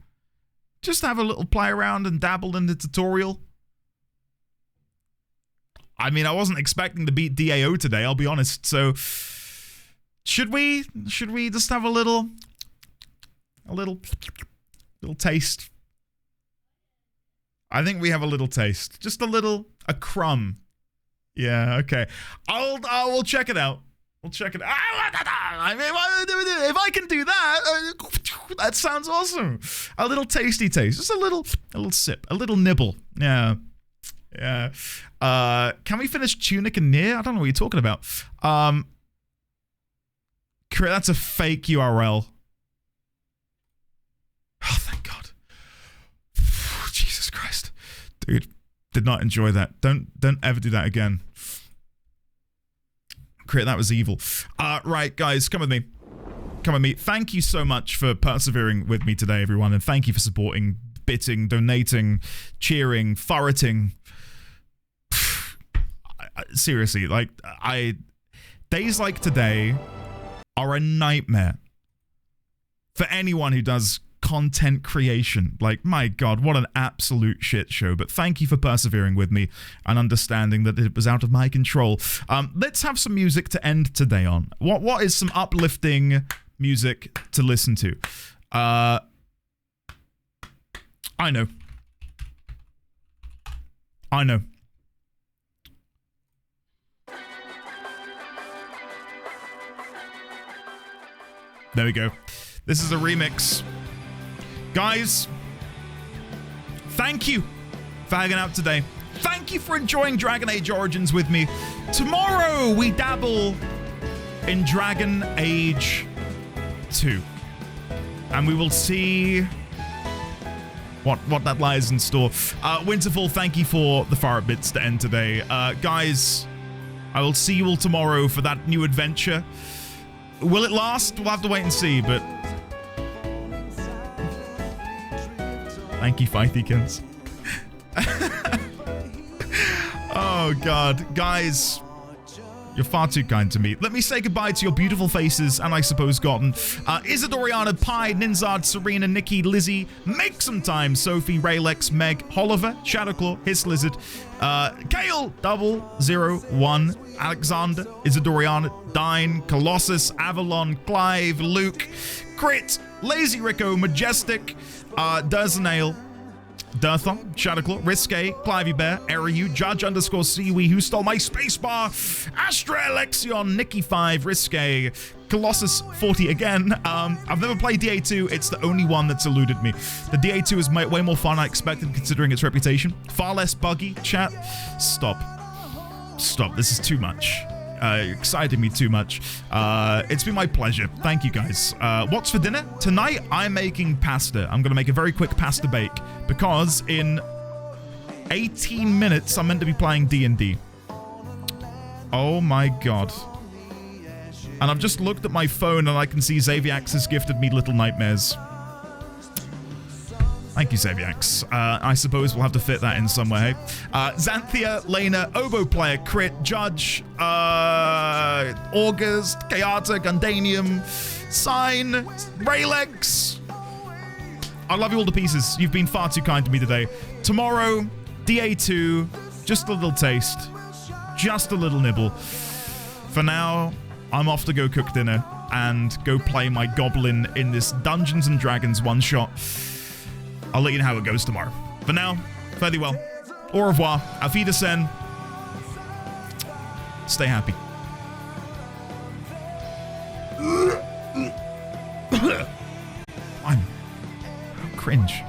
Just have a little play around and dabble in the tutorial. I mean, I wasn't expecting to beat DAO today, I'll be honest. So, should we just have a little taste? I think we have a little taste. Just a crumb. Yeah, okay. We'll check it out. We'll check it out. I mean, if I can do that, that sounds awesome. A little tasty taste. Just a little sip. A little nibble. Yeah. Yeah. Can we finish Tunic and Nier? I don't know what you're talking about. That's a fake URL. Oh, thank God. Jesus Christ. Dude, did not enjoy that. Don't ever do that again. That was evil. Right, guys, come with me. Come with me. Thank you so much for persevering with me today, everyone, and thank you for supporting, bitting, donating, cheering, furreting. Seriously, like, days like today are a nightmare for anyone who does content creation. Like, my God, what an absolute shit show. But thank you for persevering with me and understanding that it was out of my control. Let's have some music to end today on. What is some uplifting music to listen to? I know. There we go. This is a remix. Guys, thank you for hanging out today. Thank you for enjoying Dragon Age Origins with me. Tomorrow we dabble in Dragon Age 2. And we will see what that lies in store. Winterfall, thank you for the fire bits to end today. Guys, I will see you all tomorrow for that new adventure. Will it last? We'll have to wait and see, but thank you, Fighty-kins. Oh, God. Guys, you're far too kind to me. Let me say goodbye to your beautiful faces, and I suppose Gotten. Isadoriana, Pi, Ninzard, Serena, Nikki, Lizzie, Make Some Time, Sophie, Raylex, Meg, Holliver, Shadowclaw, Hiss Lizard, Kale, 001, Alexander, Isadoriana, Dine, Colossus, Avalon, Clive, Luke, Crit, Lazy Rico, Majestic, Durzanail, Durthon, Shadowclaw, Risque, Clivey Bear, Eriu, Judge _ Siwi, Who Stole My Spacebar, Astra Alexion, Nikki 5, Risque, Colossus 40 again. I've never played DA2, it's the only one that's eluded me. The DA2 is way more fun than I expected considering its reputation. Far less buggy. Chat, stop, this is too much. Excited me too much. It's been my pleasure. Thank you, guys. What's for dinner? Tonight, I'm making pasta. I'm going to make a very quick pasta bake because in 18 minutes, I'm meant to be playing D&D. Oh my God. And I've just looked at my phone and I can see Xaviax has gifted me Little Nightmares. Thank you, Xaviax. I suppose we'll have to fit that in somewhere, hey? Xanthia, Lena, Oboe Player, Crit, Judge, August, Kayata, Gundanium, Sign, Raylex. I love you all to pieces. You've been far too kind to me today. Tomorrow, DA2, just a little taste. Just a little nibble. For now, I'm off to go cook dinner and go play my goblin in this Dungeons & Dragons one-shot. I'll let you know how it goes tomorrow. For now, fare thee well. Au revoir. Auf Wiedersehen. Stay happy. I'm cringe.